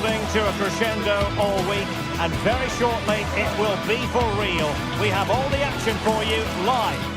building to a crescendo all week, and very shortly it will be for real. We have all the action for you live.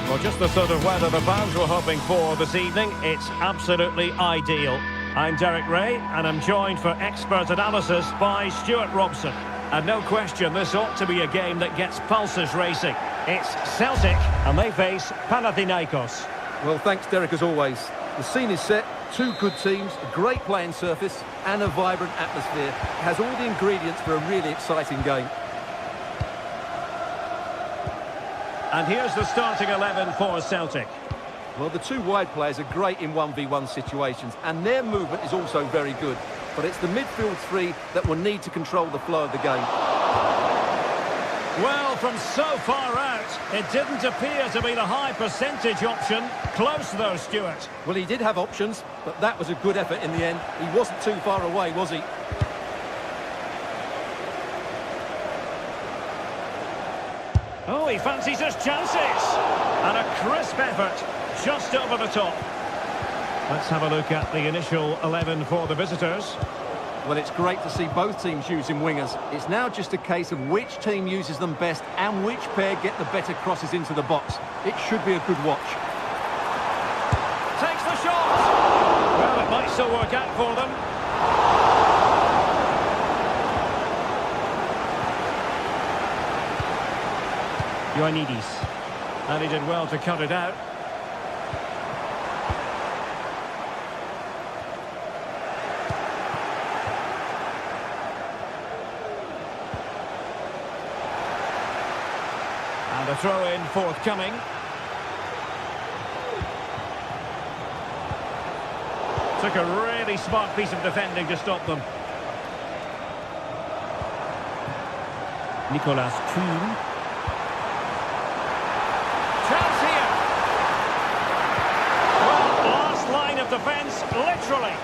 Well, just the sort of weather the fans were hoping for this evening. It's absolutely ideal. I'm Derek Ray, and I'm joined for expert analysis by Stuart Robson. And no question, this ought to be a game that gets pulses racing. It's Celtic, and they face Panathinaikos. Well, thanks, Derek, as always. The scene is set, two good teams, a great playing surface, and a vibrant atmosphere. It has all the ingredients for a really exciting game. And here's the starting 11 for Celtic. Well, the two wide players are great in 1v1 situations, and their movement is also very good. But it's the midfield three that will need to control the flow of the game. Well, from so far out, it didn't appear to be the high percentage option. Close, though, Stuart. Well, he did have options, but that was a good effort in the end. He wasn't too far away, was he? Oh, he fancies his chances. And a crisp effort, just over the top. Let's have a look at the initial 11 for the visitors. Well, it's great to see both teams using wingers. It's now just a case of which team uses them best and which pair get the better crosses into the box. It should be a good watch. Takes the shot! Well, it might still work out for them. Ioannidis. And he did well to cut it out. And a throw-in forthcoming. Took a really smart piece of defending to stop them. Nicolas Kuhn. Chance here. Well, last line of defence, literally.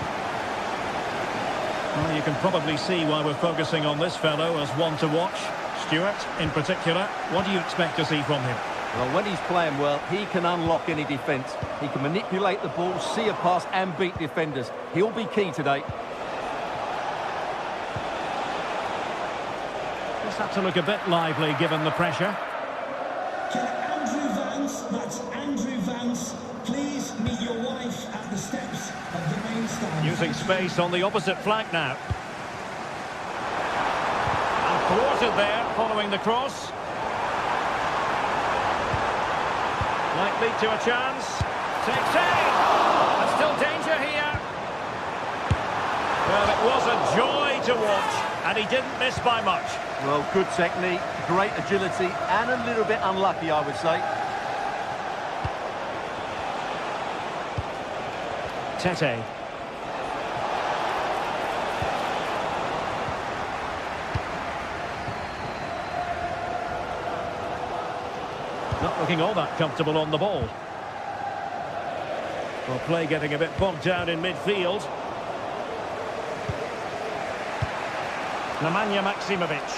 Well, you can probably see why we're focusing on this fellow as one to watch. Stuart, in particular, what do you expect to see from him? Well, when he's playing well, he can unlock any defence. He can manipulate the ball, see a pass and beat defenders. He'll be key today. Just had to look a bit lively given the pressure. Can Andrew Vance, that's Andrew Vance, please meet your wife at the steps of the main stand. Using space on the opposite flank now. Thwarted there, following the cross. Might lead to a chance. Takes aim! And still danger here. Well, it was a joy to watch, and he didn't miss by much. Well, good technique, great agility, and a little bit unlucky, I would say. Tete. Not looking all that comfortable on the ball. Well, play getting a bit bogged down in midfield. Nemanja Maksimovic.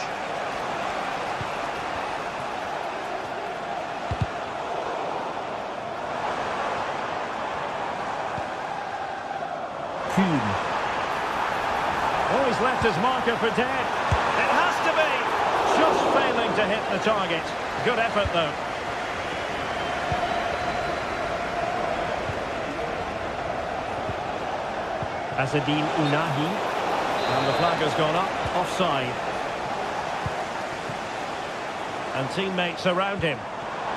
Kuhn. Oh, he's left his marker for dead. It has to be. Just failing to hit the target. Good effort, though. Azzedine Ounahi, and the flag has gone up, offside. And teammates around him,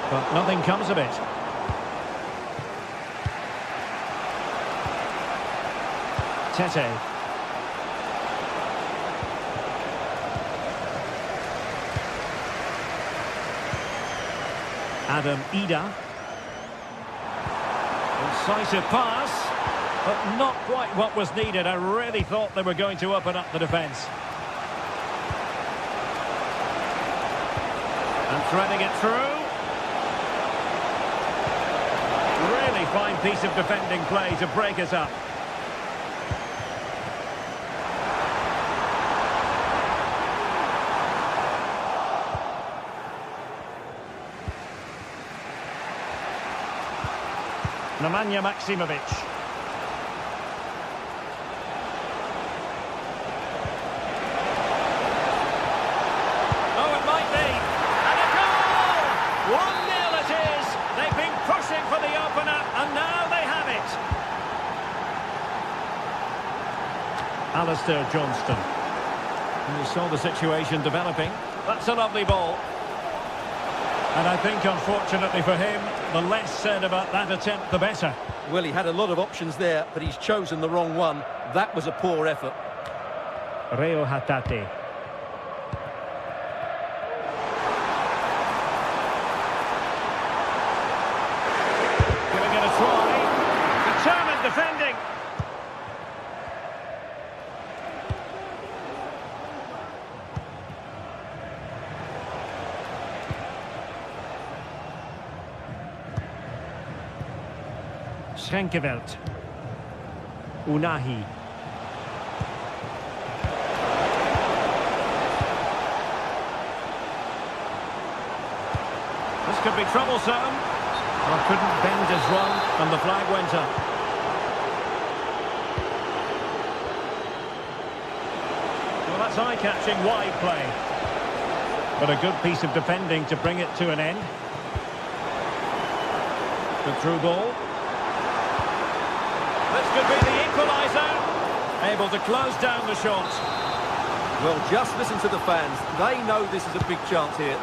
but nothing comes of it. Tete. Adam Ida. Incisive pass. But not quite what was needed. I really thought they were going to open up the defence. And threading it through. Really fine piece of defending play to break us up. Nemanja Maksimovic. 1-0 it is. They've been pushing for the opener, and now they have it. Alistair Johnston. And you saw the situation developing. That's a lovely ball. And I think, unfortunately for him, the less said about that attempt, the better. Well, he had a lot of options there, but he's chosen the wrong one. That was a poor effort. Reo Hatate. Giving it a try. Determined defending. Schenkeveld. Unahi. This could be troublesome. Well, couldn't bend his run, and the flag went up. Well, that's eye-catching wide play. But a good piece of defending to bring it to an end. The through ball. This could be the equaliser. Able to close down the shot. Well, just listen to the fans. They know this is a big chance here.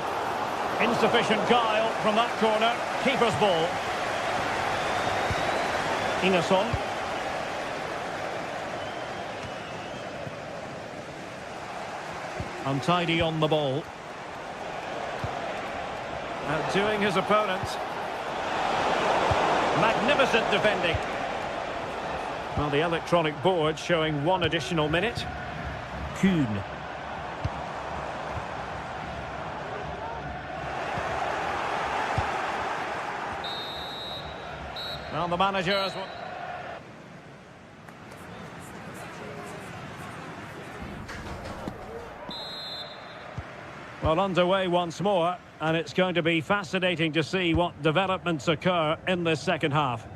Insufficient guile from that corner. Keeper's ball. Ingerson. Untidy on the ball. Outdoing his opponent. Magnificent defending. Well, the electronic board showing 1 additional minute. Kuhn. Well, the manager as well. Well, underway once more, and it's going to be fascinating to see what developments occur in this second half.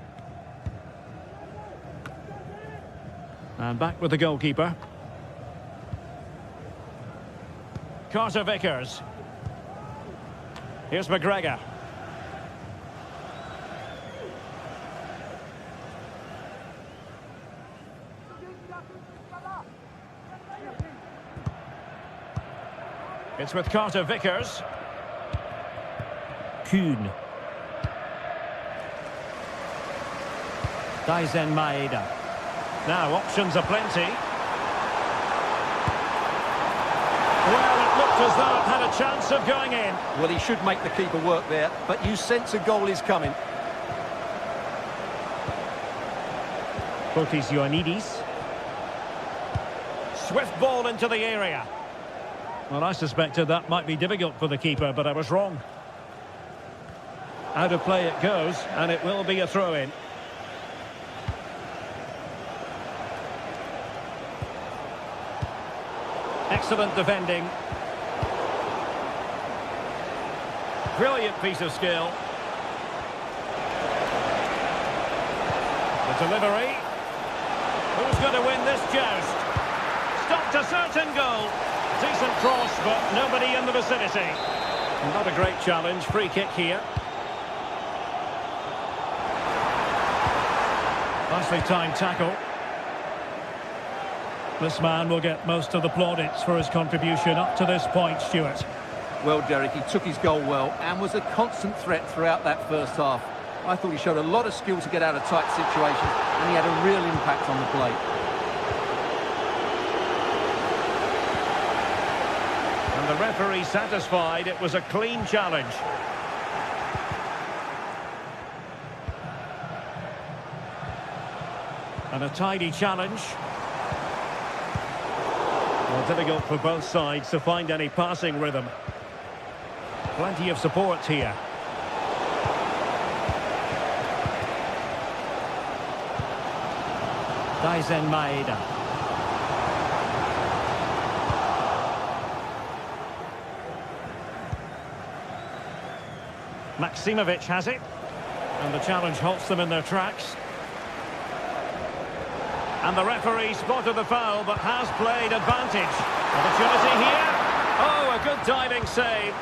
And back with the goalkeeper. Carter Vickers. Here's McGregor. It's with Carter Vickers. Kuhn. Daisen Maeda. Now, options are plenty. Well, it looked as though it had a chance of going in. Well, he should make the keeper work there, but you sense a goal is coming. Fotis Ioannidis. Swift ball into the area. Well, I suspected that might be difficult for the keeper, but I was wrong. Out of play it goes, and it will be a throw-in. Excellent defending. Brilliant piece of skill. The delivery. Who's going to win this joust? Stopped a certain goal. Decent cross, but nobody in the vicinity. Not a great challenge. Free kick here. Nicely timed tackle. This man will get most of the plaudits for his contribution up to this point, Stuart. Well, Derek, he took his goal well and was a constant threat throughout that first half. I thought he showed a lot of skill to get out of tight situations, and he had a real impact on the play. And the referee satisfied it was a clean challenge. And a tidy challenge. Well, difficult for both sides to find any passing rhythm. Plenty of support here. Daisen Maeda. Maksimovic has it. And the challenge halts them in their tracks. And the referee spotted the foul, but has played advantage. Opportunity here. Oh, a good diving save.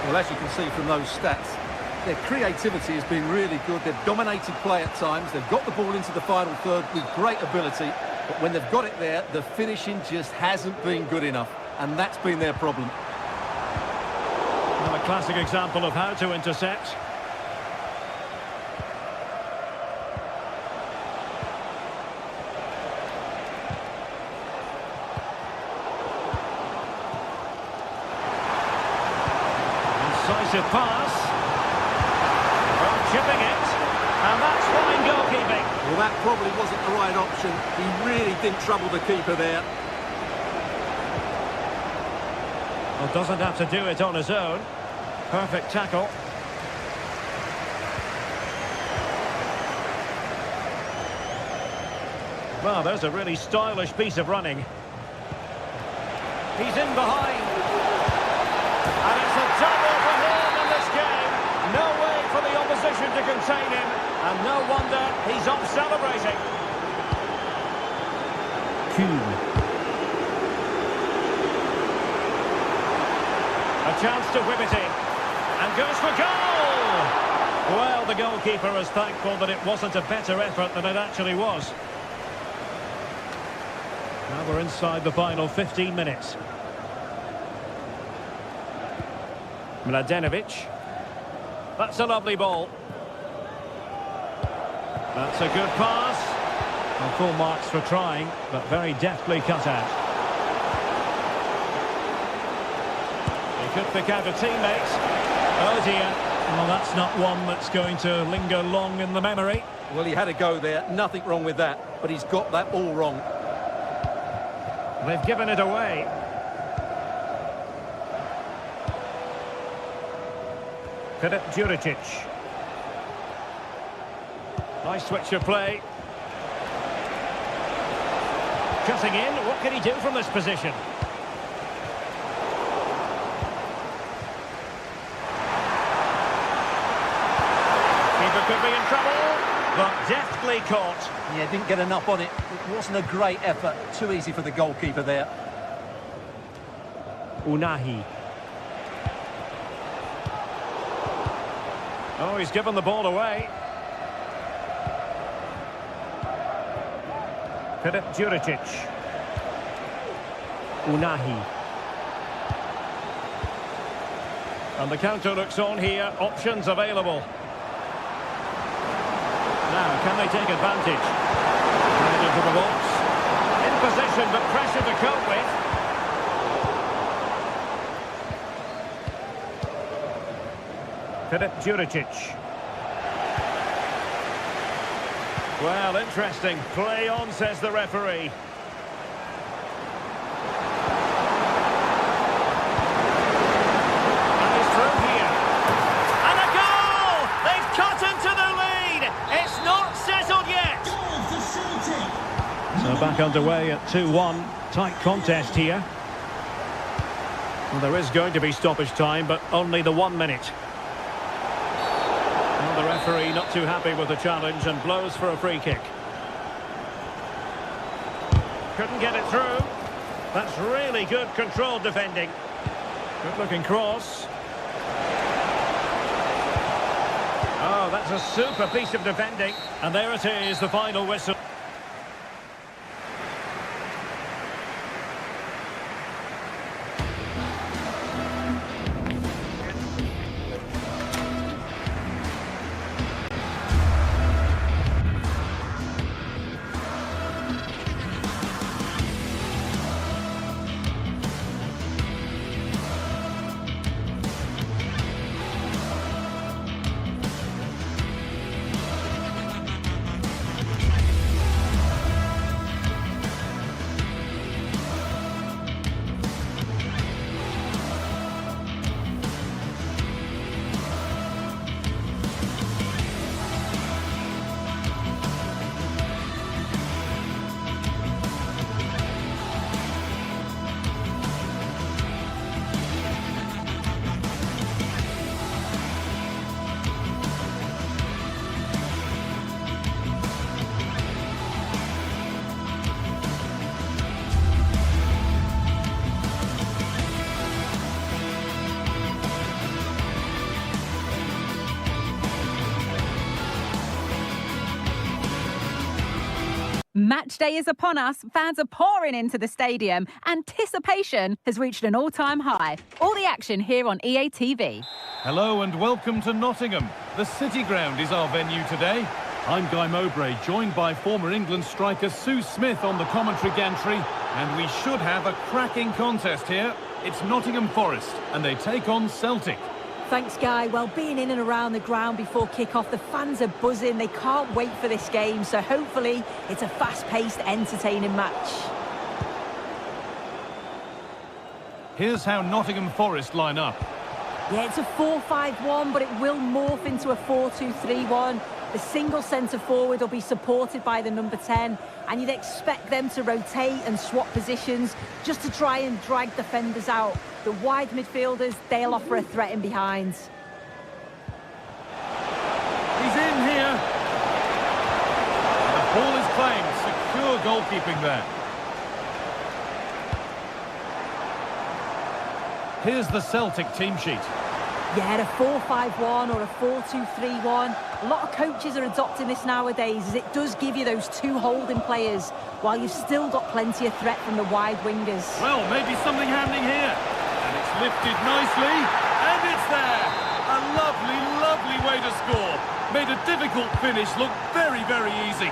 Well, as you can see from those stats, their creativity has been really good. They've dominated play at times. They've got the ball into the final third with great ability. But when they've got it there, the finishing just hasn't been good enough. And that's been their problem. Well, a classic example of how to intercept. Incisive pass. Well, chipping it. And that's fine goalkeeping. Well, that probably wasn't the right option. He really didn't trouble the keeper there. Well, doesn't have to do it on his own. Perfect tackle. Well, there's a really stylish piece of running. He's in behind. And it's a double for him in this game. No way for the opposition to contain him. And no wonder he's off celebrating. A chance to whip it in. And goes for goal! Well, the goalkeeper is thankful that it wasn't a better effort than it actually was. Now we're inside the final 15 minutes. Mladenovic. That's a lovely ball. That's a good pass. And full marks for trying, but very deftly cut out. He could pick out a teammate. Oh dear. Well, that's not one that's going to linger long in the memory. Well, he had a go there. Nothing wrong with that. But he's got that all wrong. They've given it away. Filip Juricic. Nice switch of play. Cutting in. What can he do from this position? Keeper could be in trouble, but deftly caught. Yeah, didn't get enough on it. It wasn't a great effort. Too easy for the goalkeeper there. Unahi. Oh, he's given the ball away. Filip Juricic. Unahi. And the counter looks on here. Options available. Now, can they take advantage? Right into the box. In position, but pressure to cope with. Filip Juricic. Well, interesting. Play on, says the referee. And he's through here. And a goal! They've cut into the lead! It's not settled yet! So back underway at 2-1. Tight contest here. Well, there is going to be stoppage time, but only the 1 minute. The referee not too happy with the challenge and blows for a free kick. Couldn't get it through. That's really good controlled defending. Good looking cross. Oh, that's a super piece of defending. And there it is, the final whistle. Match day is upon us. Fans are pouring into the stadium. Anticipation has reached an all-time high. All the action here on EA TV. Hello and welcome to Nottingham. The City Ground is our venue today. I'm Guy Mowbray, joined by former England striker Sue Smith on the commentary gantry. And we should have a cracking contest here. It's Nottingham Forest and they take on Celtic. Thanks, Guy. Well, being in and around the ground before kick-off, the fans are buzzing. They can't wait for this game, so hopefully it's a fast-paced, entertaining match. Here's how Nottingham Forest line up. Yeah, it's a 4-5-1, but it will morph into a 4-2-3-1. The single centre-forward will be supported by the number 10, and you'd expect them to rotate and swap positions just to try and drag defenders out. The wide midfielders, they'll offer a threat in behind. He's in here. The ball is claimed. Secure goalkeeping there. Here's the Celtic team sheet. Yeah, a 4-5-1 or a 4-2-3-1. A lot of coaches are adopting this nowadays, as it does give you those two holding players, while you've still got plenty of threat from the wide wingers. Well, maybe something happening here. And it's lifted nicely, and it's there. A lovely, lovely way to score. Made a difficult finish look very, very easy.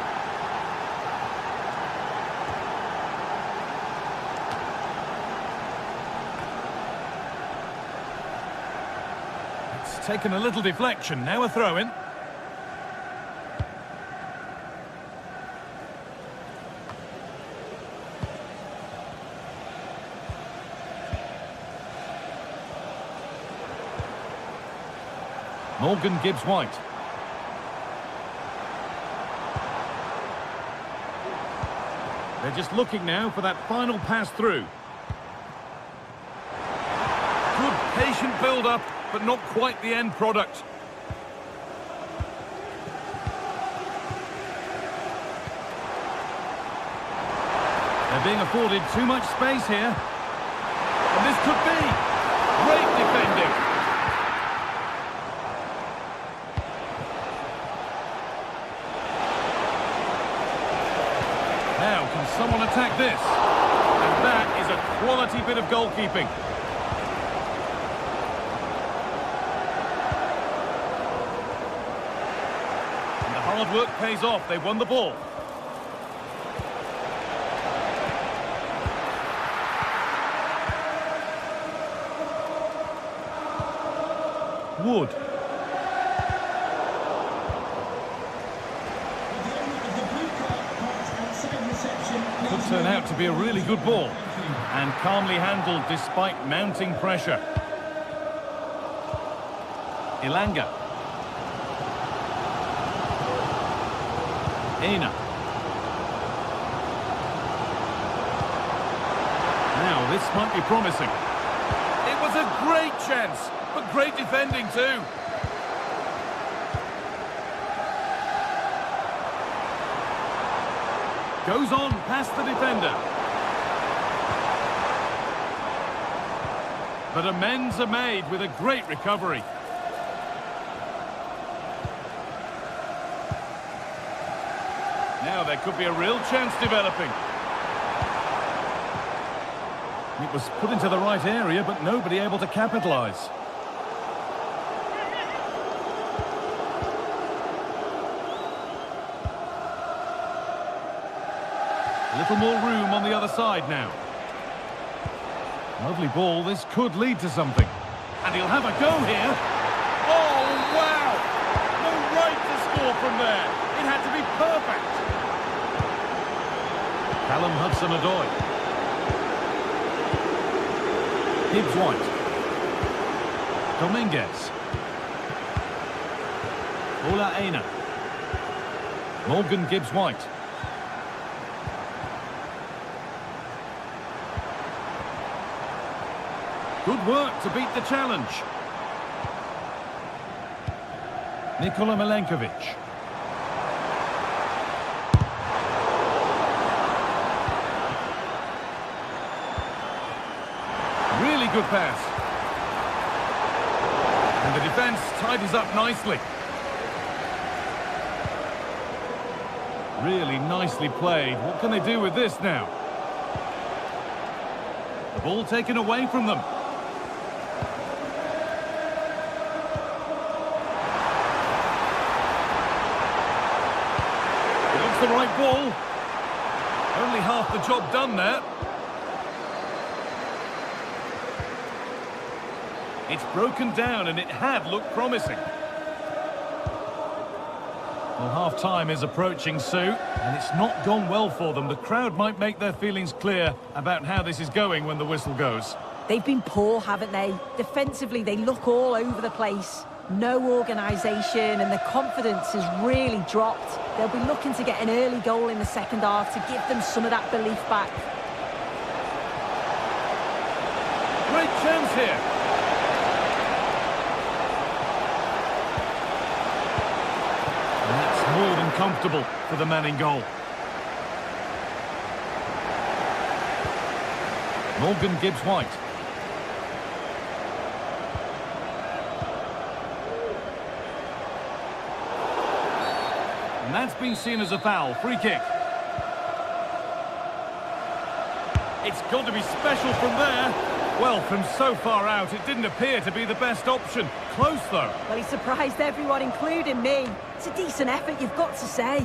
It's taken a little deflection, now a throw-in. Morgan Gibbs-White. They're just looking now for that final pass through. Good patient build-up, but not quite the end product. They're being afforded too much space here. And this could be great defending. Now, can someone attack this? And that is a quality bit of goalkeeping. And the hard work pays off. They won the ball. Wood. Could turn out to be a really good ball, and calmly handled despite mounting pressure. Ilanga. Aina. Now this might be promising. It was a great chance, but great defending too. Goes on past the defender. But amends are made with a great recovery. Now there could be a real chance developing. It was put into the right area, but nobody able to capitalise. A little more room on the other side now. Lovely ball, this could lead to something. And he'll have a go here. Oh, wow! No right to score from there. It had to be perfect. Callum Hudson-Odoi. Gibbs-White. Dominguez. Ola Aina. Morgan Gibbs-White. Good work to beat the challenge. Nikola Milenkovic. Really good pass. And the defence tidies up nicely. Really nicely played. What can they do with this now? The ball taken away from them. It looks the right ball. Only half the job done there. It's broken down and it had looked promising. Well, half-time is approaching, Sue, and it's not gone well for them. The crowd might make their feelings clear about how this is going when the whistle goes. They've been poor, haven't they? Defensively, they look all over the place. No organisation, and the confidence has really dropped. They'll be looking to get an early goal in the second half to give them some of that belief back. Great chance here. And that's more than comfortable for the man in goal. Morgan Gibbs-White. And that's been seen as a foul. Free kick. It's got to be special from there. Well, from so far out, it didn't appear to be the best option. Close, though. Well, he surprised everyone, including me. It's a decent effort, you've got to say.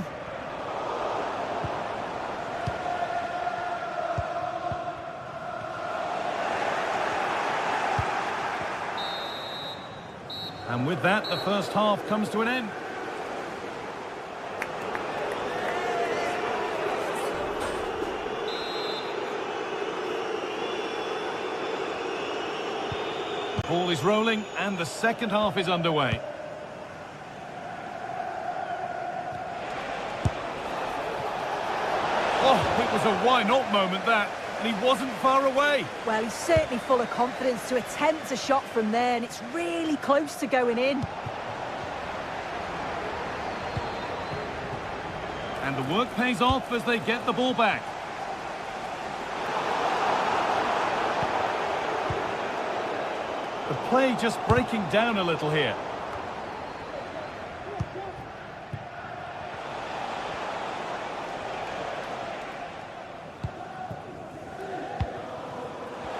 And with that, the first half comes to an end. The ball is rolling and the second half is underway. Oh, it was a why-not moment, that. And he wasn't far away. Well, he's certainly full of confidence to attempt a shot from there, and it's really close to going in. And the work pays off as they get the ball back. The play just breaking down a little here.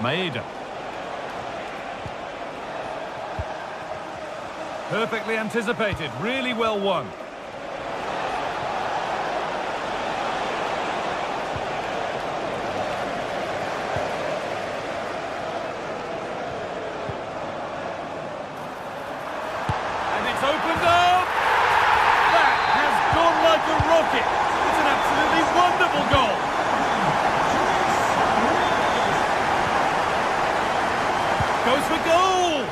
Maeda. Perfectly anticipated, really well won. And it's opened up! That has gone like a rocket. It's an absolutely wonderful goal. Goes for goal!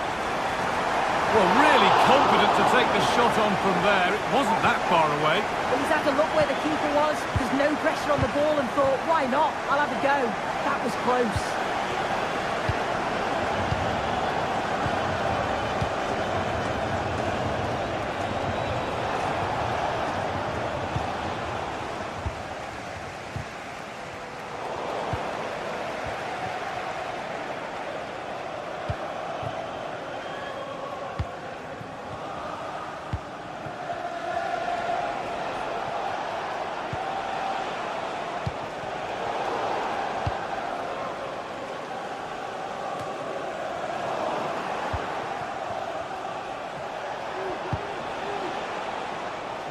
Well, really confident to take the shot on from there. It wasn't that far away. Well, he's had a look where the keeper was. There's no pressure on the ball and thought, why not? I'll have a go. That was close.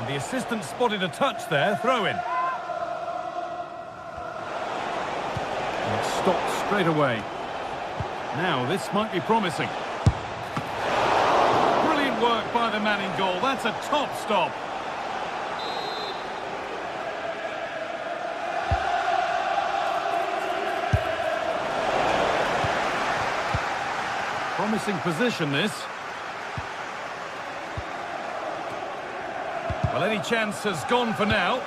The assistant spotted a touch there, throw in. And it's stopped straight away. Now this might be promising. Brilliant work by the man in goal, that's a top stop. Promising position this. Well, any chance has gone for now.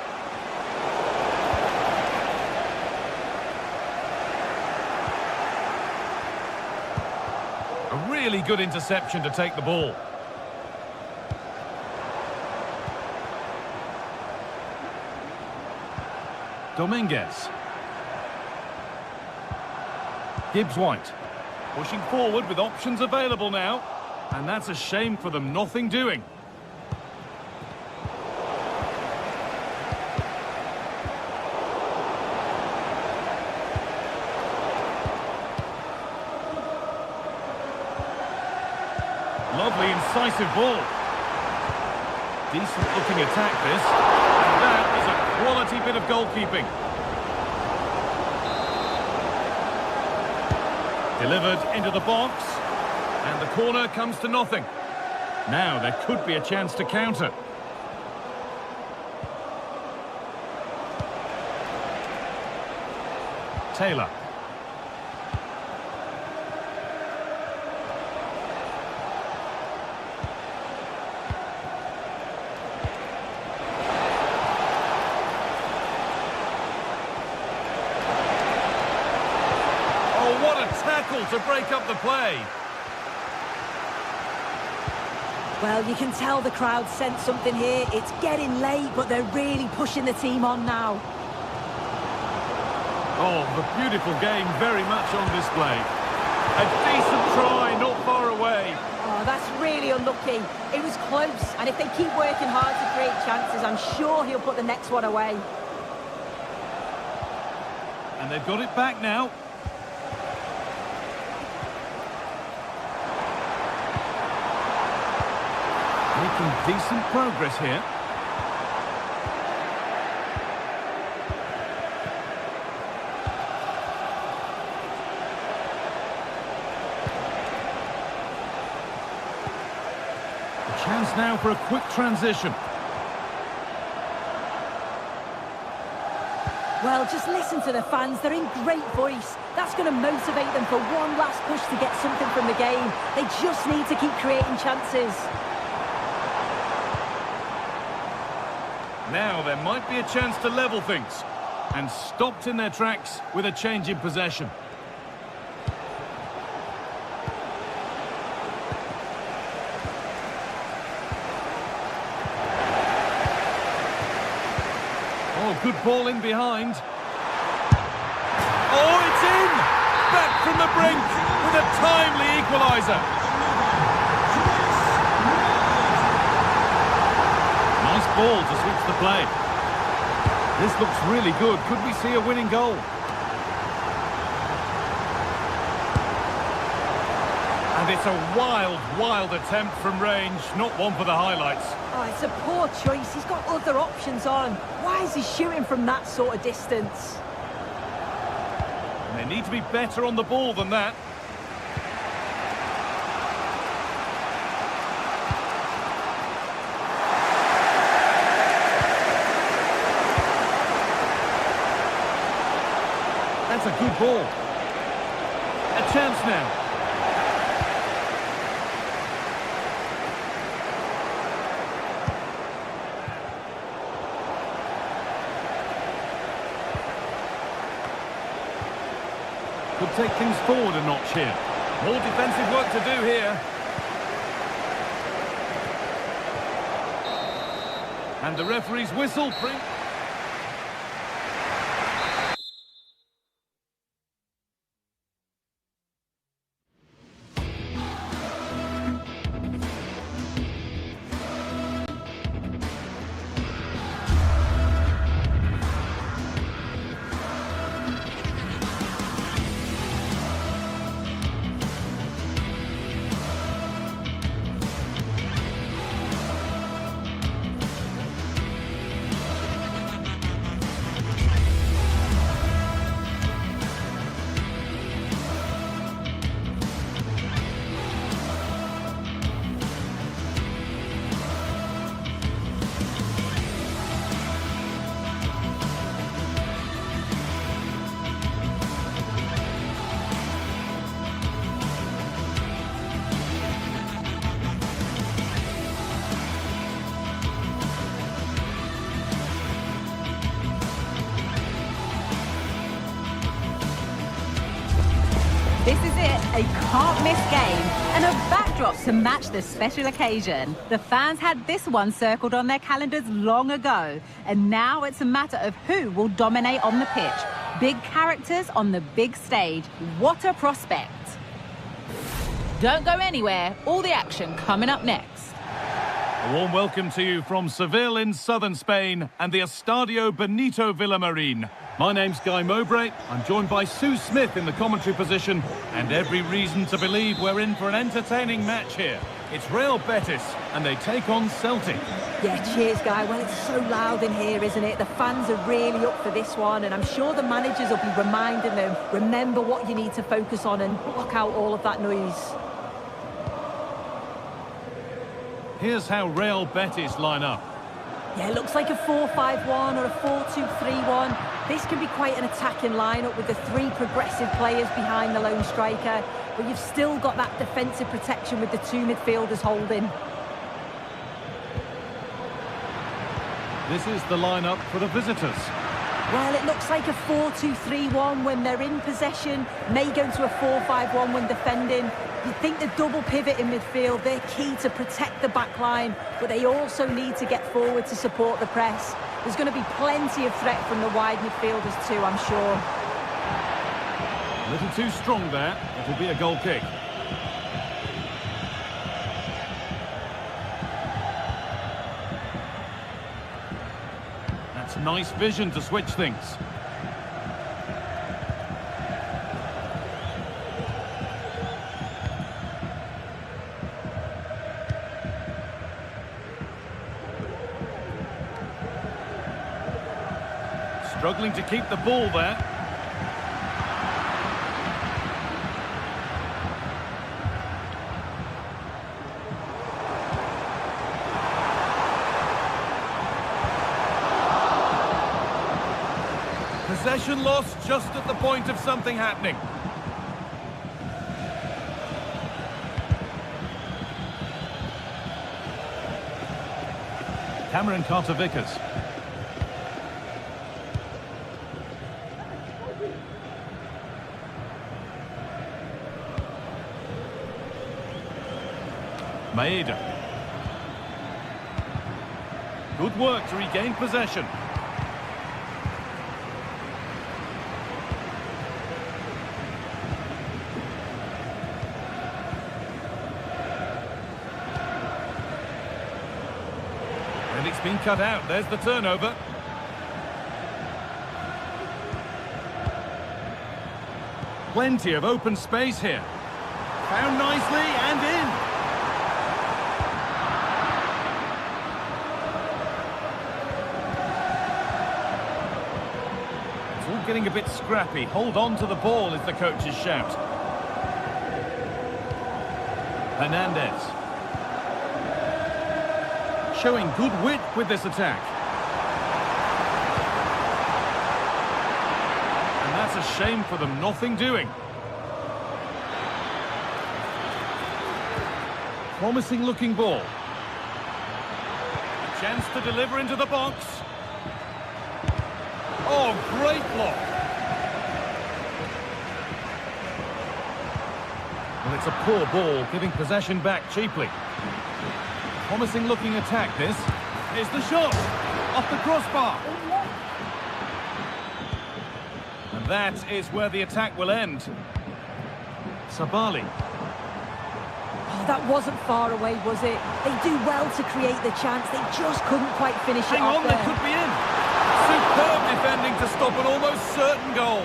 A really good interception to take the ball. Dominguez. Gibbs-White. Pushing forward with options available now. And that's a shame for them, nothing doing. Lovely, incisive ball. Decent looking attack this. And that is a quality bit of goalkeeping. Delivered into the box. And the corner comes to nothing. Now there could be a chance to counter. Taylor. Oh, what a tackle to break up the play. Well, you can tell the crowd sense something here. It's getting late, but they're really pushing the team on now. Oh, the beautiful game very much on display. A decent try, not far away. Oh, that's really unlucky. It was close, and if they keep working hard to create chances, I'm sure he'll put the next one away. And they've got it back now. Making decent progress here. A chance now for a quick transition. Well, just listen to the fans. They're in great voice. That's going to motivate them for one last push to get something from the game. They just need to keep creating chances. Now there might be a chance to level things. And stopped in their tracks with a change in possession. Oh, good ball in behind. Oh, it's in! Back from the brink with a timely equaliser. Nice ball to switch the play. This looks really good. Could we see a winning goal? And it's a wild, wild attempt from range. Not one for the highlights. Oh, it's a poor choice. He's got other options on. Why is he shooting from that sort of distance? And they need to be better on the ball than that. That's a good ball. A chance now. Could take things forward a notch here. More defensive work to do here. And the referee's whistle brings... This is it, a can't-miss game and a backdrop to match the special occasion. The fans had this one circled on their calendars long ago, and now it's a matter of who will dominate on the pitch. Big characters on the big stage. What a prospect. Don't go anywhere, all the action coming up next. A warm welcome to you from Seville in southern Spain and the Estadio Benito Villamarin. My name's Guy Mowbray. I'm joined by Sue Smith in the commentary position, and every reason to believe we're in for an entertaining match here. It's Real Betis, and they take on Celtic. Yeah, cheers, Guy. Well, it's so loud in here, isn't it? The fans are really up for this one, and I'm sure the managers will be reminding them, remember what you need to focus on and block out all of that noise. Here's how Real Betis line up. Yeah, it looks like a 4-5-1 or a 4-2-3-1. This can be quite an attacking lineup with the three progressive players behind the lone striker, but you've still got that defensive protection with the two midfielders holding. This is the lineup for the visitors. Well, it looks like a 4-2-3-1 when they're in possession, may go into a 4-5-1 when defending. You'd think the double pivot in midfield, they're key to protect the back line, but they also need to get forward to support the press. There's going to be plenty of threat from the wide midfielders too, I'm sure. A little too strong there. It'll be a goal kick. That's nice vision to switch things. Struggling to keep the ball there. Possession lost just at the point of something happening. Cameron Carter-Vickers. Maeda. Good work to regain possession. And it's been cut out. There's the turnover. Plenty of open space here. Found nicely and in. Getting a bit scrappy. Hold on to the ball is the coach's shout. Hernandez. Showing good wit with this attack. And that's a shame for them. Nothing doing. Promising looking ball. Chance to deliver into the box. Oh, great block. Well, it's a poor ball, giving possession back cheaply. Promising looking attack, this. Here's the shot. Off the crossbar. And that is where the attack will end. Sabali. Oh, that wasn't far away, was it? They do well to create the chance. They just couldn't quite finish it off there. Hang on, they could be in. Superb defending to stop an almost certain goal.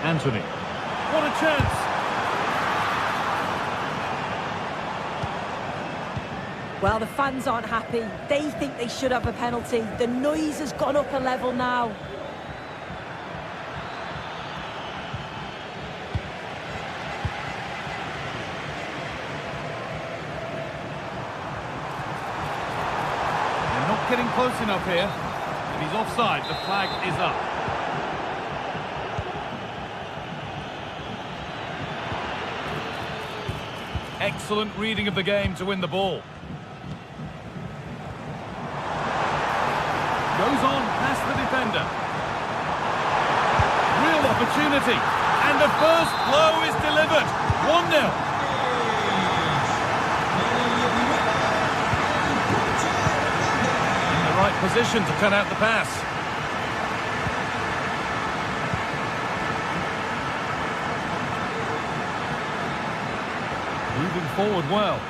Anthony. What a chance. Well, the fans aren't happy. They think they should have a penalty. The noise has gone up a level now. Getting close enough here. If he's offside, the flag is up. Excellent reading of the game to win the ball. Goes on past the defender. Real opportunity. And the first blow is delivered. 1-0. Position to cut out the pass. Moving forward well.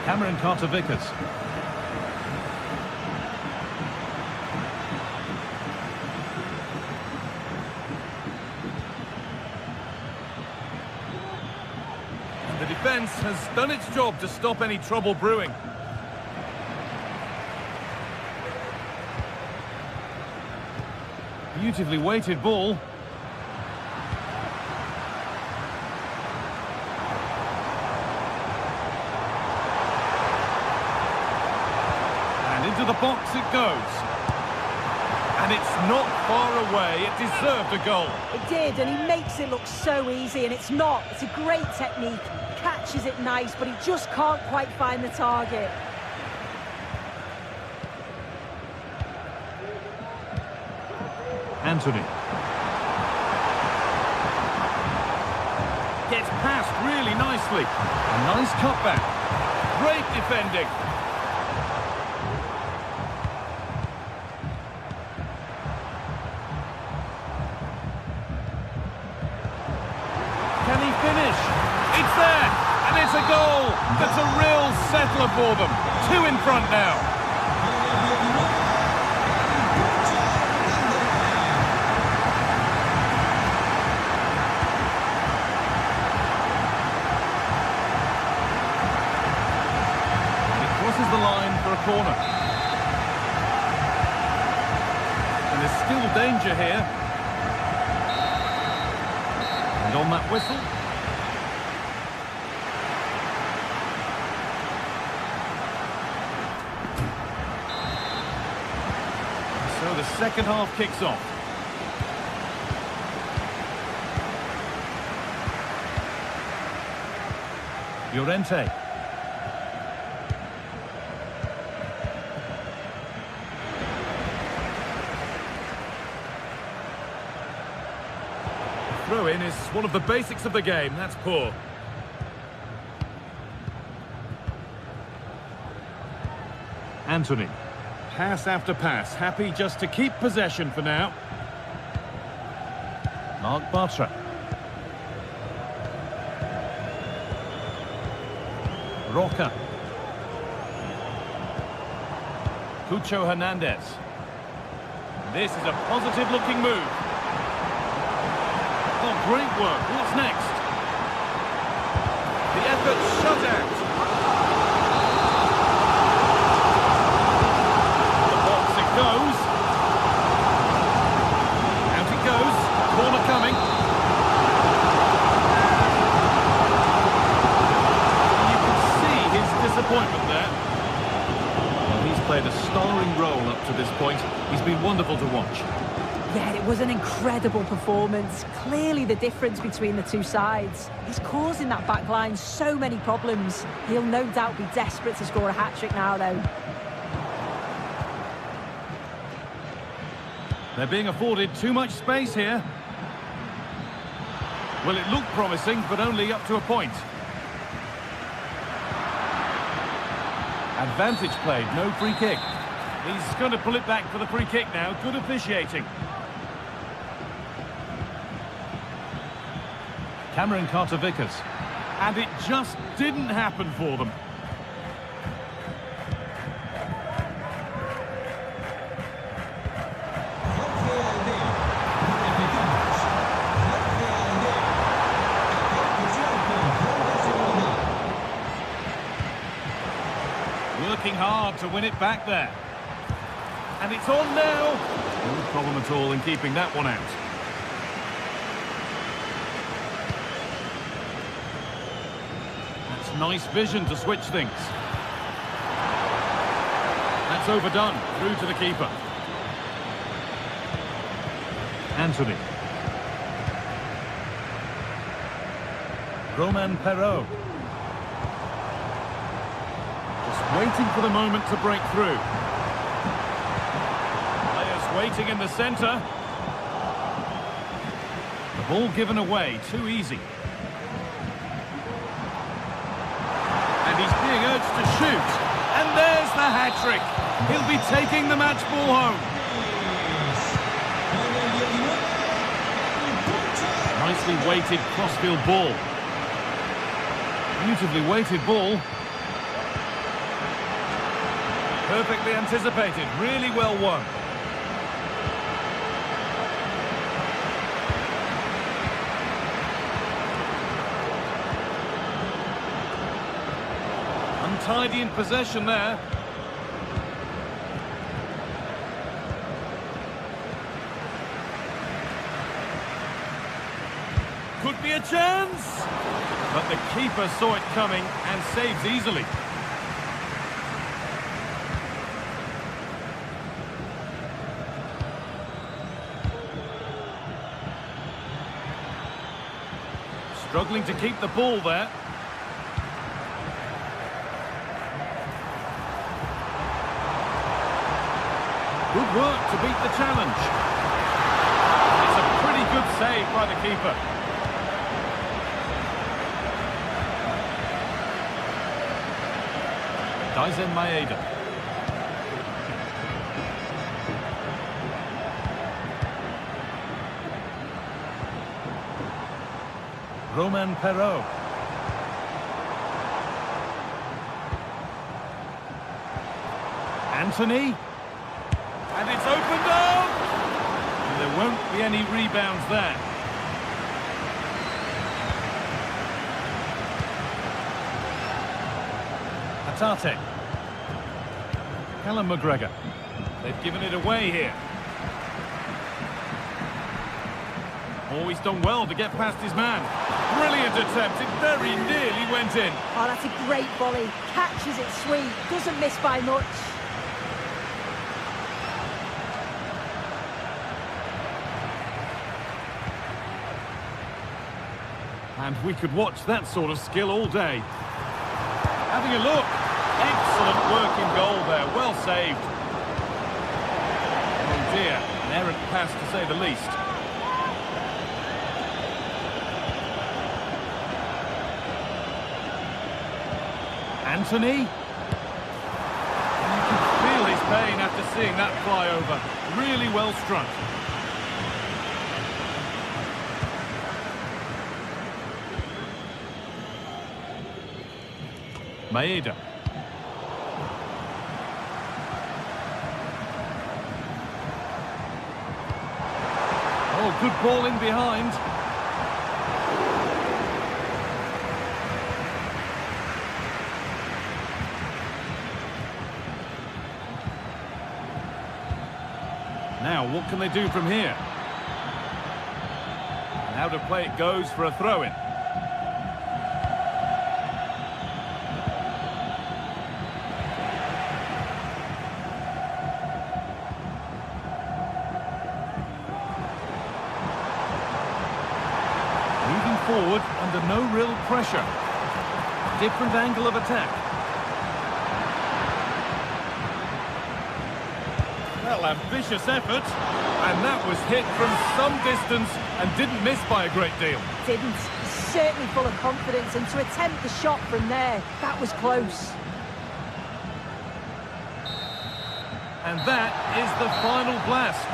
Cameron Carter-Vickers. defence has done its job to stop any trouble brewing. Beautifully weighted ball. And into the box it goes. And it's not far away. It deserved a goal. It did, and he makes it look so easy, and it's not. It's a great technique. Catches it nice, but he just can't quite find the target. Anthony. Gets past really nicely. A nice cutback. Great defending. Can he finish? It's there, and it's a goal. That's a real settler for them. 2 in front now. The line for a corner. And there's still danger here. And on that whistle. So the second half kicks off. Llorente. Throw-in is one of the basics of the game. That's poor. Anthony. Pass after pass. Happy just to keep possession for now. Mark Bartra. Roca. Cucho Hernandez. This is a positive-looking move. Oh, great work. What's next? The effort shut out. The box it goes. Out it goes. Corner coming. You can see his disappointment there. Well, he's played a starring role up to this point. He's been wonderful to watch. Yeah, it was an incredible performance. Clearly the difference between the two sides. He's causing that back line so many problems. He'll no doubt be desperate to score a hat-trick now, though. They're being afforded too much space here. Well, it looked promising, but only up to a point. Advantage played, no free kick. He's going to pull it back for the free kick now. Good officiating. Cameron Carter-Vickers. And it just didn't happen for them. Working hard to win it back there. And it's on now. No problem at all in keeping that one out. That's nice vision to switch things. That's overdone. Through to the keeper. Anthony. Roman Perrault. Just waiting for the moment to break through. Waiting in the centre. The ball given away, too easy. And he's being urged to shoot. And there's the hat-trick. He'll be taking the match ball home. Nicely weighted crossfield ball. Beautifully weighted ball. Perfectly anticipated, really well won. tidy in possession there. Could be a chance! But the keeper saw it coming and saves easily. Struggling to keep the ball there. Good work to beat the challenge. It's a pretty good save by the keeper. Daisen Maeda. Roman Perrault. Anthony. And it's opened up! And there won't be any rebounds there. Hatate. Callum McGregor. They've given it away here. Always done well to get past his man. Brilliant attempt. It very nearly went in. Oh, that's a great volley. Catches it sweet. Doesn't miss by much. And we could watch that sort of skill all day. Having a look. Excellent work in goal there. Well saved. Oh dear. An errant pass to say the least. Anthony. And you can feel his pain after seeing that fly over. Really well struck. Maeda. Oh, good ball in behind. Now, what can they do from here? And out of play it goes for a throw-in. Moving forward under no real pressure. Different angle of attack. Well, ambitious effort, and that was hit from some distance and didn't miss by a great deal. Didn't. Certainly full of confidence, and to attempt the shot from there, that was close. And that is the final blast.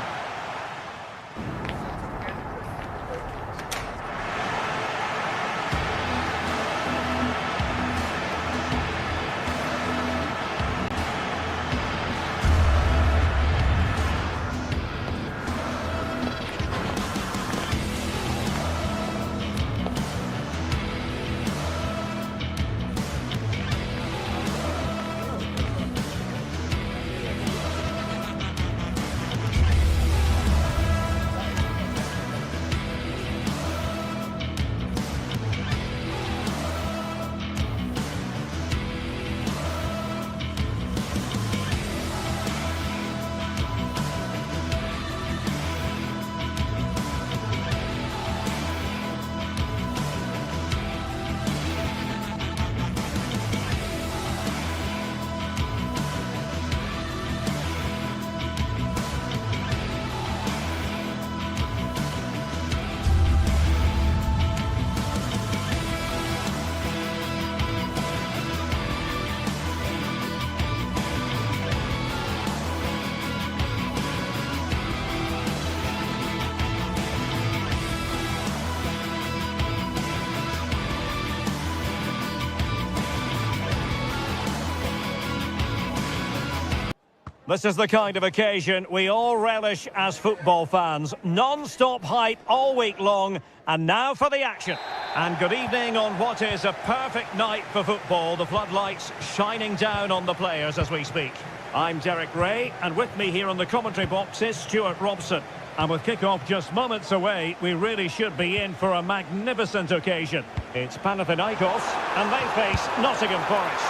This is the kind of occasion we all relish as football fans. Non-stop hype all week long, and now for the action. And good evening on what is a perfect night for football. The floodlights shining down on the players as we speak. I'm Derek Ray, and with me here on the commentary box is Stuart Robson. And with kick-off just moments away, we really should be in for a magnificent occasion. It's Panathinaikos, and they face Nottingham Forest.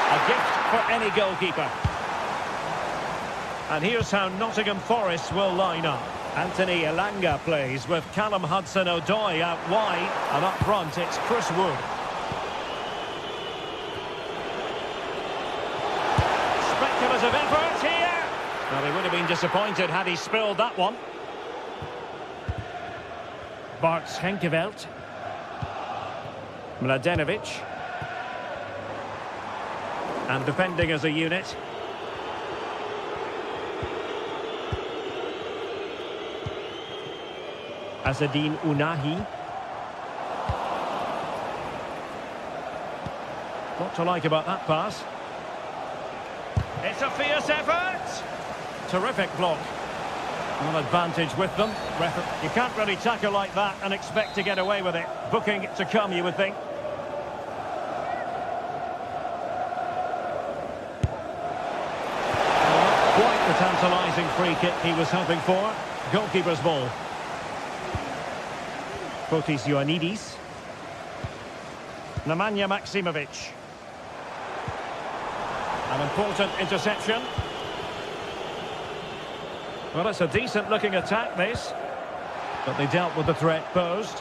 A gift for any goalkeeper. And here's how Nottingham Forest will line up. Anthony Elanga plays with Callum Hudson-Odoi out wide, and up front it's Chris Wood. Speculative effort here. Well, he would have been disappointed had he spilled that one. Bart Schenkeveld. Mladenovic. And defending as a unit. Azadine Unahi. What to like about that pass? It's a fierce effort! Terrific block. Well, advantage with them. You can't really tackle like that and expect to get away with it. Booking to come, you would think. Quite the tantalising free kick he was hoping for. Goalkeeper's ball. Fotis Ioannidis. Nemanja Maksimovic. An important interception. Well, it's a decent-looking attack, this. But they dealt with the threat posed.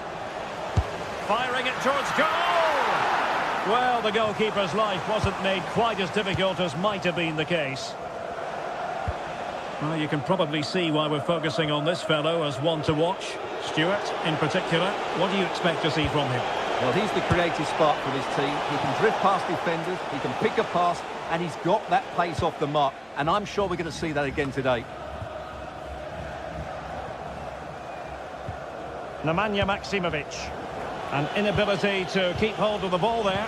Firing it towards goal! Well, the goalkeeper's life wasn't made quite as difficult as might have been the case. Well, you can probably see why we're focusing on this fellow as one to watch. Stuart, in particular, what do you expect to see from him? Well, he's the creative spark for this team. He can drift past defenders, he can pick a pass, and he's got that pace off the mark. And I'm sure we're going to see that again today. Nemanja Maksimovic. An inability to keep hold of the ball there.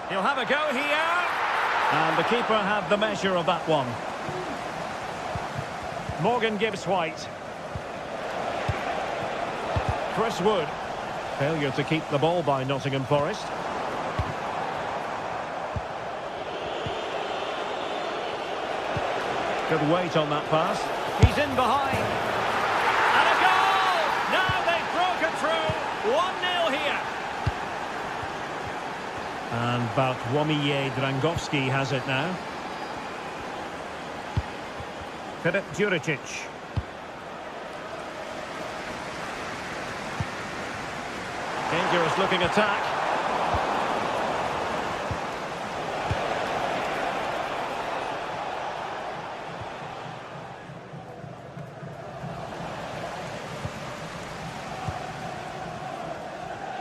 He'll have a go here. And the keeper had the measure of that one. Morgan Gibbs-White. Chris Wood. Failure to keep the ball by Nottingham Forest. Good weight on that pass. He's in behind. And a goal! Now they've broken through. 1-0 here. And Bartłomiej Drangowski has it now. Filip Juricic. Dangerous looking attack.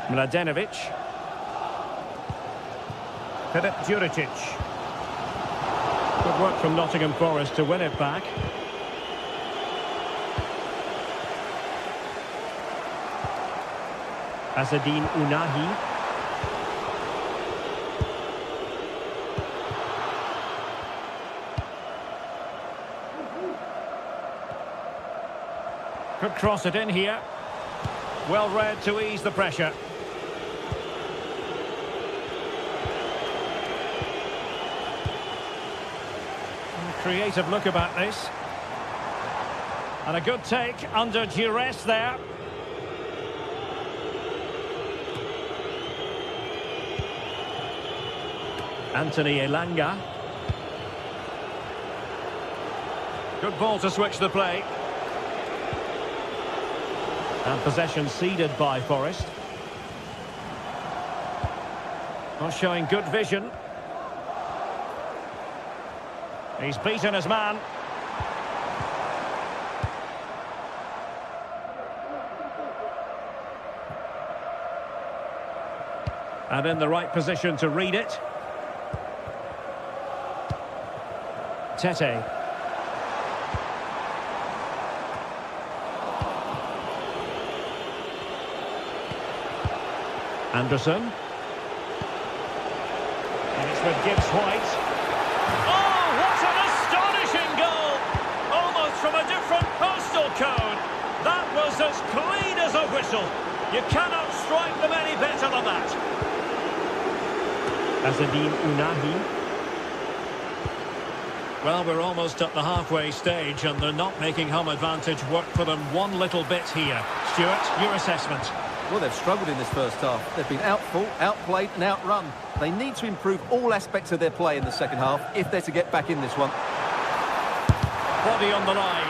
Mladenovic. Filip Juricic. Good work from Nottingham Forest to win it back. Azadine Unahi. Could cross it in here. Well read to ease the pressure. Creative look about this. And a good take under duress there. Anthony Elanga. Good ball to switch the play. And possession ceded by Forest. Not showing good vision. He's beaten his man. And in the right position to read it. Tete. Anderson. And it's with Gibbs White. Oh, what an astonishing goal! Almost from a different postal code. That was as clean as a whistle. You cannot strike them any better than that. Azadine Unahi. Well, we're almost at the halfway stage and they're not making home advantage work for them one little bit here. Stuart, your assessment? Well, they've struggled in this first half. They've been outfought, outplayed and outrun. They need to improve all aspects of their play in the second half if they're to get back in this one. Body on the line.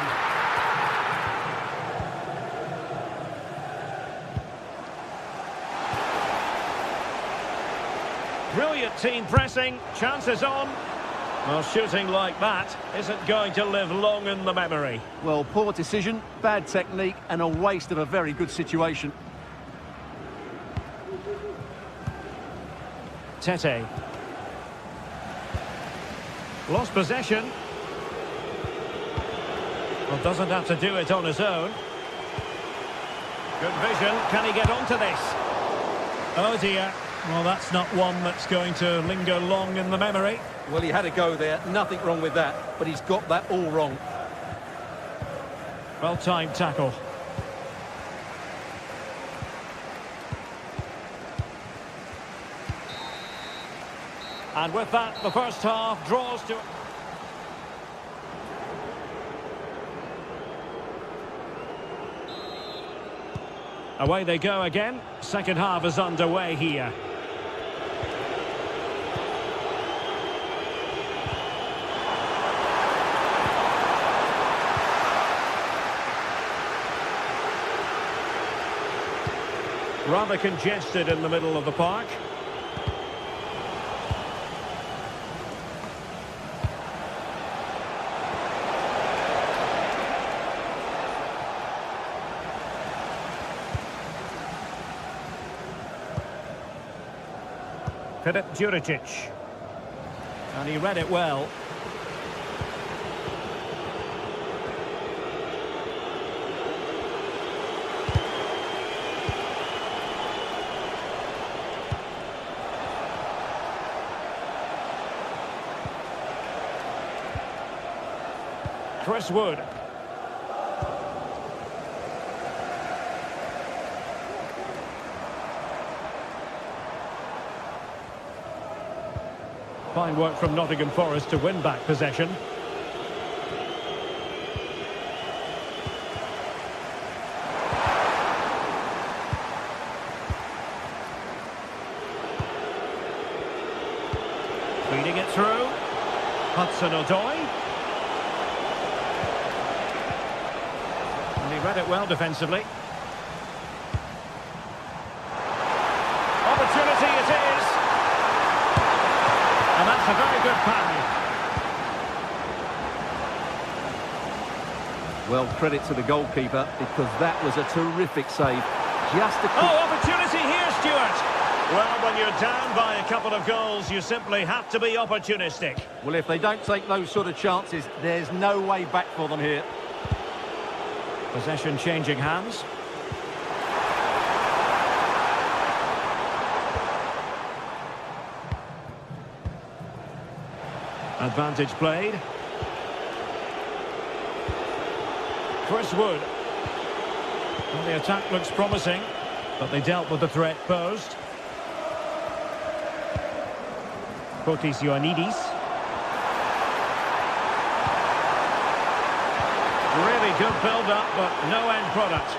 Brilliant team pressing, chances on. Well, shooting like that isn't going to live long in the memory. Well, poor decision, bad technique and a waste of a very good situation. Tete. Lost possession. Well, doesn't have to do it on his own. Good vision. Can he get onto this? Oh dear. Well, that's not one that's going to linger long in the memory. Well, he had a go there. Nothing wrong with that. But he's got that all wrong. Well-timed tackle. And with that, the first half draws to... Away they go again. Second half is underway here. Rather congested in the middle of the park. Filip Djuricic. And he read it well. Chris Wood. Fine work from Nottingham Forest to win back possession. Feeding it through. Hudson-Odoi. And he read it well defensively. Opportunity it is. And that's a very good parry. Well, credit to the goalkeeper because that was a terrific save. Just a quick... Oh, opportunity here, Stuart. Well, when you're down by a couple of goals, you simply have to be opportunistic. Well, if they don't take those sort of chances, there's no way back for them here. Possession changing hands. Advantage played. Chris Wood. Well, the attack looks promising, but they dealt with the threat posed. Fotis Ioannidis. Really good build-up, but no end product.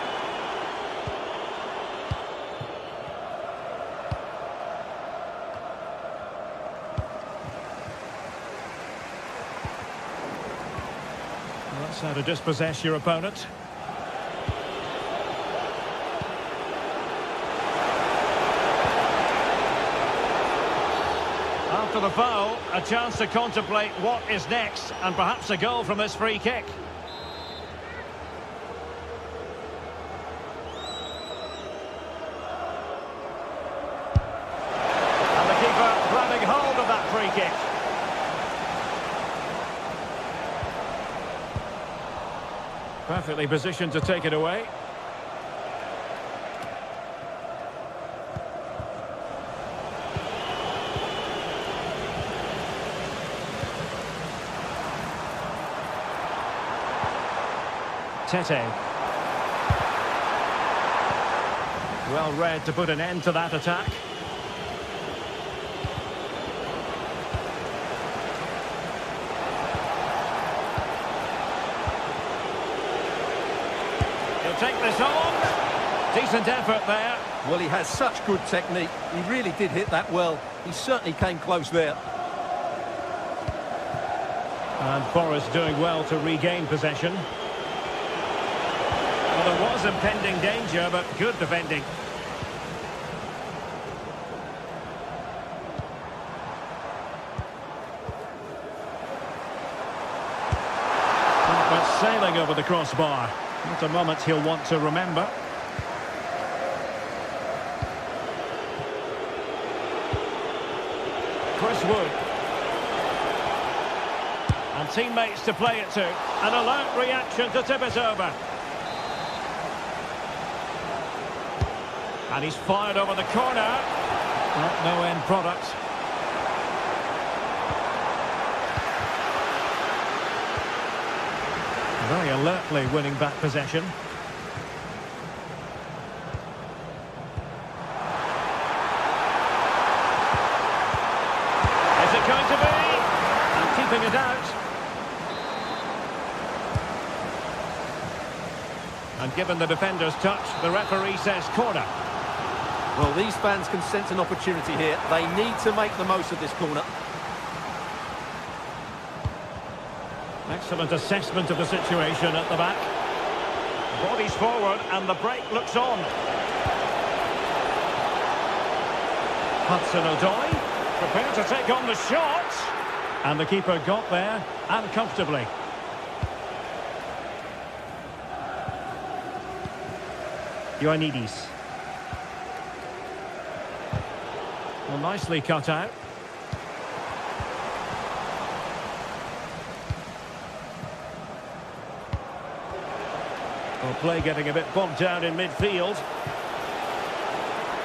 That's how to dispossess your opponent. After the foul, a chance to contemplate what is next, and perhaps a goal from this free kick. And the keeper grabbing hold of that free kick. Perfectly positioned to take it away. Tete. Well read to put an end to that attack. He'll take this on. Decent effort there. Well, he has such good technique. He really did hit that well. He certainly came close there. And Forest doing well to regain possession. Well, there was impending danger, but good defending. But sailing over the crossbar. Not a moment he'll want to remember. Chris Wood. And teammates to play it to. An alert reaction to tip it over. And he's fired over the corner. No end product. Very alertly winning back possession. Is it going to be? And keeping it out. And given the defender's touch, the referee says corner. Well, these fans can sense an opportunity here. They need to make the most of this corner. Excellent assessment of the situation at the back. Bodies forward and the break looks on. Hudson-Odoi prepared to take on the shot. And the keeper got there and comfortably. Ioannidis. Well, nicely cut out. Well, play getting a bit bogged down in midfield.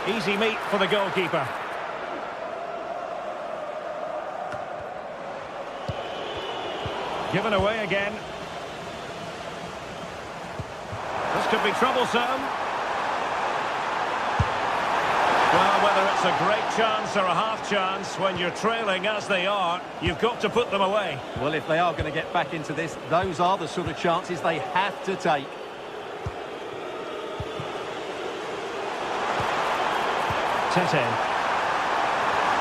Easy meat for the goalkeeper. Given away again. This could be troublesome. Well, whether it's a great chance or a half chance, when you're trailing as they are, you've got to put them away. Well, if they are going to get back into this, those are the sort of chances they have to take. Tete.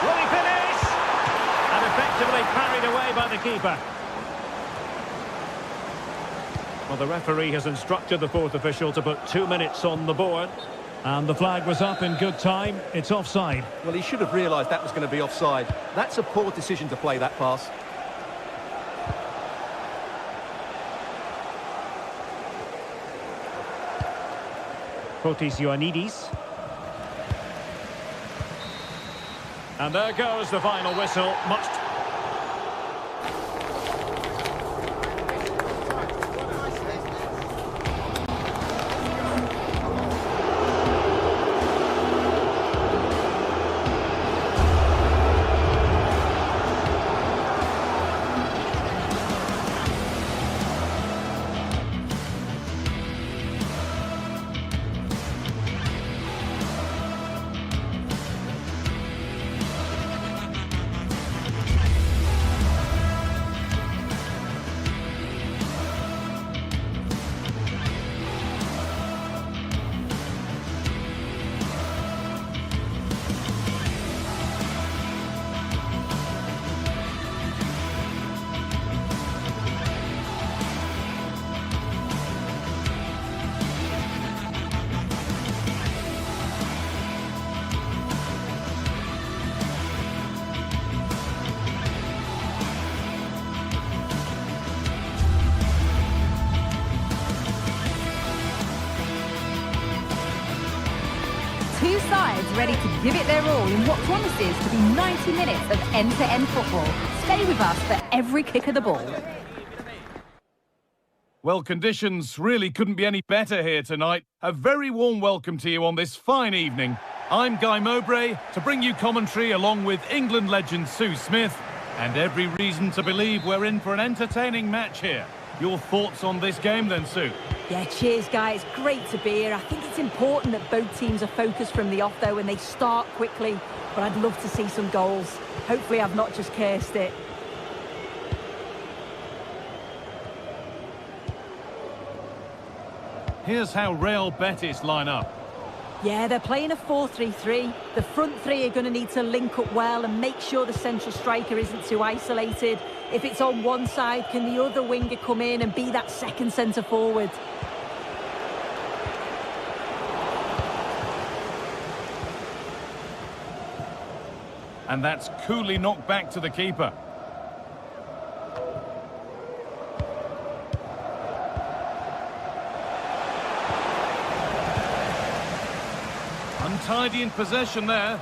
Will he finish? And effectively parried away by the keeper. Well, the referee has instructed the fourth official to put 2 minutes on the board. And the flag was up in good time. It's offside. Well, he should have realised that was going to be offside. That's a poor decision to play that pass. Fotis Ioannidis. And there goes the final whistle. Much. Two sides ready to give it their all in what promises to be 90 minutes of end-to-end football. Stay with us for every kick of the ball. Well, conditions really couldn't be any better here tonight. A very warm welcome to you on this fine evening. I'm Guy Mowbray to bring you commentary along with England legend Sue Smith, and every reason to believe we're in for an entertaining match here. Your thoughts on this game then, Sue? Yeah, cheers, guys. Great to be here. I think it's important that both teams are focused from the off, though, and they start quickly. But I'd love to see some goals. Hopefully I've not just cursed it. Here's how Real Betis line up. Yeah, they're playing a 4-3-3. The front three are going to need to link up well and make sure the central striker isn't too isolated. If it's on one side, can the other winger come in and be that second centre forward? And that's coolly knocked back to the keeper. Untidy in possession there.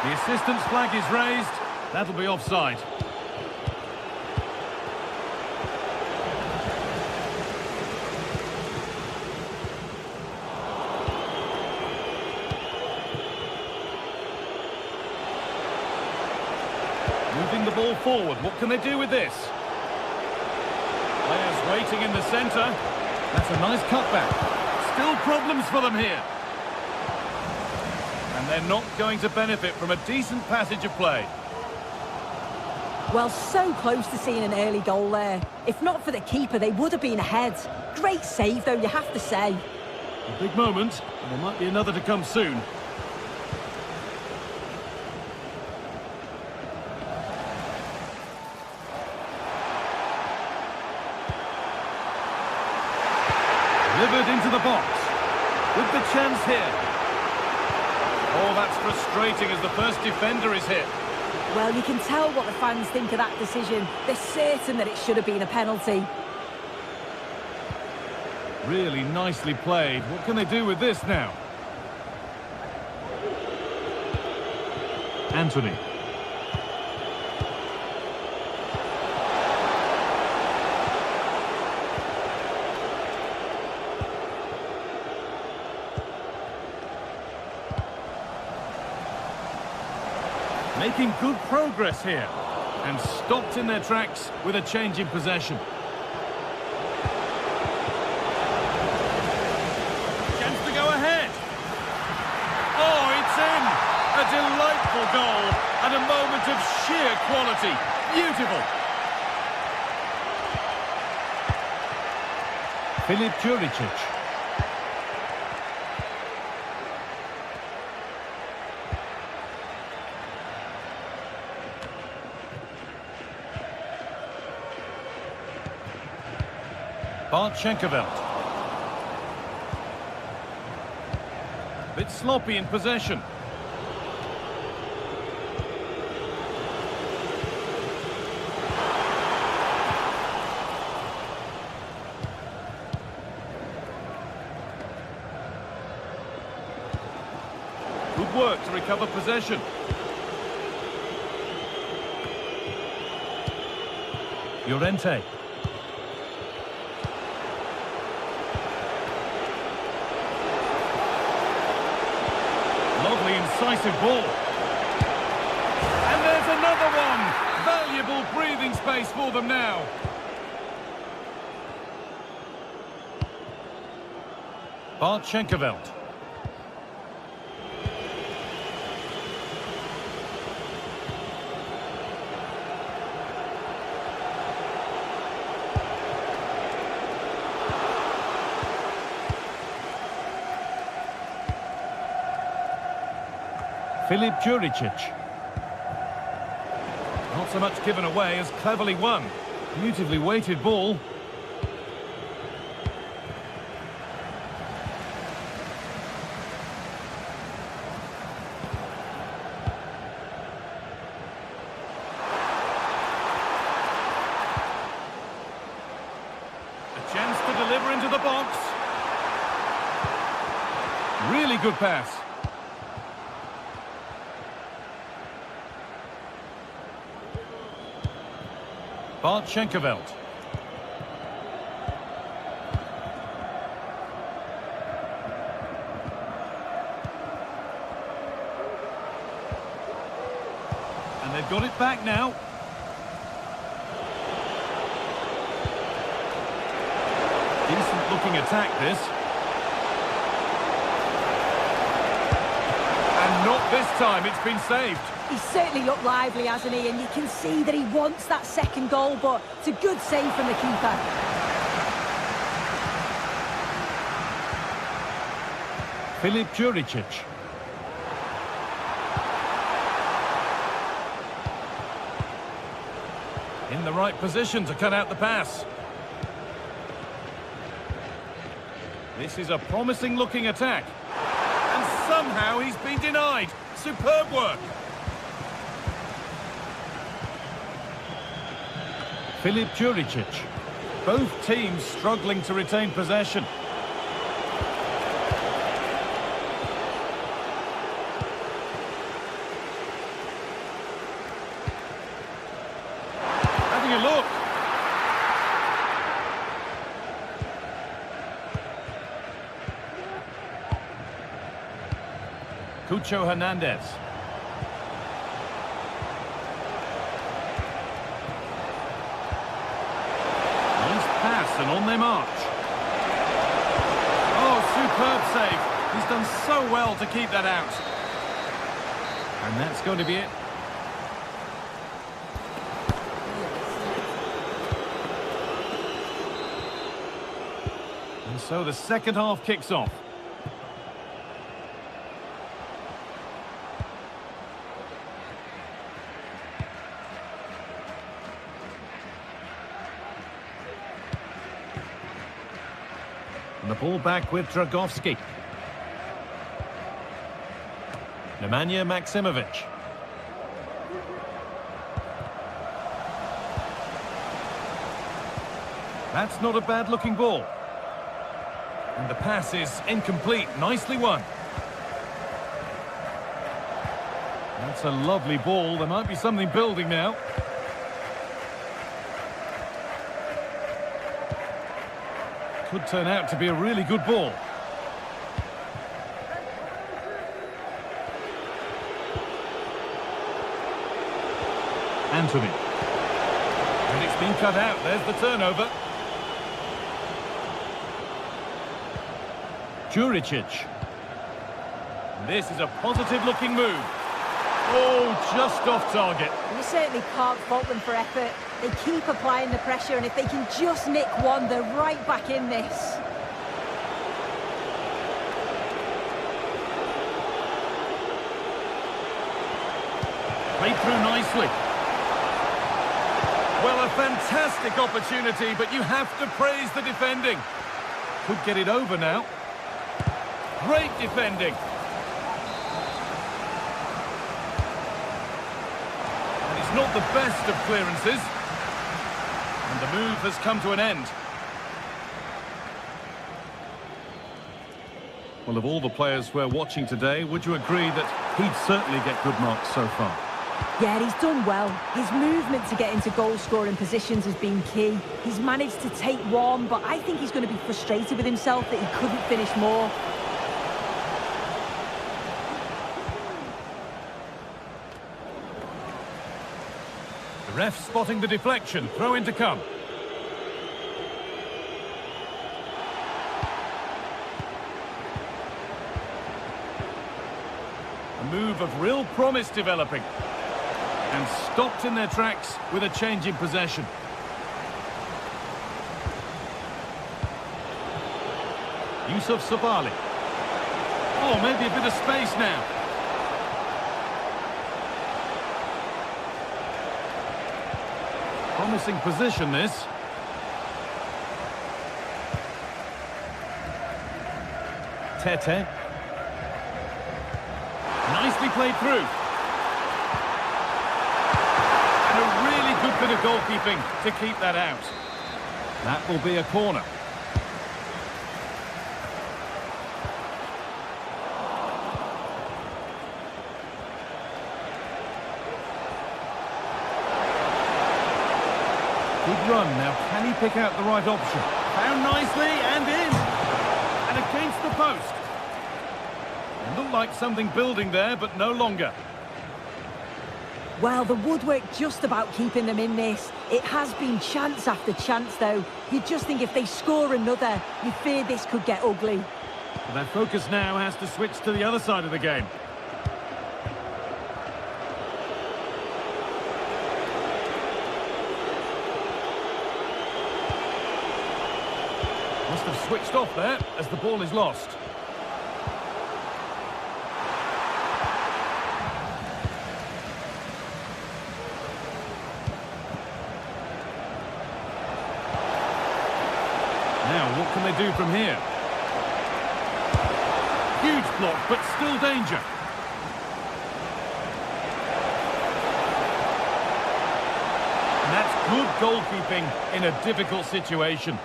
The assistant's flag is raised. That'll be offside. Moving the ball forward. What can they do with this? Players waiting in the centre. That's a nice cutback. Still problems for them here. And they're not going to benefit from a decent passage of play. Well, so close to seeing an early goal there. If not for the keeper, they would have been ahead. Great save, though, you have to say. A big moment, and there might be another to come soon. Delivered into the box. With the chance here. Oh, that's frustrating as the first defender is hit. Well, you can tell what the fans think of that decision. They're certain that it should have been a penalty. Really nicely played. What can they do with this now? Anthony. Making good progress here. And stopped in their tracks with a change in possession. Chance to go ahead. Oh, it's in! A delightful goal and a moment of sheer quality. Beautiful. Filip Juricic. Schenkerveld. Bit sloppy in possession. Good work to recover possession. Llorente. Lovely incisive ball. And there's another one. Valuable breathing space for them now. Schenkerveld. Filip Juricic. Not so much given away as cleverly won. Beautifully weighted ball. A chance to deliver into the box. Really good pass. Schenkerveld. And they've got it back now. looking attack, this. And not this time, it's been saved. He's certainly looked lively, hasn't he? And you can see that he wants that second goal, but it's a good save from the keeper. Filip Juricic. In the right position to cut out the pass. This is a promising looking attack. And somehow he's been denied. Superb work. Filip Juricic. Both teams struggling to retain possession. Having a look. Cucho Hernandez. Pass and on they march. Oh, superb save. He's done so well to keep that out. And that's going to be it. And so the second half kicks off. And the ball back with Dragovski. Nemanja Maksimovic. That's not a bad-looking ball. And the pass is incomplete. Nicely won. That's a lovely ball. There might be something building now. Could turn out to be a really good ball. Anthony. And it's been cut out. There's the turnover. Juricic. This is a positive-looking move. Oh, just off target. You certainly can't fault them for effort. They keep applying the pressure, and if they can just nick one, they're right back in this. Played through nicely. Well, a fantastic opportunity, but you have to praise the defending. Could get it over now. Great defending. And it's not the best of clearances. And the move has come to an end. Well, of all the players we're watching today, would you agree that he'd certainly get good marks so far? Yeah, he's done well. His movement to get into goal-scoring positions has been key. He's managed to take one, but I think he's going to be frustrated with himself that he couldn't finish more. The ref spotting the deflection. Throw in to come. A move of real promise developing. And stopped in their tracks with a change in possession. Yusuf Sabali. Oh, maybe a bit of space now. Promising position, this. Tete. Nicely played through. And a really good bit of goalkeeping to keep that out. That will be a corner. Good run. Now, can he pick out the right option? Found nicely and in. And against the post. It looked like something building there, but no longer. Well, the woodwork just about keeping them in this. It has been chance after chance, though. You just think if they score another, you fear this could get ugly. Well, their focus now has to switch to the other side of the game. Must have switched off there as the ball is lost. Now, what can they do from here? Huge block, but still danger. And that's good goalkeeping in a difficult situation.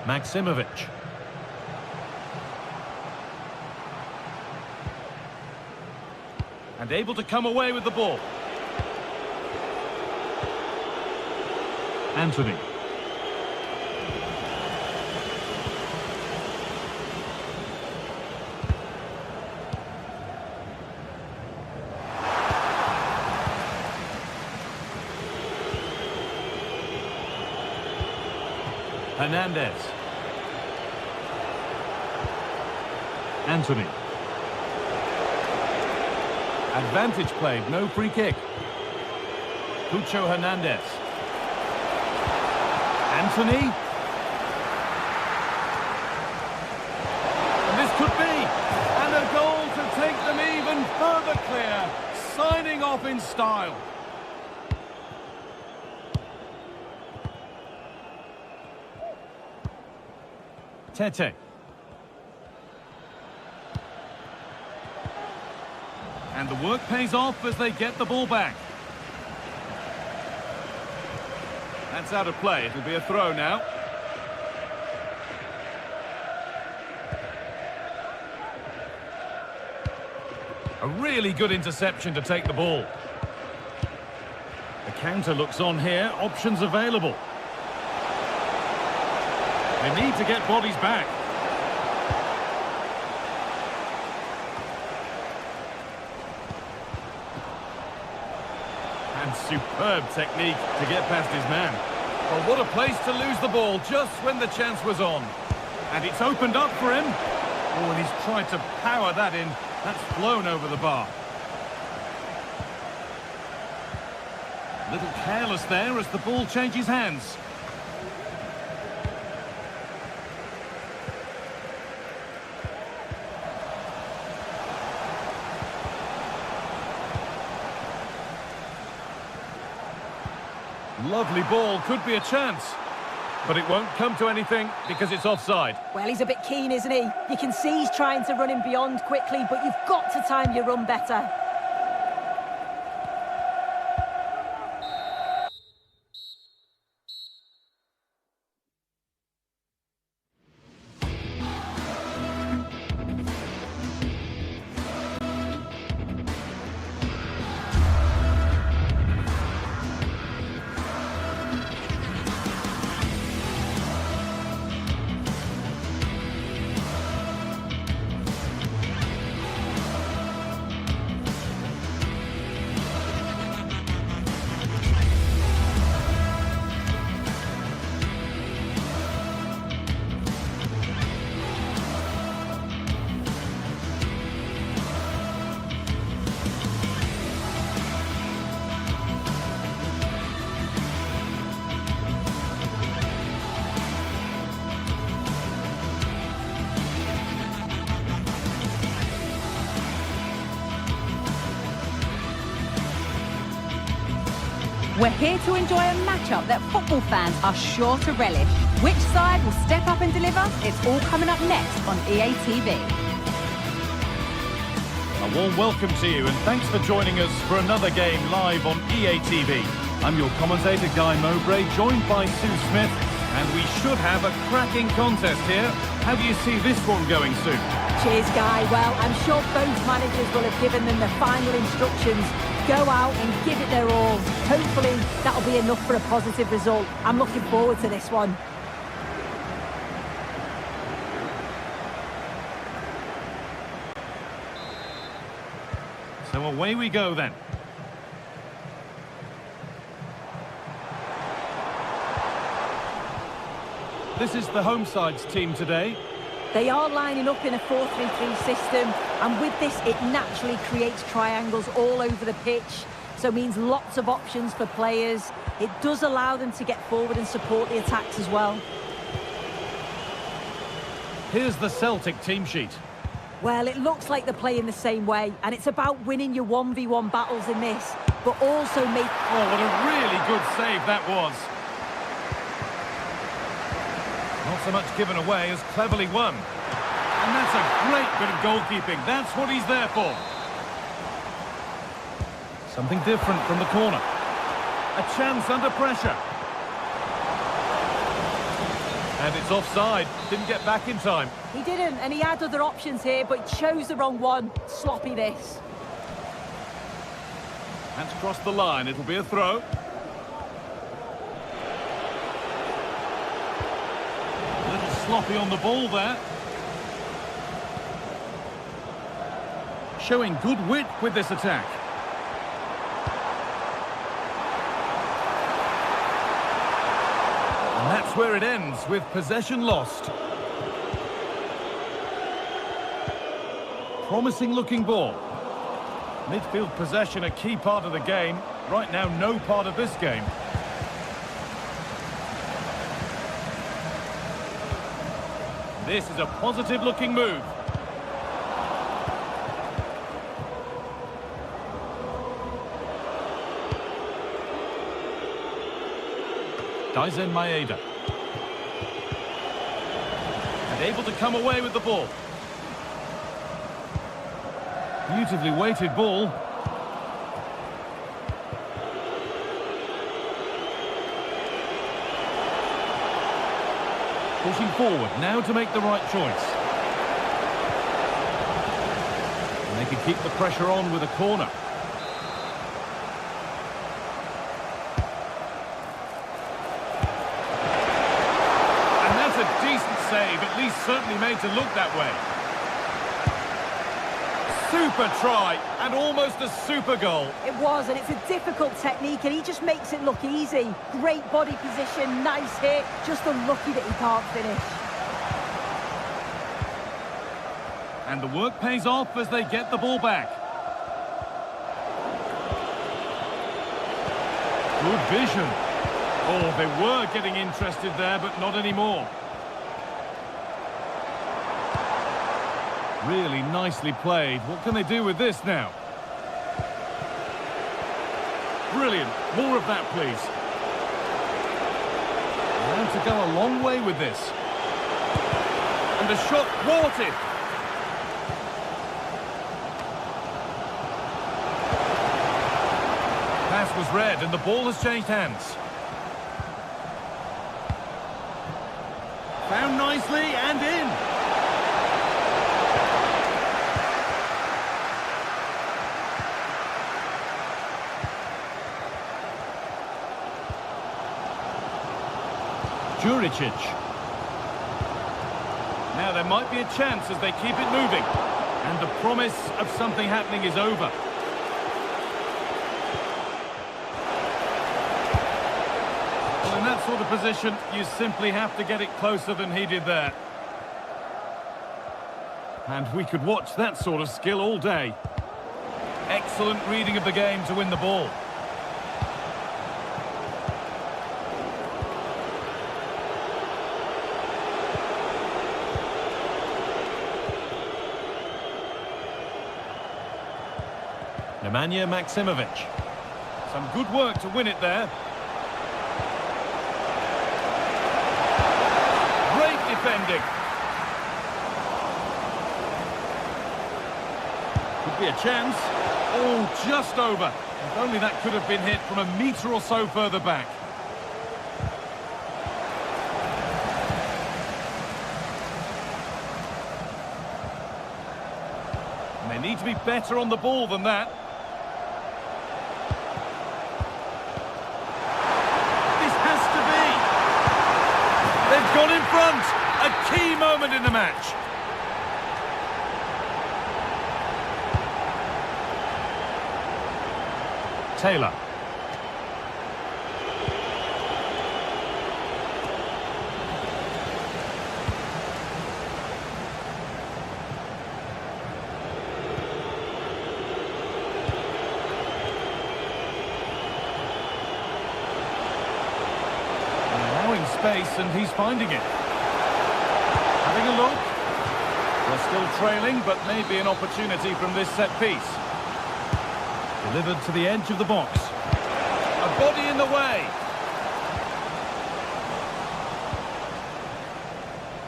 Maximovic. And able to come away with the ball. Anthony. Hernandez. Anthony. Advantage played, no free kick. Cucho Hernandez. Anthony. And this could be. And a goal to take them even further clear. Signing off in style. Tete. And the work pays off as they get the ball back. That's out of play. It'll be a throw now. A really good interception to take the ball. The counter looks on here. Options available. They need to get bodies back. And superb technique to get past his man. Well, what a place to lose the ball just when the chance was on. And it's opened up for him. Oh, and he's tried to power that in. That's flown over the bar. A little careless there as the ball changes hands. Lovely ball, could be a chance. But it won't come to anything because it's offside. Well, he's a bit keen, isn't he? You can see he's trying to run him beyond quickly, but you've got to time your run better. We're here to enjoy a matchup that football fans are sure to relish. Which side will step up and deliver? It's all coming up next on EA TV. A warm welcome to you and thanks for joining us for another game live on EA TV. I'm your commentator Guy Mowbray, joined by Sue Smith, and we should have a cracking contest here. How do you see this one going, Sue? Cheers, Guy. Well, I'm sure both managers will have given them the final instructions. Go out and give it their all. Hopefully, that'll be enough for a positive result. I'm looking forward to this one. So away we go then. This is the home side's team today. They are lining up in a 4-3-3 system, and with this it naturally creates triangles all over the pitch, so means lots of options for players. It does allow them to get forward and support the attacks as well. Here's the Celtic team sheet. Well, it looks like they're playing the same way, and it's about winning your 1v1 battles in this, but also make... Oh, what a really good save that was. Not so much given away as cleverly won. And that's a great bit of goalkeeping. That's what he's there for. Something different from the corner. A chance under pressure. And it's offside. Didn't get back in time. He didn't, and he had other options here, but chose the wrong one. Sloppy this. That's crossed the line. It'll be a throw. A little sloppy on the ball there. Showing good wit with this attack. And that's where it ends, with possession lost. Promising looking ball. Midfield possession a key part of the game. Right now, no part of this game. This is a positive looking move. Daisen Maeda. And able to come away with the ball. Beautifully weighted ball. Pushing forward, now to make the right choice. And they can keep the pressure on with a corner. And that's a decent save, at least certainly made to look that way. Super try, and almost a super goal. It was, and it's a difficult technique, and he just makes it look easy. Great body position, nice hit, just unlucky that he can't finish. And the work pays off as they get the ball back. Good vision. Oh, they were getting interested there, but not anymore. Really nicely played. What can they do with this now? Brilliant. More of that, please. And to go a long way with this. And the shot thwarted. Pass was read and the ball has changed hands. Found nicely and in. Juricic. Now there might be a chance as they keep it moving. And the promise of something happening is over. Well, in that sort of position, you simply have to get it closer than he did there. And we could watch that sort of skill all day. Excellent reading of the game to win the ball. Nemanja Maksimovic. Some good work to win it there. Great defending. Could be a chance. Oh, just over. If only that could have been hit from a metre or so further back. And they need to be better on the ball than that. They've got in front. A key moment in the match. Taylor. Allowing space, and he's finding it. Having a look. They're still trailing, but maybe an opportunity from this set piece. Delivered to the edge of the box. A body in the way.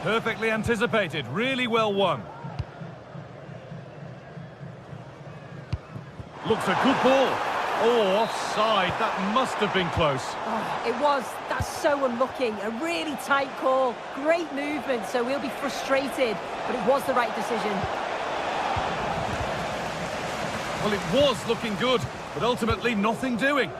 Perfectly anticipated, really well won. Looks a good ball. Oh, offside, that must have been close. Oh, it was. That's so unlucky. A really tight call. Great movement, so we'll be frustrated, but it was the right decision. Well, it was looking good, but ultimately nothing doing.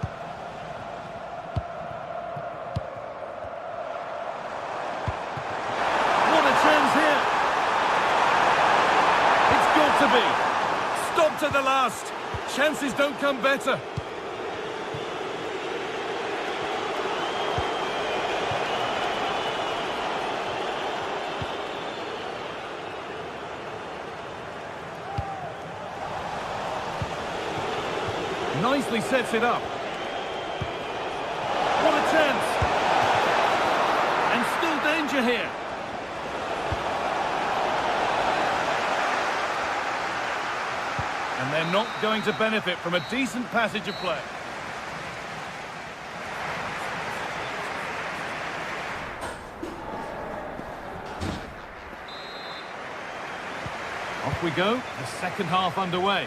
What a chance here. It's got to be. Stopped at the last. Chances don't come better. Nicely sets it up. What a chance. And still danger here. And they're not going to benefit from a decent passage of play. Off we go, the second half underway.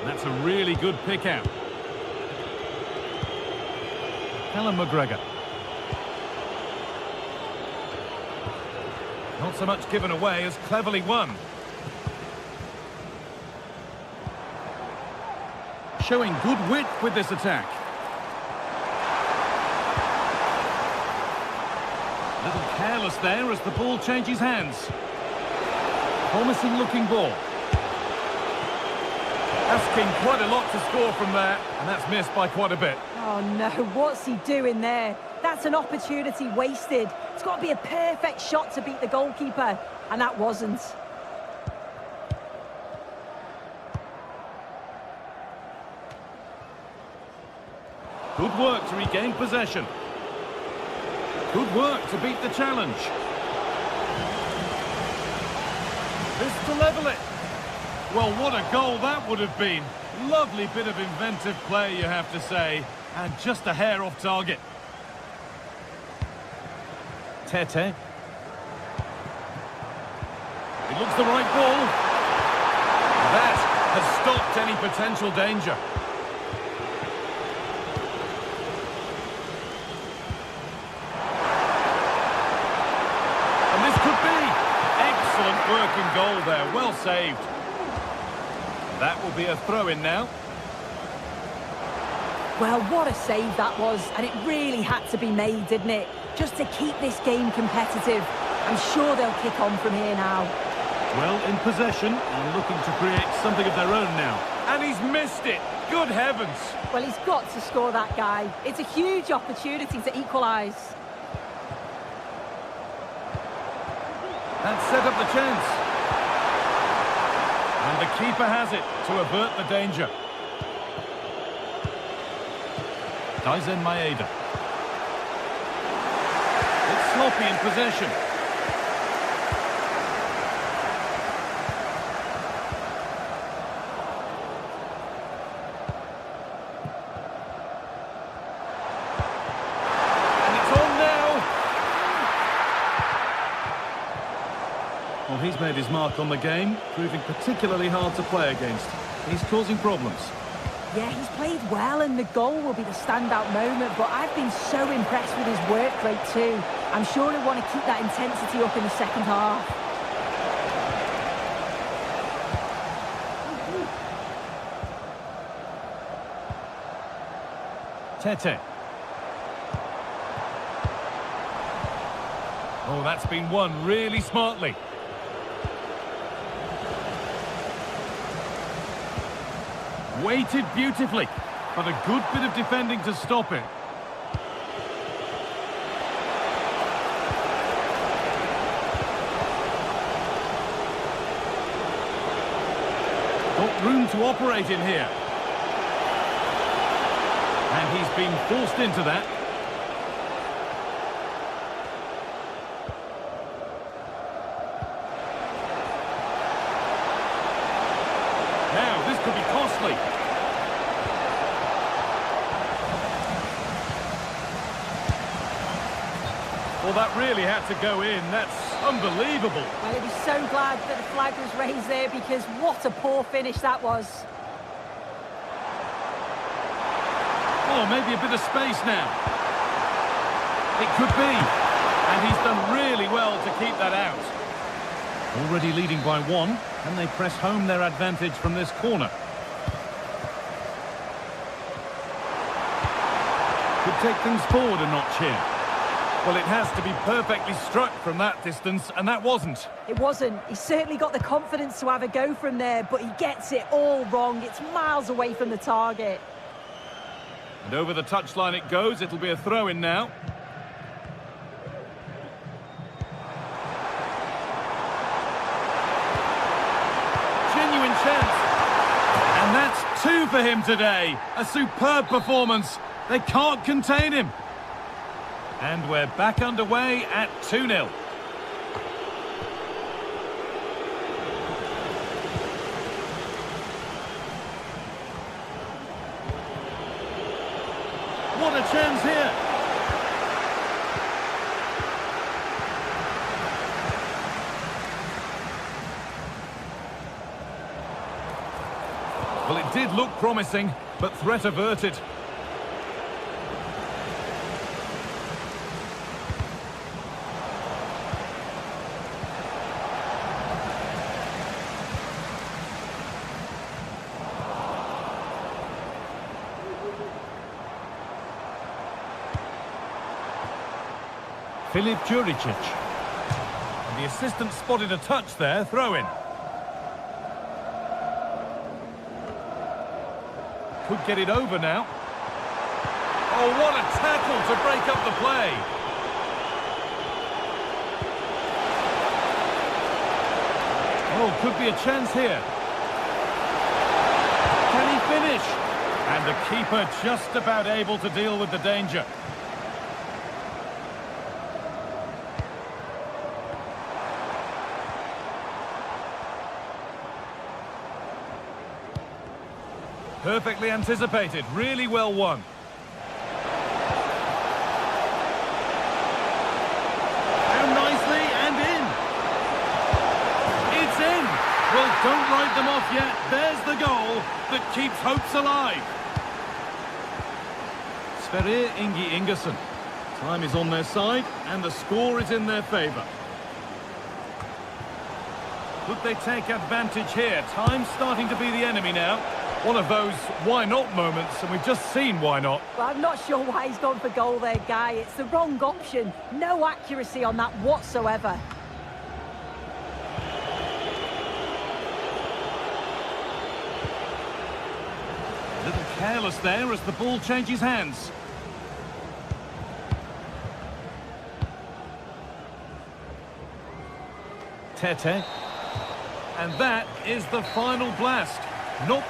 That's a really good pick out. Callum McGregor. Not so much given away as cleverly won. Showing good width with this attack. A little careless there as the ball changes hands. Promising looking ball. Asking quite a lot to score from there, and that's missed by quite a bit. Oh no, what's he doing there? That's an opportunity wasted. It's got to be a perfect shot to beat the goalkeeper, and that wasn't. Good work to regain possession. Good work to beat the challenge. This to level it. Well, what a goal that would have been. Lovely bit of inventive play, you have to say. And just a hair off target. Tete. It looks the right ball. That has stopped any potential danger. And this could be. Excellent working goal there. Well saved. That will be a throw-in now. Well, what a save that was, and it really had to be made, didn't it? Just to keep this game competitive. I'm sure they'll kick on from here now. Well, in possession and looking to create something of their own now. And he's missed it. Good heavens. Well, he's got to score, that guy. It's a huge opportunity to equalise. That set up the chance. And the keeper has it to avert the danger. Daizen Maeda. It's sloppy in possession. And it's on now. Well, he's made his mark on the game, proving particularly hard to play against. He's causing problems. Yeah, he's played well, and the goal will be the standout moment, but I've been so impressed with his work rate too. I'm sure he'll want to keep that intensity up in the second half. Tete. Oh, that's been won really smartly. Weighted beautifully, but a good bit of defending to stop it. Got room to operate in here. And he's been forced into that. Now, this could be costly. Well, that really had to go in. That's unbelievable. Well, he'd be so glad that the flag was raised there, because what a poor finish that was. Oh, maybe a bit of space now. It could be. And he's done really well to keep that out. Already leading by 1, and they press home their advantage from this corner. Could take things forward a notch here. Well, it has to be perfectly struck from that distance, and that wasn't. It wasn't. He's certainly got the confidence to have a go from there, but he gets it all wrong. It's miles away from the target. And over the touchline it goes. It'll be a throw-in now. Genuine chance. And that's 2 for him today. A superb performance. They can't contain him. And we're back underway at 2-0. What a chance here. Well, it did look promising, but threat averted. Filip Juricic. And the assistant spotted a touch there, throw-in. Could get it over now. Oh, what a tackle to break up the play. Oh, could be a chance here. Can he finish? And the keeper just about able to deal with the danger. Perfectly anticipated, really well won. Down nicely and in. It's in. Well, don't write them off yet. There's the goal that keeps hopes alive. Sverrir Ingi Ingersson. Time is on their side and the score is in their favour. Could they take advantage here? Time's starting to be the enemy now. One of those why-not moments, and we've just seen why not. Well, I'm not sure why he's gone for goal there, Guy. It's the wrong option. No accuracy on that whatsoever. A little careless there as the ball changes hands. Tete. And that is the final blast. Nope.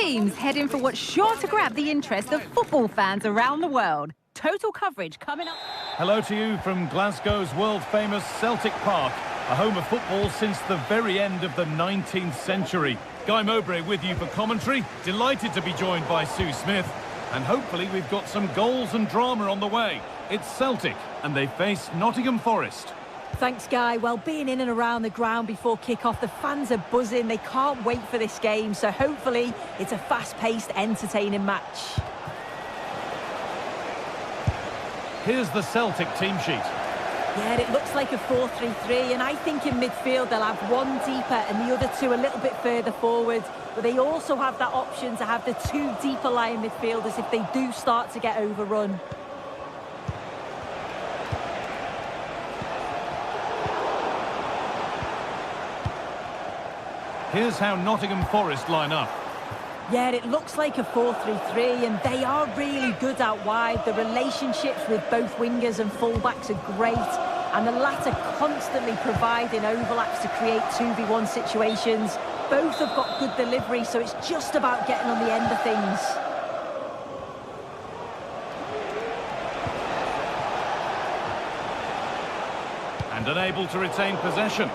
teams head in for what's sure to grab the interest of football fans around the world. Total coverage coming up. Hello to you from Glasgow's world-famous Celtic Park, a home of football since the very end of the 19th century. Guy Mowbray with you for commentary. Delighted to be joined by Sue Smith. And hopefully we've got some goals and drama on the way. It's Celtic, and they face Nottingham Forest. Thanks, Guy. Well, being in and around the ground before kick-off, the fans are buzzing. They can't wait for this game, so hopefully it's a fast-paced, entertaining match. Here's the Celtic team sheet. Yeah, it looks like a 4-3-3, and I think in midfield they'll have one deeper and the other two a little bit further forward. But they also have that option to have the two deeper lying midfielders if they do start to get overrun. Here's how Nottingham Forest line up. Yeah, it looks like a 4-3-3, and they are really good out wide. The relationships with both wingers and fullbacks are great, and the latter constantly providing overlaps to create 2v1 situations. Both have got good delivery, so it's just about getting on the end of things. And unable to retain possession.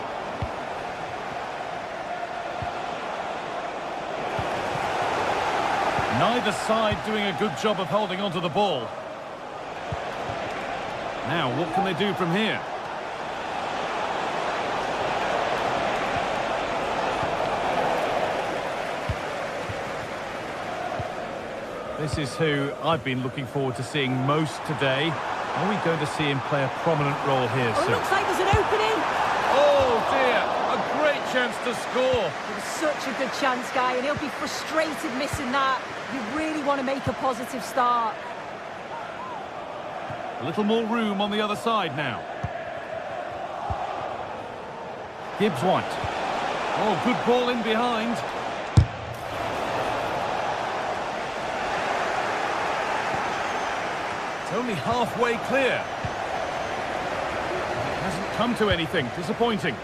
Neither side doing a good job of holding onto the ball. Now, what can they do from here? This is who I've been looking forward to seeing most today. Are we going to see him play a prominent role here soon? Looks like there's an opening. Oh dear, a great chance to score. It was such a good chance, Guy, and he'll be frustrated missing that. You really want to make a positive start. A little more room on the other side now. Gibbs-White. Oh, good ball in behind. It's only halfway clear. It hasn't come to anything. Disappointing.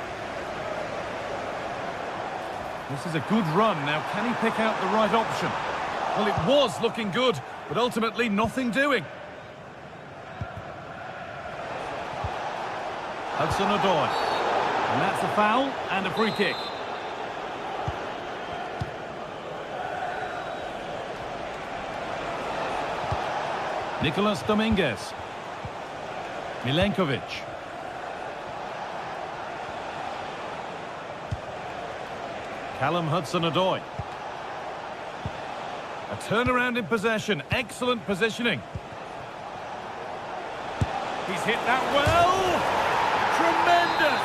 This is a good run. Now, can he pick out the right option? Well, it was looking good, but ultimately nothing doing. Hudson-Odoi. And that's a foul and a free kick. Nicolas Dominguez. Milenkovic. Callum Hudson-Odoi. A turnaround in possession. Excellent positioning. He's hit that well. Tremendous.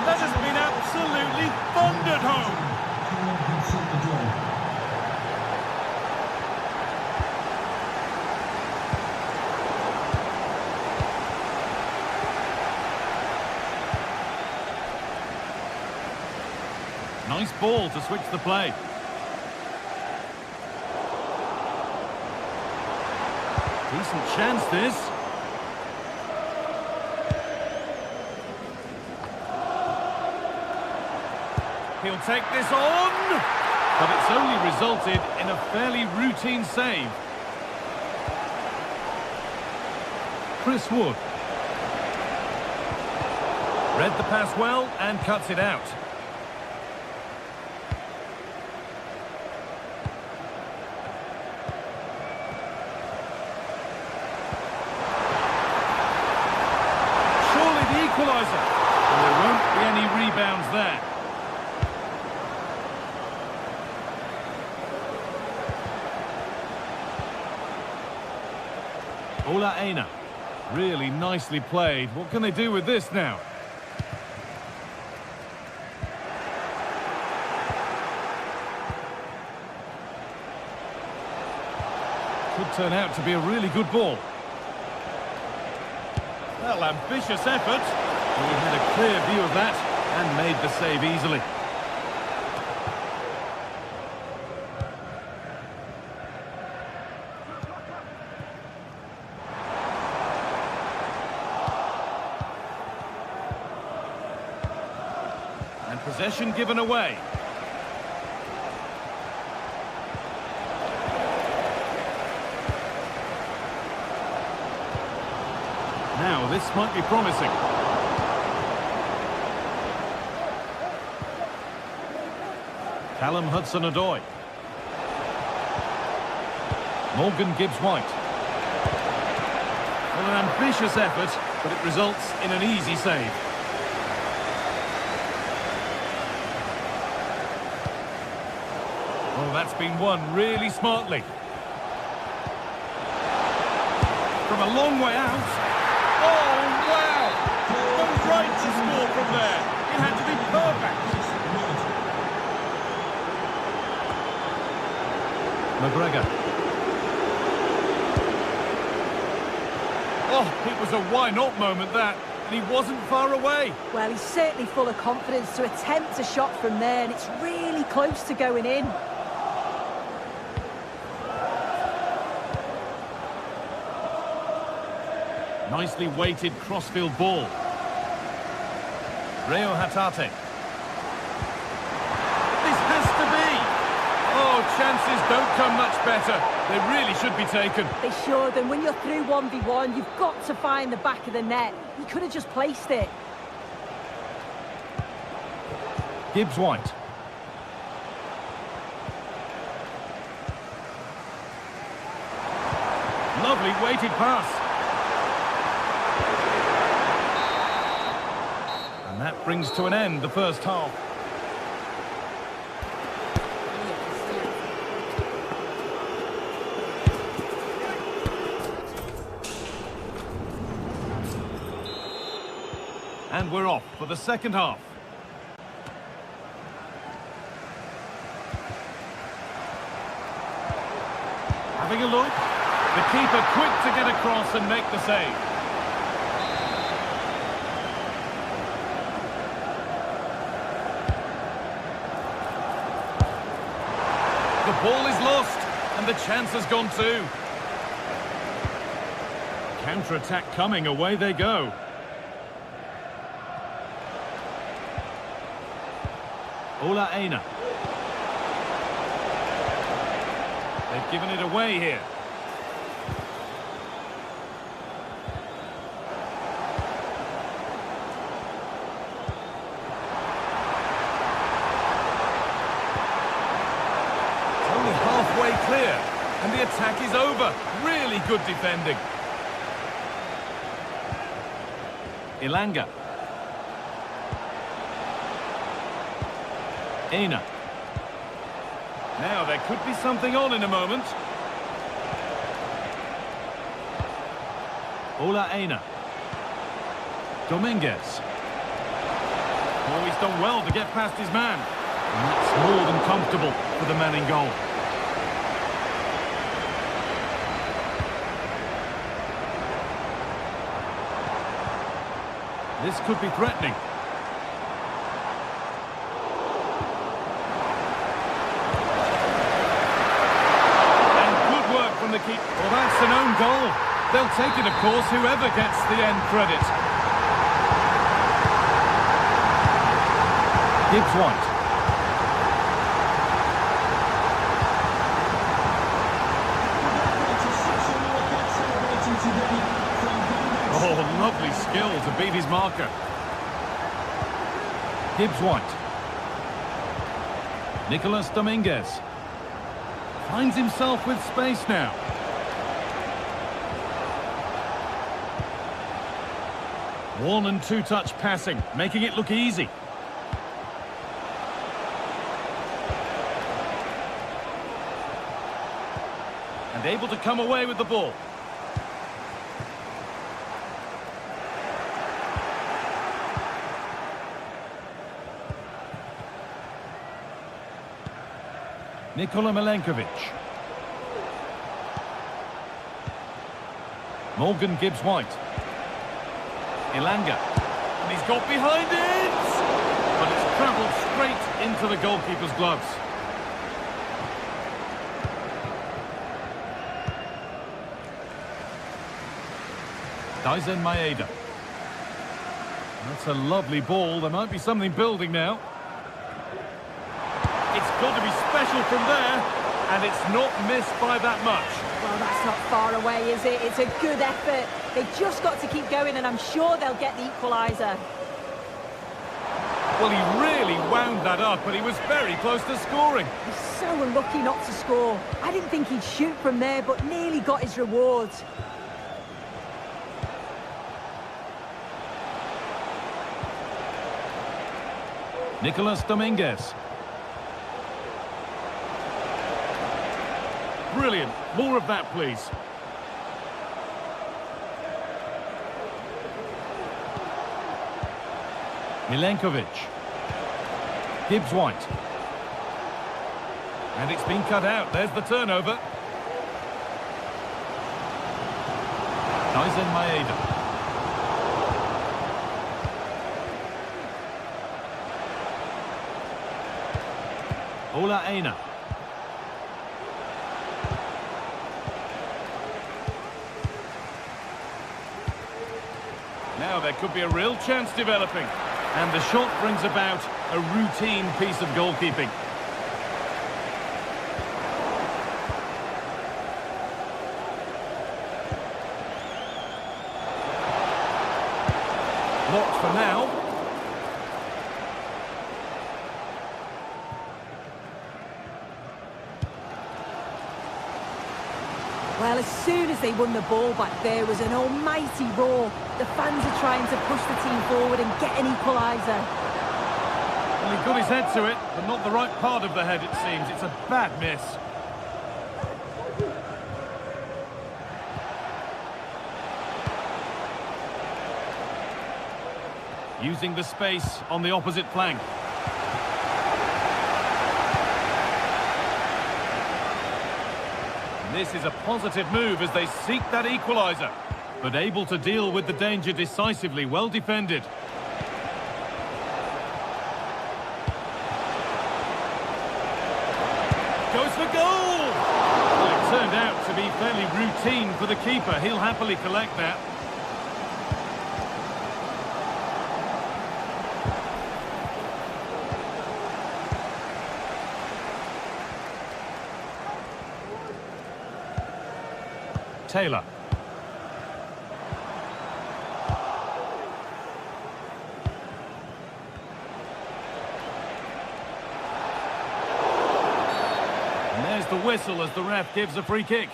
That has been absolutely thundered home. Nice ball to switch the play. Decent chance, this. He'll take this on, but it's only resulted in a fairly routine save. Chris Wood. Read the pass well and cuts it out. Equaliser. And there won't be any rebounds there. Ola Aina. Really nicely played. What can they do with this now? Could turn out to be a really good ball. Well, ambitious effort. He had a clear view of that and made the save easily. And possession given away. this might be promising. Callum Hudson-Odoi. Morgan Gibbs-White. Well, an ambitious effort, but it results in an easy save. Oh, that's been won really smartly. From a long way out. Oh, wow! The right to score from there. It had to be perfect. McGregor. Oh, it was a why-not moment, that. And he wasn't far away. Well, he's certainly full of confidence to attempt a shot from there, and it's really close to going in. Nicely weighted crossfield ball. Reo Hatate. This has to be. Oh, chances don't come much better. They really should be taken. They should, and when you're through 1v1, you've got to find the back of the net. He could have just placed it. Gibbs-White. Lovely weighted pass. And that brings to an end the first half. And we're off for the second half. Having a look. The keeper quick to get across and make the save. The ball is lost, and the chance has gone too. Counter-attack coming, away they go. Ola Aina. They've given it away here. Halfway clear, and the attack is over. Really good defending. Ilanga. Aina. Now there could be something on in a moment. Ola Aina. Dominguez. Oh, he's done well to get past his man. And that's more than comfortable for the man in goal. This could be threatening. And good work from the keeper. Well, that's an own goal. They'll take it, of course, whoever gets the end credit. Gibbs-White. Oh, lovely skill to beat his marker. Gibbs-White. Nicolas Dominguez. Finds himself with space now. One and two touch passing, making it look easy. And able to come away with the ball. Nikola Milenkovic. Morgan Gibbs-White. Ilanga. And he's got behind it! But it's travelled straight into the goalkeeper's gloves. Daisen Maeda. That's a lovely ball. There might be something building now. It's got to be special from there, and it's not missed by that much. Well, that's not far away, is it? It's a good effort. They've just got to keep going, and I'm sure they'll get the equaliser. Well, he really wound that up, but he was very close to scoring. He's so unlucky not to score. I didn't think he'd shoot from there, but nearly got his reward. Nicolas Dominguez. Brilliant. More of that, please. Milenkovic. Gibbs-White. And it's been cut out. There's the turnover. Kaizen Maeda. Ola Aina. Now there could be a real chance developing. And the shot brings about a routine piece of goalkeeping. Blocked for now. Well, as soon as they won the ball back, there was an almighty roar. The fans are trying to push the team forward and get an equaliser. Well, he got his head to it, but not the right part of the head, it seems. It's a bad miss. Using the space on the opposite flank. This is a positive move as they seek that equaliser, but able to deal with the danger decisively. Well defended. Goes for goal! Well, it turned out to be fairly routine for the keeper. He'll happily collect that. Taylor. And there's the whistle as the ref gives a free kick.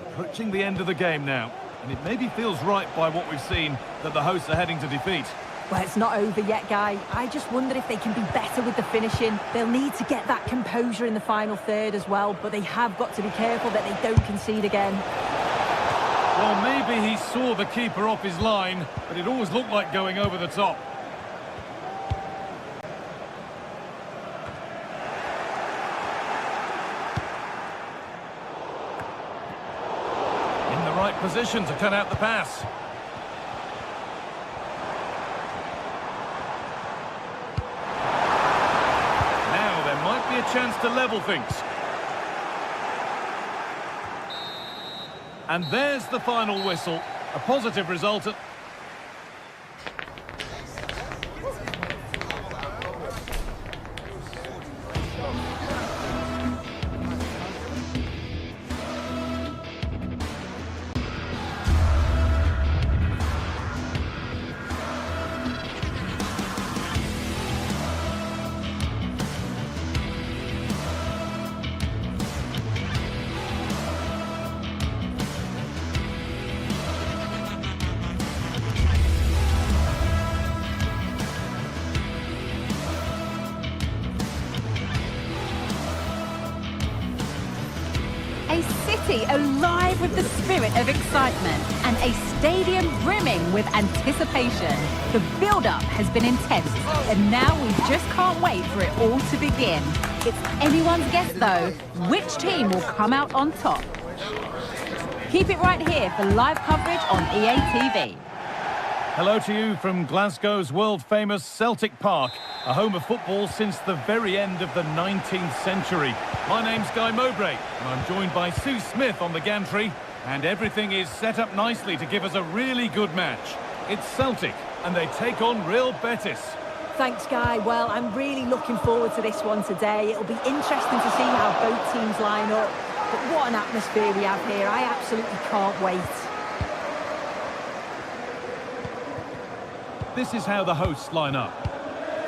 Approaching the end of the game now, and it maybe feels right by what we've seen that the hosts are heading to defeat. Well, it's not over yet, Guy. I just wonder if they can be better with the finishing. They'll need to get that composure in the final third as well, but they have got to be careful that they don't concede again. Well, maybe he saw the keeper off his line, but it always looked like going over the top. In the right position to cut out the pass. A chance to level things. And there's the final whistle. A positive result. A city alive with the spirit of excitement and a stadium brimming with anticipation. The build-up has been intense, and now we just can't wait for it all to begin. It's anyone's guess, though, which team will come out on top. Keep it right here for live coverage on EA TV. Hello to you from Glasgow's world-famous Celtic Park, a home of football since the very end of the 19th century. My name's Guy Mowbray, and I'm joined by Sue Smith on the gantry, and everything is set up nicely to give us a really good match. It's Celtic, and they take on Real Betis. Thanks, Guy. Well, I'm really looking forward to this one today. It'll be interesting to see how both teams line up. But what an atmosphere we have here. I absolutely can't wait. This is how the hosts line up.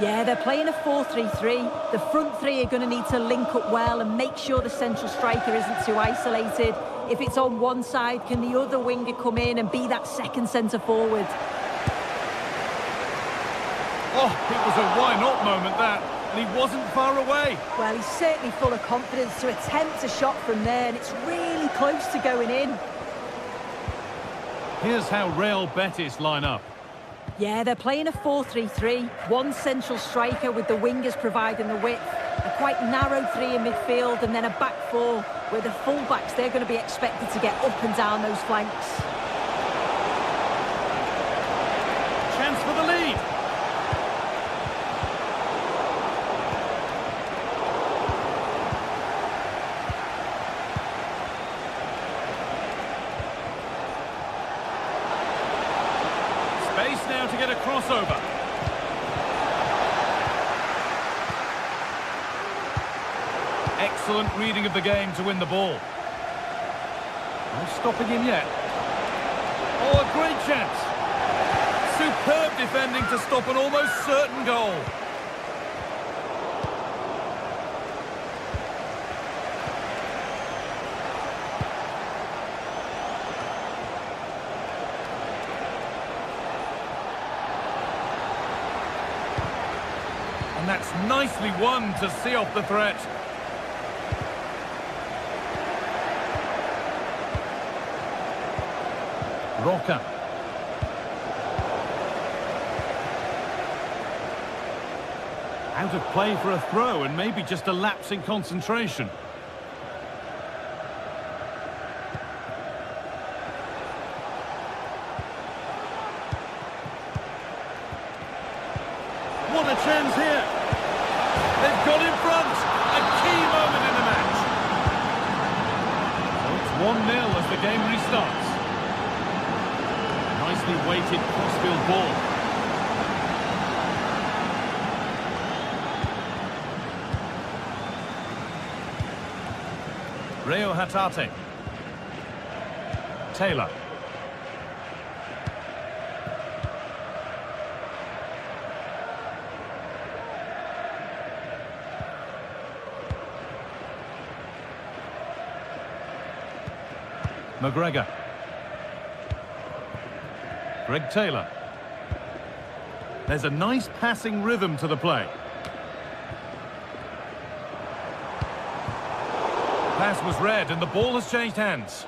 Yeah, they're playing a 4-3-3. The front three are going to need to link up well and make sure the central striker isn't too isolated. If it's on one side, can the other winger come in and be that second centre-forward? Oh, it was a why-not moment, that. And he wasn't far away. Well, he's certainly full of confidence to attempt a shot from there, and it's really close to going in. Here's how Real Betis line up. Yeah, they're playing a 4-3-3. One central striker with the wingers providing the width. A quite narrow three in midfield, and then a back four where the full-backs, they're going to be expected to get up and down those flanks. Chance for the lead. Space now to get a crossover. Excellent reading of the game to win the ball. No stopping him yet. Oh, a great chance. Superb defending to stop an almost certain goal. And that's nicely won to see off the threat. Roca. Out of play for a throw, and maybe just a lapse in concentration. What a chance here! They've got in front! A key moment in the match! So it's 1-0 as the game restarts. Nicely weighted crossfield ball. Reo Hatate. Taylor. McGregor. Greg Taylor. There's a nice passing rhythm to the play. Pass was read and the ball has changed hands.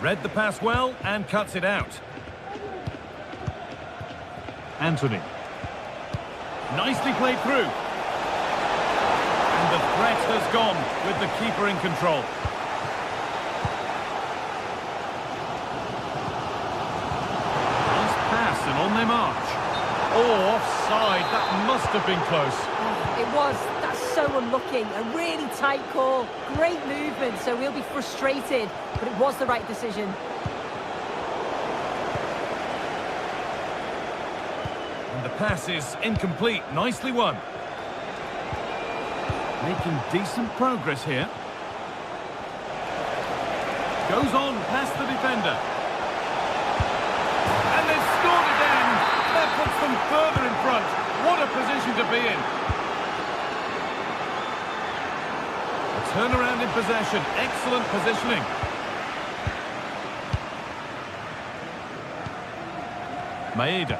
Read the pass well and cuts it out. Anthony. Nicely played through. And the threat has gone with the keeper in control. Nice pass and on they march. Oh, offside. That must have been close. It was. That's so unlucky. A really tight call. Great movement, so we'll be frustrated. But it was the right decision. And the pass is incomplete. Nicely won. Making decent progress here. Goes on past the defender. And they've scored again. That puts them further in front. What a position to be in. A turnaround in possession. Excellent positioning. Maeda.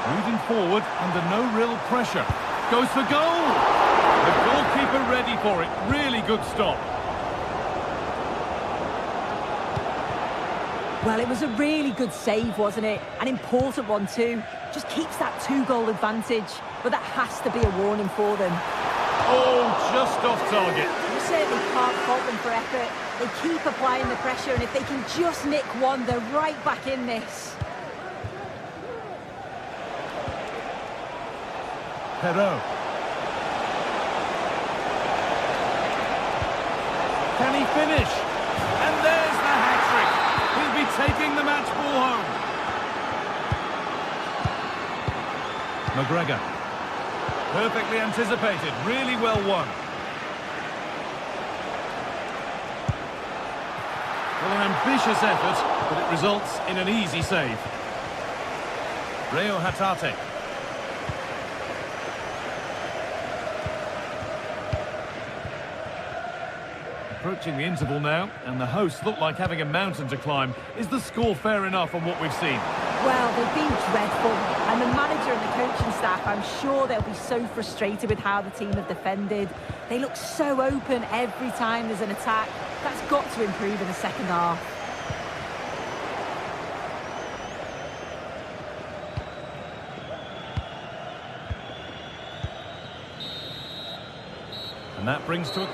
Moving forward under no real pressure. Goes for goal! The goalkeeper ready for it. Really good stop. Well, it was a really good save, wasn't it? An important one too. Just keeps that 2-goal advantage. But that has to be a warning for them. Oh, just off target. You certainly can't fault them for effort. They keep applying the pressure, and if they can just nick one, they're right back in this. Perot. Can he finish? And there's the hat-trick. He'll be taking the match ball home. McGregor. Perfectly anticipated. Really well won. Well, an ambitious effort, but it results in an easy save. Reo Hatate. Approaching the interval now, and the hosts look like having a mountain to climb. Is the score fair enough on what we've seen? Well, they've been dreadful, and the manager and the coaching staff, I'm sure they'll be so frustrated with how the team have defended. They look so open every time there's an attack. That's got to improve in the second half. And that brings to it.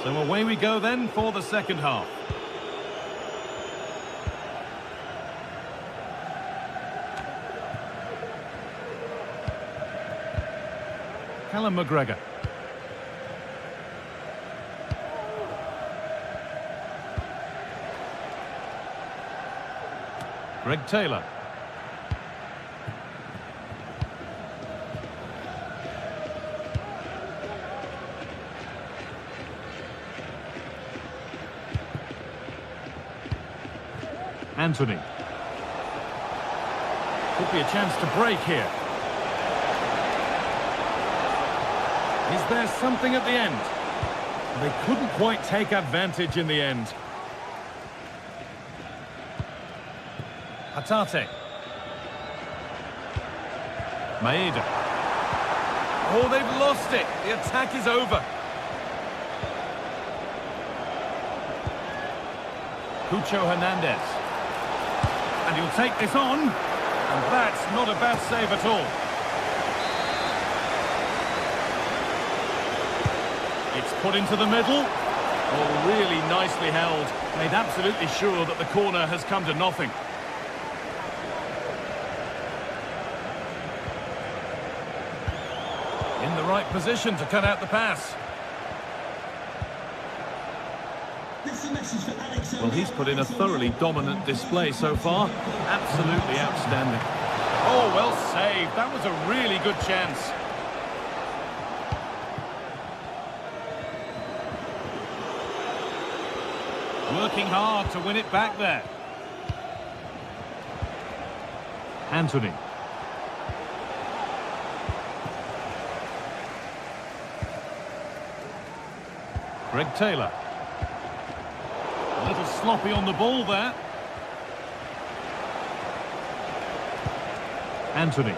So away we go then for the second half. Callum McGregor. Greg Taylor. Anthony. Could be a chance to break here. Is there something at the end? They couldn't quite take advantage in the end. Hatate. Maeda. Oh, they've lost it. The attack is over. Cucho Hernandez. And he'll take this on. And that's not a bad save at all. It's put into the middle. Oh, really nicely held. Made absolutely sure that the corner has come to nothing. In the right position to cut out the pass. Well, he's put in a thoroughly dominant display so far. Absolutely outstanding. Oh, well saved. That was a really good chance. Working hard to win it back there. Anthony. Greg Taylor. A little sloppy on the ball there. Anthony.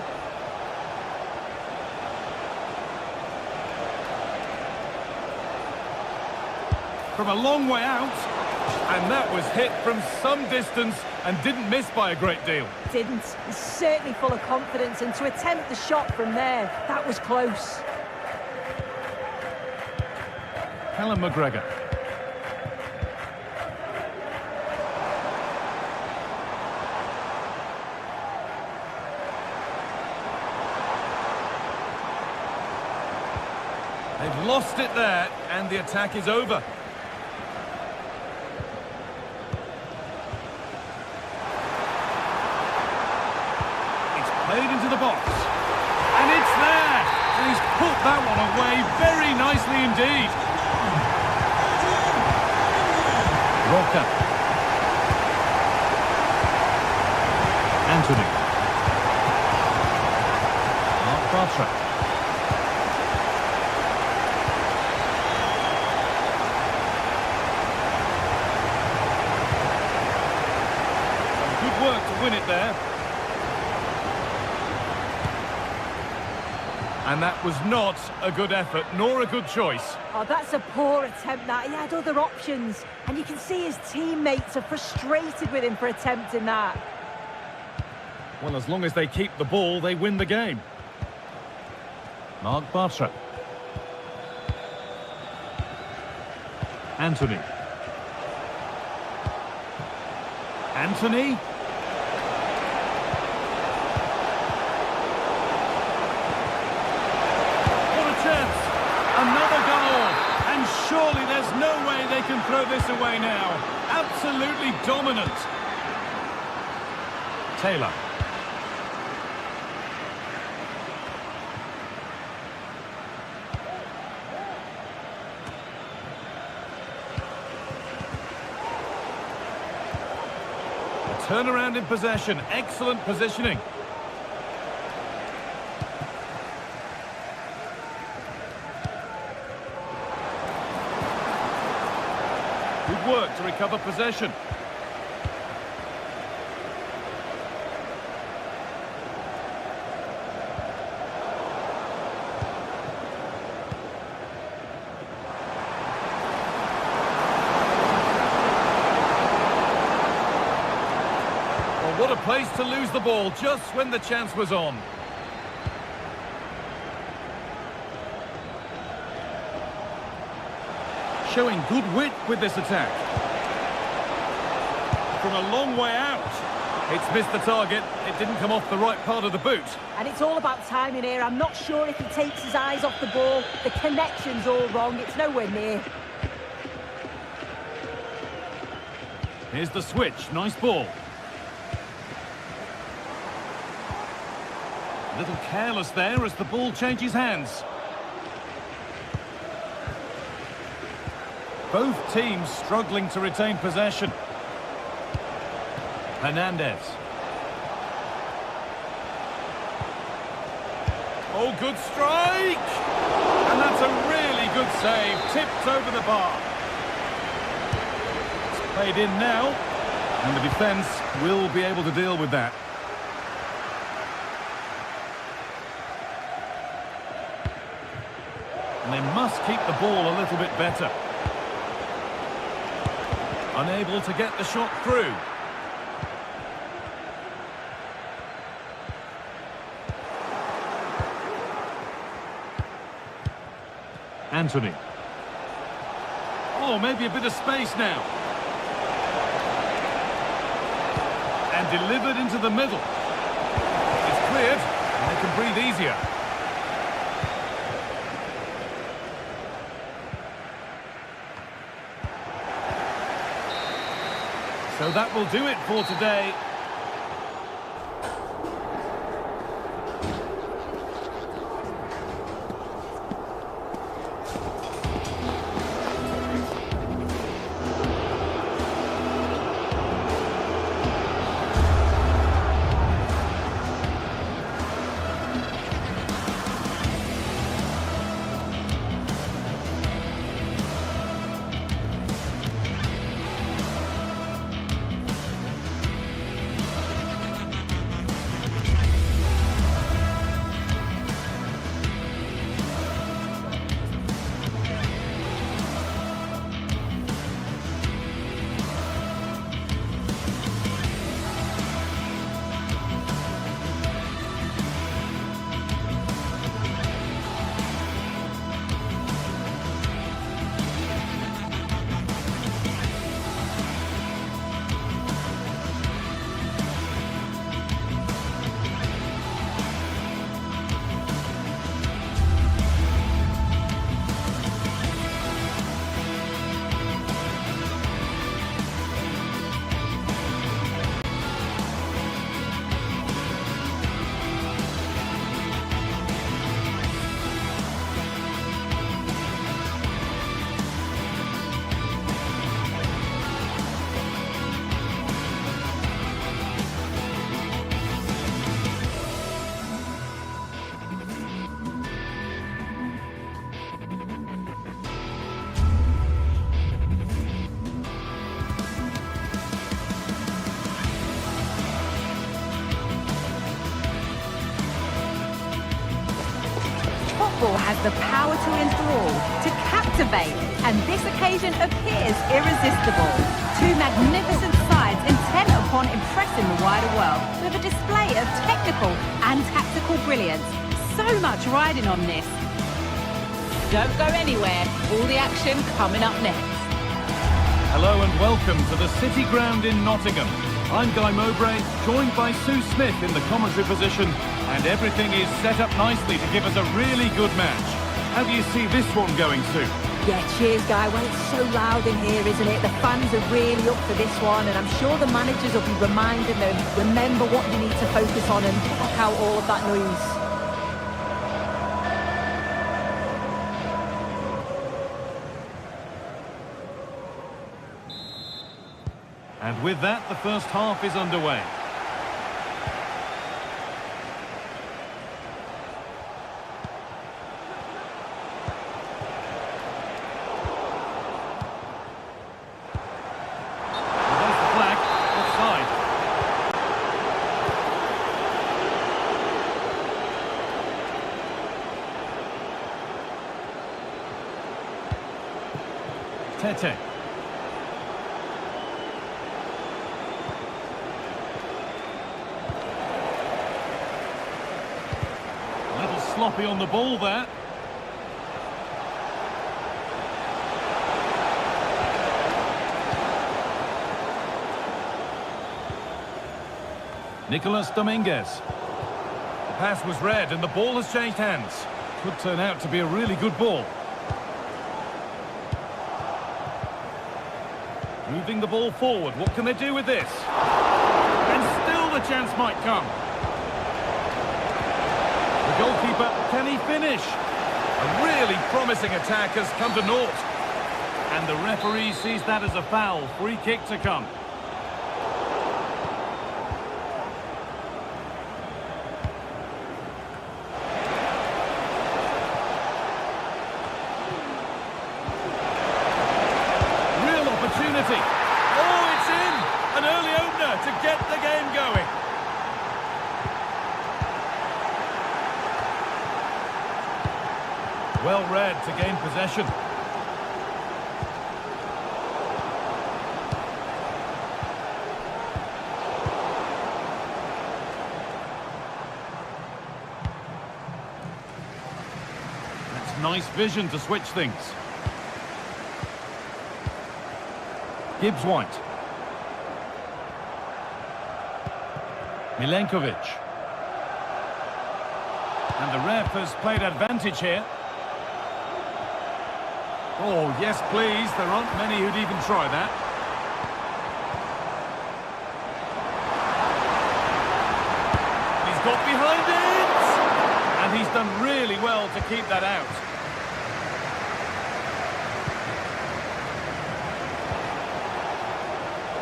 From a long way out. And that was hit from some distance and didn't miss by a great deal. Didn't. He's certainly full of confidence, and to attempt the shot from there, that was close. Callum McGregor. They've lost it there, and the attack is over. It's played into the box. And it's there! And he's put that one away very nicely indeed. Roca. Anthony. Bartra. Good work to win it there. And that was not a good effort, nor a good choice. Oh, that's a poor attempt, that. He had other options. And you can see his teammates are frustrated with him for attempting that. Well, as long as they keep the ball, they win the game. Mark Bartra. Anthony. Anthony. What a chance. Another goal. And surely there's no way they can throw this away now. Absolutely dominant. Taylor. Turnaround in possession. Excellent positioning. Good work to recover possession. What a place to lose the ball just when the chance was on. Showing good wit with this attack. From a long way out. It's missed the target. It didn't come off the right part of the boot. And it's all about timing here. I'm not sure if he takes his eyes off the ball. The connection's all wrong. It's nowhere near. Here's the switch. Nice ball. A little careless there as the ball changes hands. Both teams struggling to retain possession. Hernandez. Oh, good strike! And that's a really good save. Tipped over the bar. It's played in now. And the defence will be able to deal with that. And they must keep the ball a little bit better. Unable to get the shot through. Anthony. Oh, maybe a bit of space now. And delivered into the middle. It's cleared, and they can breathe easier. So that will do it for today. Football has the power to enthrall, to captivate, and this occasion appears irresistible. Two magnificent sides intent upon impressing the wider world with a display of technical and tactical brilliance. So much riding on this. Don't go anywhere. All the action coming up next. Hello and welcome to the City Ground in Nottingham. I'm Guy Mowbray, joined by Sue Smith in the commentary position, and everything is set up nicely to give us a really good match. How do you see this one going, Sue? Yeah, cheers, Guy. Well, it's so loud in here, isn't it? The fans are really up for this one, and I'm sure the managers will be reminding them, remember what you need to focus on and block out all of that noise. And with that, the first half is underway. And there's the flag, offside. Tete. Sloppy on the ball there. Nicolas Dominguez. The pass was read and the ball has changed hands. Could turn out to be a really good ball. Moving the ball forward. What can they do with this? And still the chance might come. The goalkeeper, can he finish? A really promising attack has come to naught. And the referee sees that as a foul. Free kick to come. Real opportunity. Oh, it's in! An early opener to get the game going. Well read to gain possession. That's nice vision to switch things. Gibbs-White. Milenkovic. And the ref has played advantage here. Oh, yes, please. There aren't many who'd even try that. He's got behind it! And he's done really well to keep that out.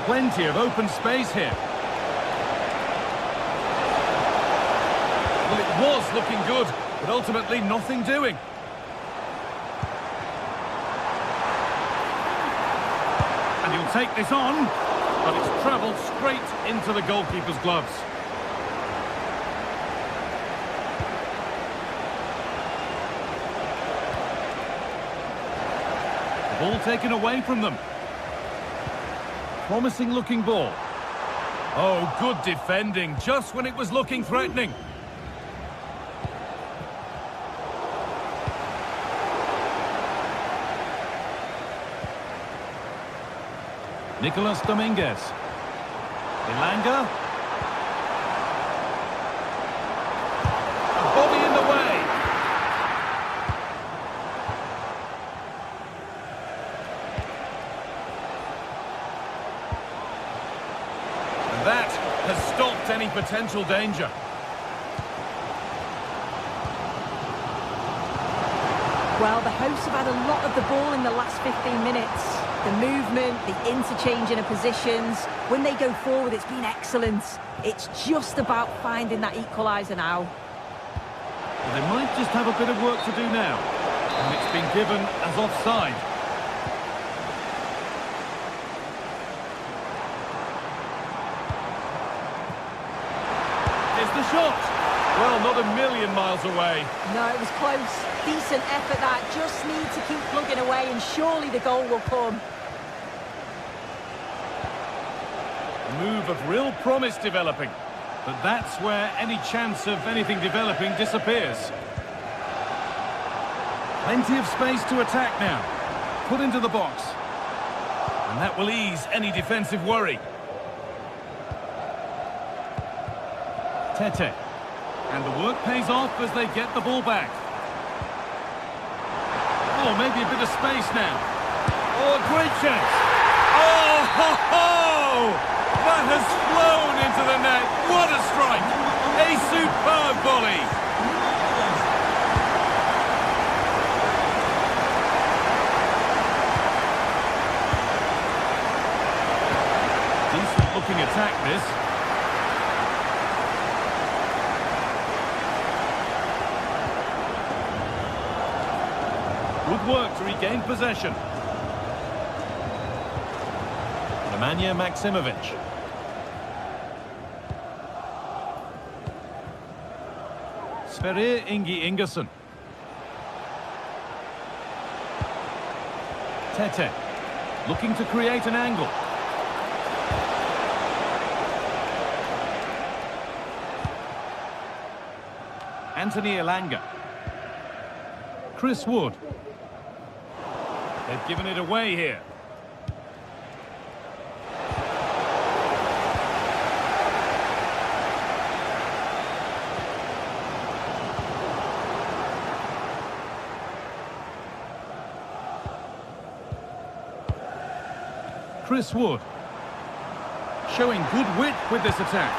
Plenty of open space here. Well, it was looking good, but ultimately nothing doing. And he'll take this on, but it's travelled straight into the goalkeeper's gloves. The ball taken away from them. Promising looking ball. Oh, good defending, just when it was looking threatening. Nicolas Dominguez. Ilanga. A bobby in the way. And that has stopped any potential danger. Well, the hosts have had a lot of the ball in the last 15 minutes. The movement, the interchanging of positions. When they go forward, it's been excellent. It's just about finding that equaliser now. Well, they might just have a bit of work to do now. And it's been given as offside. Here's the shot. Well, not a million miles away. No, it was close. Decent effort that. Just need to keep plugging away and surely the goal will come. Move of real promise developing, but that's where any chance of anything developing disappears. Plenty of space to attack now. Put into the box. And that will ease any defensive worry. Tete. And the work pays off as they get the ball back. Oh, maybe a bit of space now. Oh, a great chance. Oh, ho, ho! That has flown into the net. What a strike! A superb volley. Decent looking attack, this. Good work to regain possession. Nemanja Maksimovic. Sverrir Ingi Ingersson. Tete. Looking to create an angle. Anthony Elanga. Chris Wood. They've given it away here. Chris Wood. Showing good wit with this attack.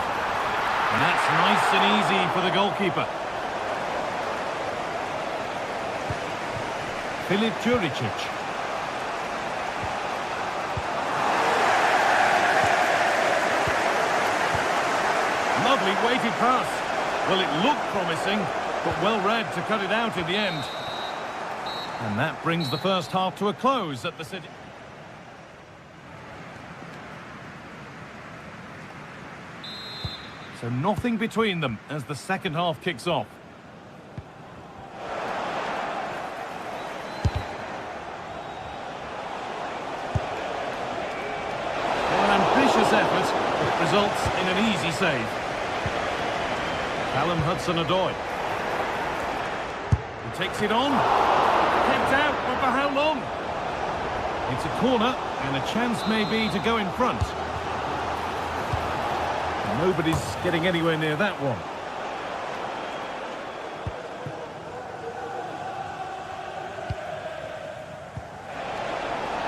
And that's nice and easy for the goalkeeper. Filip Juricic. Lovely weighted pass. Well, it looked promising, but well read to cut it out in the end. And that brings the first half to a close at the City. So nothing between them as the second half kicks off. Well, an ambitious effort that results in an easy save. Callum Hudson-Odoi. He takes it on. Kept out, but for how long? It's a corner, and a chance maybe to go in front. Nobody's getting anywhere near that one.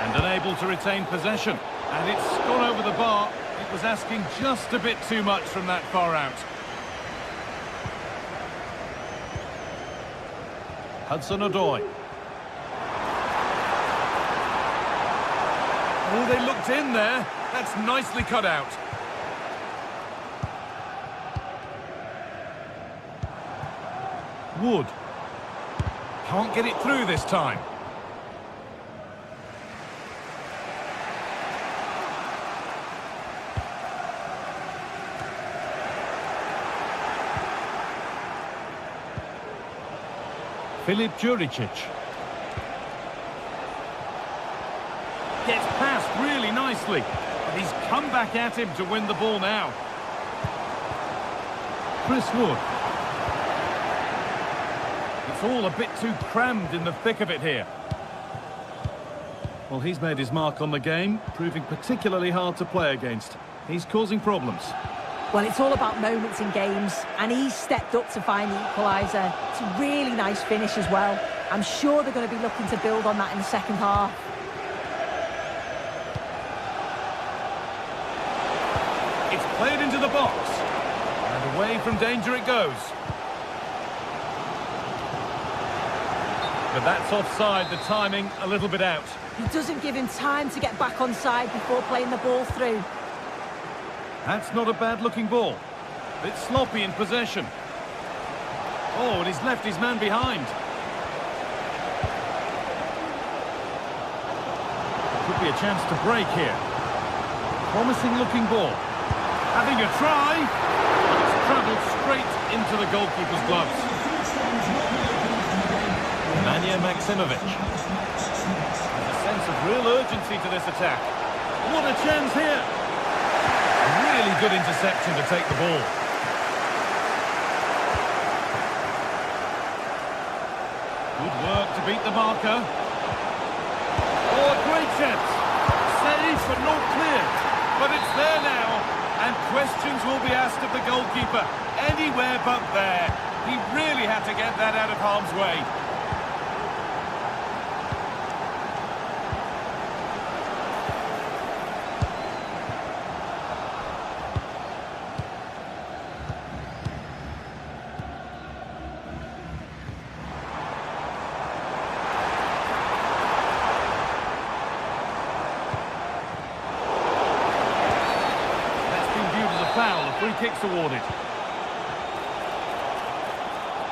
And unable to retain possession. And it's gone over the bar. It was asking just a bit too much from that far out. Hudson-Odoi. Oh, they looked in there. That's nicely cut out. Wood. Can't get it through this time. Filip Juricic. Gets past really nicely. But he's come back at him to win the ball now. Chris Wood. It's all a bit too crammed in the thick of it here. Well, he's made his mark on the game, proving particularly hard to play against. He's causing problems. Well, it's all about moments in games, and he's stepped up to find the equaliser. It's a really nice finish as well. I'm sure they're going to be looking to build on that in the second half. It's played into the box. And away from danger it goes. But that's offside, the timing a little bit out. He doesn't give him time to get back on side before playing the ball through. That's not a bad-looking ball. Bit sloppy in possession. Oh, and he's left his man behind. Could be a chance to break here. Promising-looking ball. Having a try. And it's travelled straight into the goalkeeper's gloves. Nemanja Maksimovic. There's a sense of real urgency to this attack. What a chance here. Really good interception to take the ball. Good work to beat the marker. Oh, a great chance. Saved but not clear. But it's there now. And questions will be asked of the goalkeeper. Anywhere but there. He really had to get that out of harm's way. Foul, a free kick's awarded.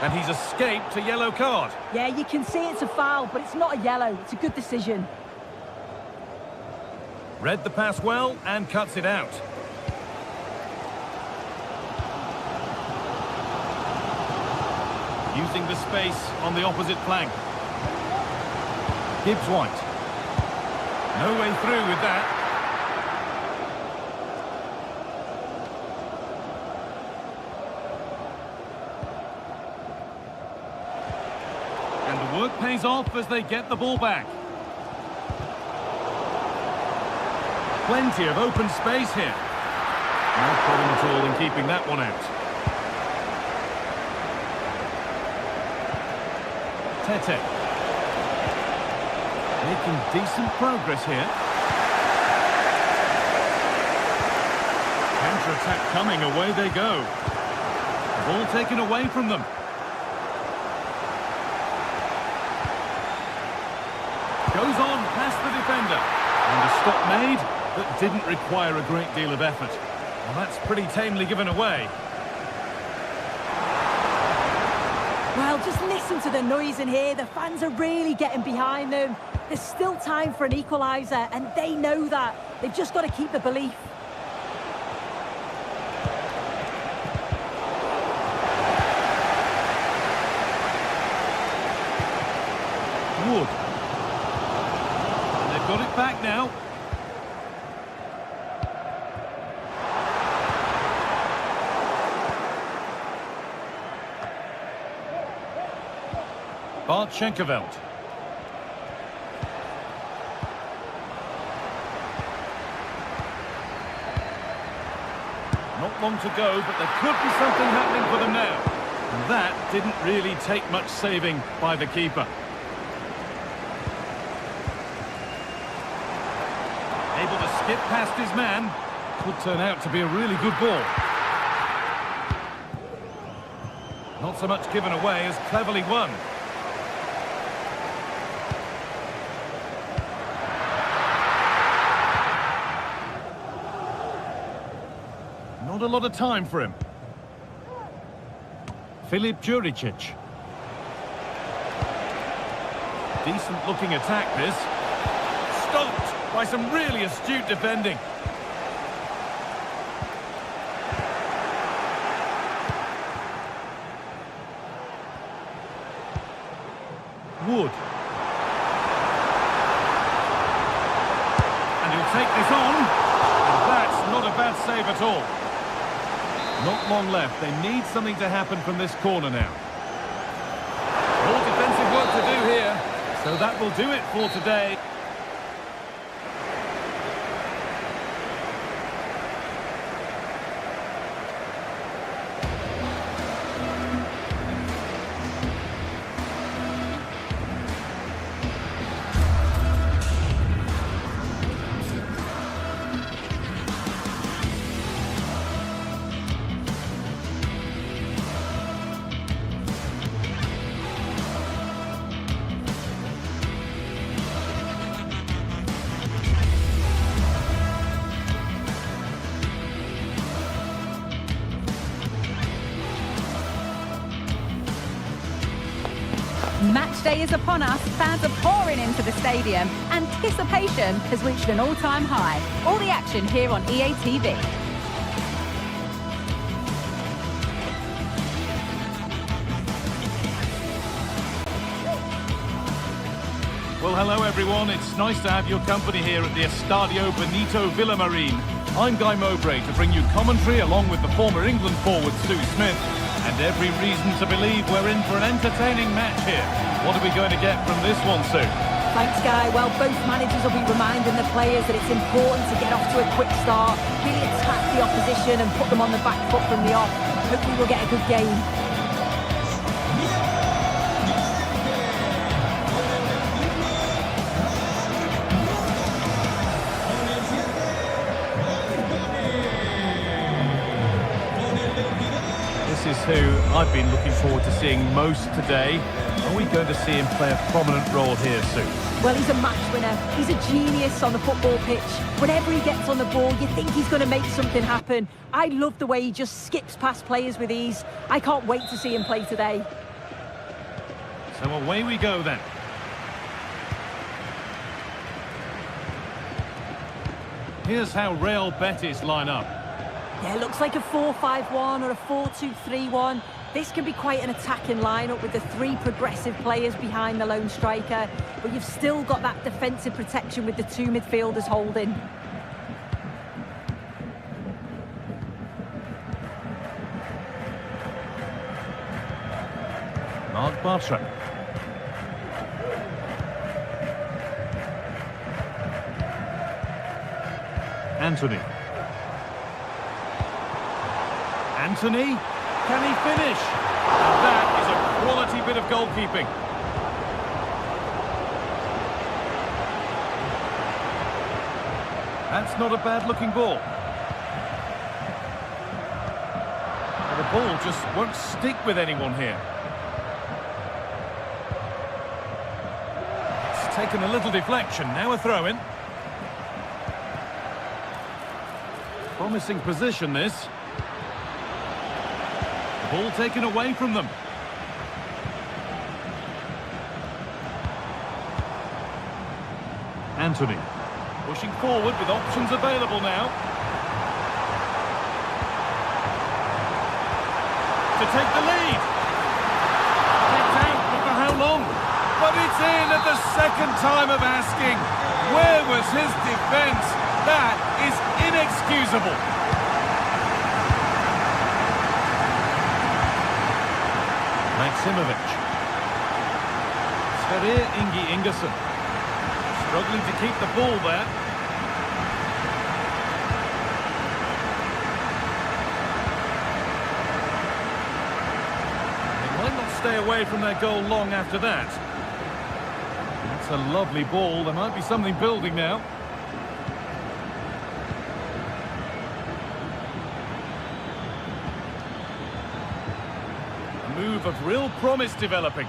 And he's escaped a yellow card. Yeah, you can see it's a foul, but it's not a yellow. It's a good decision. Read the pass well and cuts it out. Using the space on the opposite flank. Gibbs White. No way through with that. And the work pays off as they get the ball back. Plenty of open space here. No problem at all in keeping that one out. Tete. Making decent progress here. Counter-attack coming, away they go. Ball taken away from them. Goes on past the defender. And a stop made, but didn't require a great deal of effort. Well, that's pretty tamely given away. Well, just listen to the noise in here. The fans are really getting behind them. There's still time for an equaliser, and they know that. They've just got to keep the belief. Wood. And they've got it back now. Bart Schenkerveld. Not long to go, but there could be something happening for them now. And that didn't really take much saving by the keeper. Able to skip past his man. Could turn out to be a really good ball. Not so much given away as cleverly won. Not a lot of time for him. Filip Juricic. Decent looking attack this. Stopped by some really astute defending. Wood. And he'll take this on. And that's not a bad save at all. Not long left. They need something to happen from this corner now. All defensive work to do here. So that will do it for today. Match day is upon us. Fans are pouring into the stadium. Anticipation has reached an all-time high. All the action here on EA TV. Well, hello everyone. It's nice to have your company here at the Estadio Benito Villamarín. I'm Guy Mowbray to bring you commentary along with the former England forward Stu Smith. And every reason to believe we're in for an entertaining match here. What are we going to get from this one, Sue? Thanks, Guy. Well, both managers will be reminding the players that it's important to get off to a quick start, really attack the opposition and put them on the back foot from the off. Hopefully we'll get a good game. This is who I've been looking forward to seeing most today. Are we going to see him play a prominent role here soon? Well, he's a match winner. He's a genius on the football pitch. Whenever he gets on the ball, you think he's going to make something happen. I love the way he just skips past players with ease. I can't wait to see him play today. So away we go then. Here's how Real Betis line up. Yeah, it looks like a 4-5-1 or a 4-2-3-1. This can be quite an attacking lineup with the three progressive players behind the lone striker, but you've still got that defensive protection with the two midfielders holding. Mark Bartra. Anthony. Anthony, can he finish? And that is a quality bit of goalkeeping. That's not a bad-looking ball. And the ball just won't stick with anyone here. It's taken a little deflection, now a throw-in. Promising position, this. Ball taken away from them. Anthony pushing forward with options available now. To take the lead. Kicked out, but for how long? But it's in at the second time of asking. Where was his defence? That is inexcusable. Maximovic. Sverrir Ingi Ingersson. Struggling to keep the ball there. They might not stay away from their goal long after that. That's a lovely ball. There might be something building now. Move of real promise developing.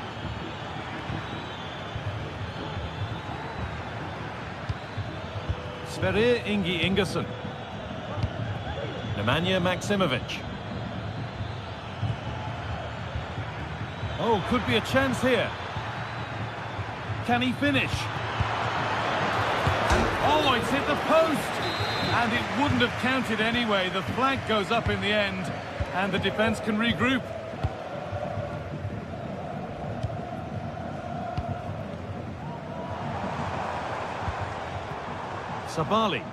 Sverrir Ingi Ingersson. Nemanja Maximovic. Oh, could be a chance here. Can he finish? And, oh, it's hit the post! And it wouldn't have counted anyway. The flag goes up in the end, and the defence can regroup. Sabali.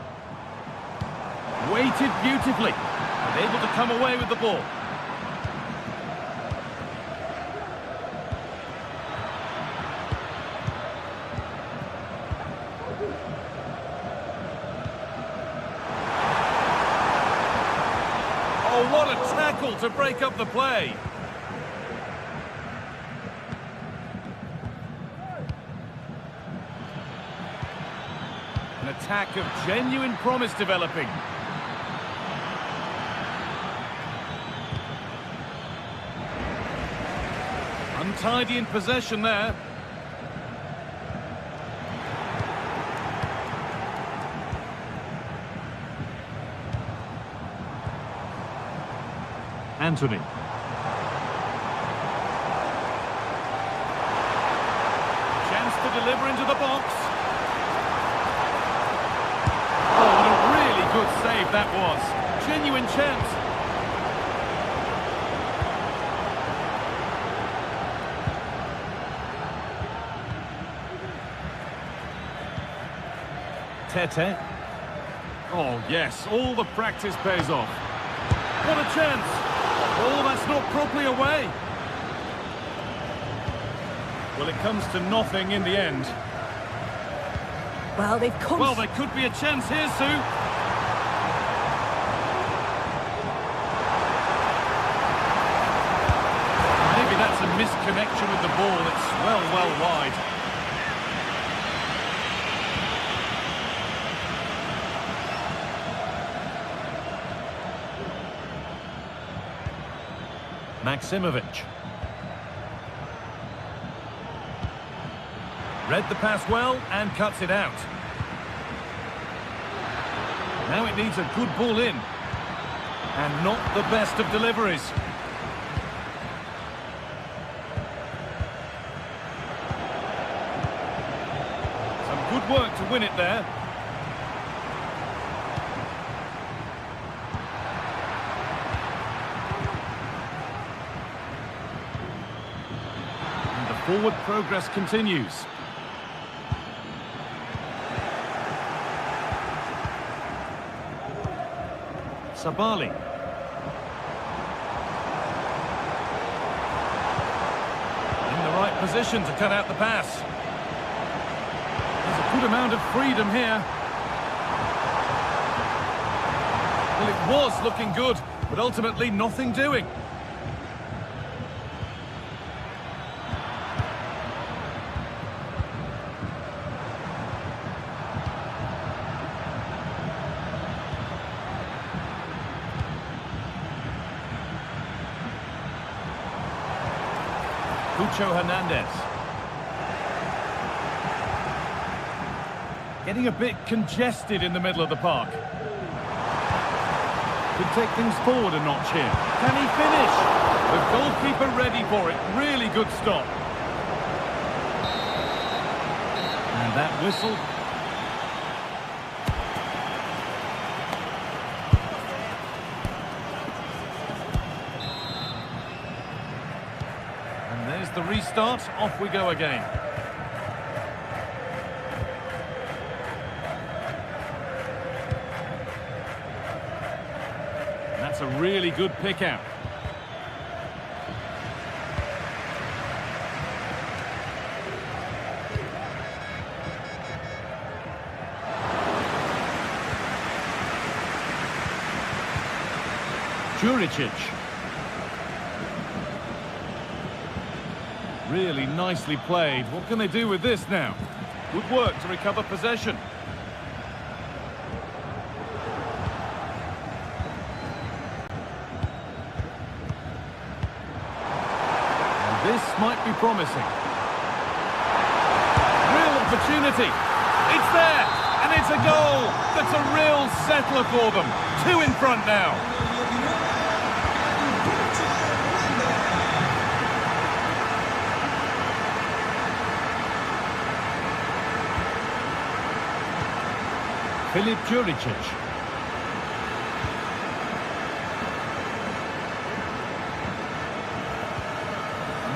Waited beautifully. And able to come away with the ball. Oh, what a tackle to break up the play. An attack of genuine promise developing. Untidy in possession there. Anthony. Chance to deliver into the box. Oh, what a really good save that was. Genuine chance. Tete. Oh, yes, all the practice pays off. What a chance. Oh, that's not properly away. Well, it comes to nothing in the end. Well, they've come... Well, there could be a chance here, Sue. Maybe that's a misconnection with the ball. It's well wide. Maximovic. Read the pass well and cuts it out. Now it needs a good ball in. And not the best of deliveries. Some good work to win it there. And the forward progress continues. Sabali. In the right position to cut out the pass. There's a good amount of freedom here. Well, it was looking good, but ultimately nothing doing. Hernandez. Getting a bit congested in the middle of the park. Could take things forward a notch here. Can he finish? The goalkeeper ready for it. Really good stop. And that whistle. The restart, off we go again. That's a really good pick out. Juricic. Really nicely played. What can they do with this now? Good work to recover possession. And this might be promising. Real opportunity. It's there, and it's a goal. That's a real settler for them. 2 in front now. Filip Juricic.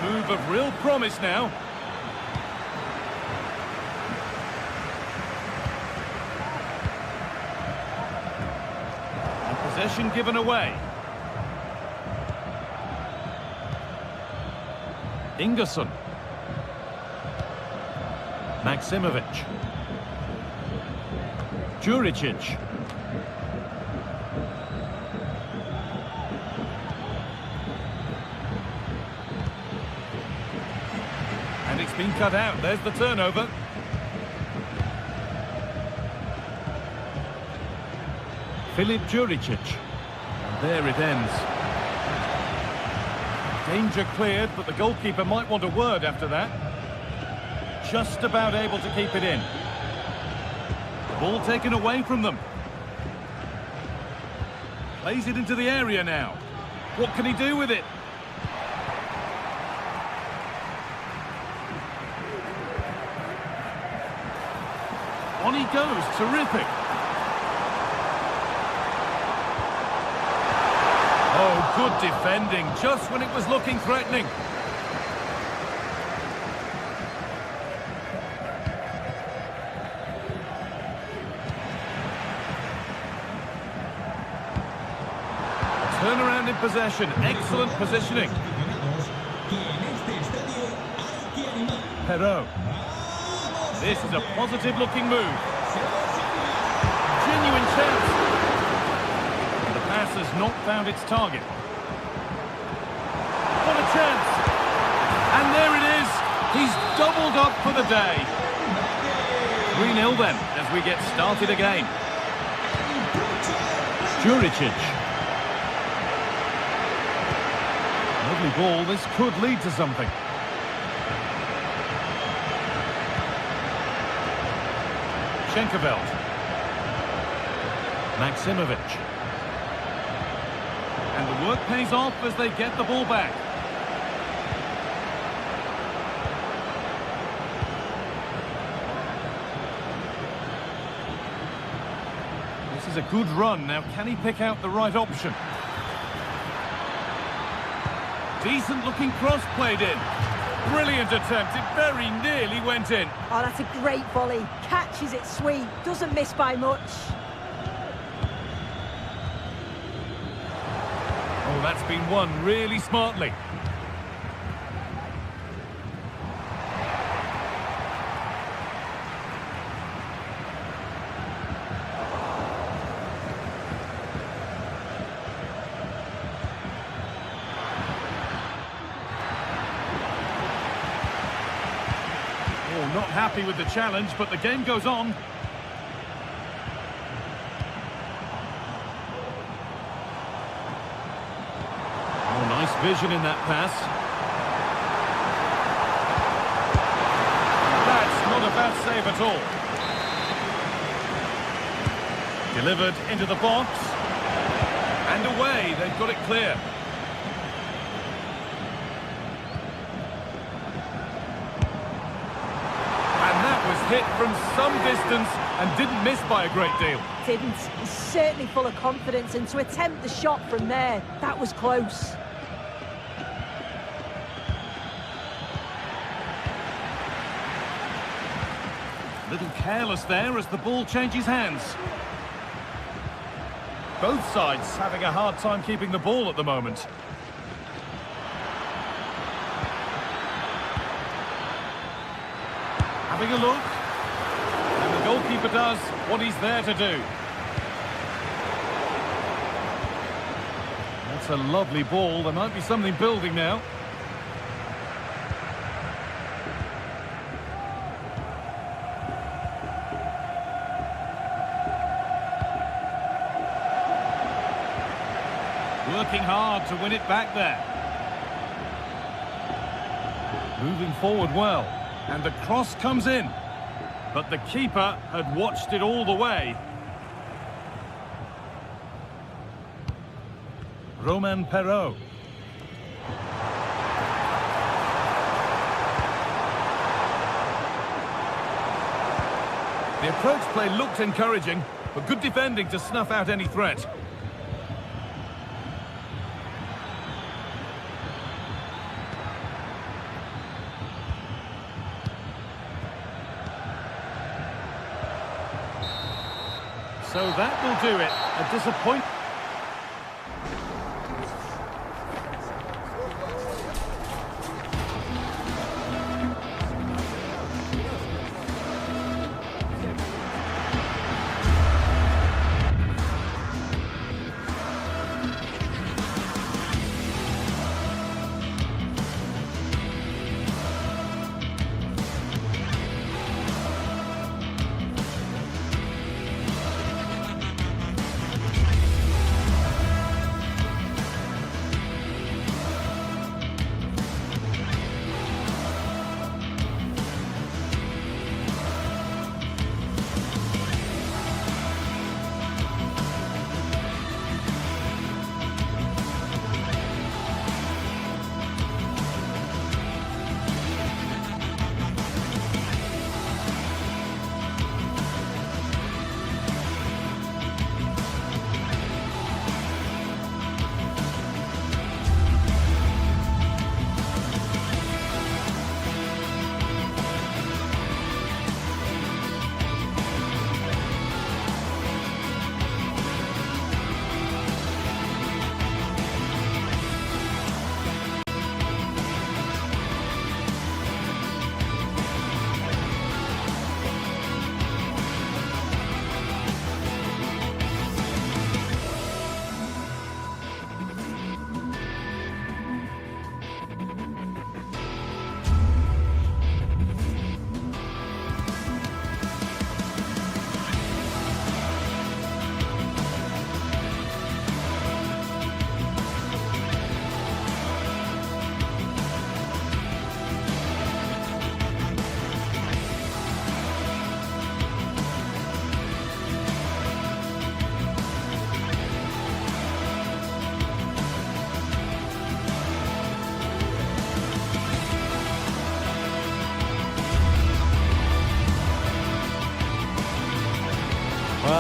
Move of real promise now. And possession given away. Ingerson. Maximovic. Juricic. And it's been cut out. There's the turnover. Filip Juricic. And there it ends. Danger cleared, but the goalkeeper might want a word after that. Just about able to keep it in. Ball taken away from them. Plays it into the area now. What can he do with it? On he goes. Terrific. Oh, good defending. Just when it was looking threatening. Turnaround in possession, excellent positioning. This is a positive-looking move. Genuine chance. The pass has not found its target. What a chance. And there it is. He's doubled up for the day. 3-0 then, as we get started again. Juricic. Lovely ball. This could lead to something. Schenkerveld. Maximovic. And the work pays off as they get the ball back. This is a good run. Now, can he pick out the right option? Decent looking cross played in. Brilliant attempt. It very nearly went in. Oh, that's a great volley. Catches it sweet. Doesn't miss by much. Oh, that's been won really smartly. Oh, not happy with the challenge, but the game goes on. Nice vision in that pass. That's not a bad save at all. Delivered into the box. And away, they've got it clear. And that was hit from some distance and didn't miss by a great deal. Didn't. He's certainly full of confidence, and to attempt the shot from there, that was close. A little careless there as the ball changes hands. Both sides having a hard time keeping the ball at the moment. Having a look. And the goalkeeper does what he's there to do. That's a lovely ball. There might be something building now. Working hard to win it back there. Moving forward well. And the cross comes in. But the keeper had watched it all the way. Romain Perrault. The approach play looked encouraging, but good defending to snuff out any threat. So that will do it. A disappointment.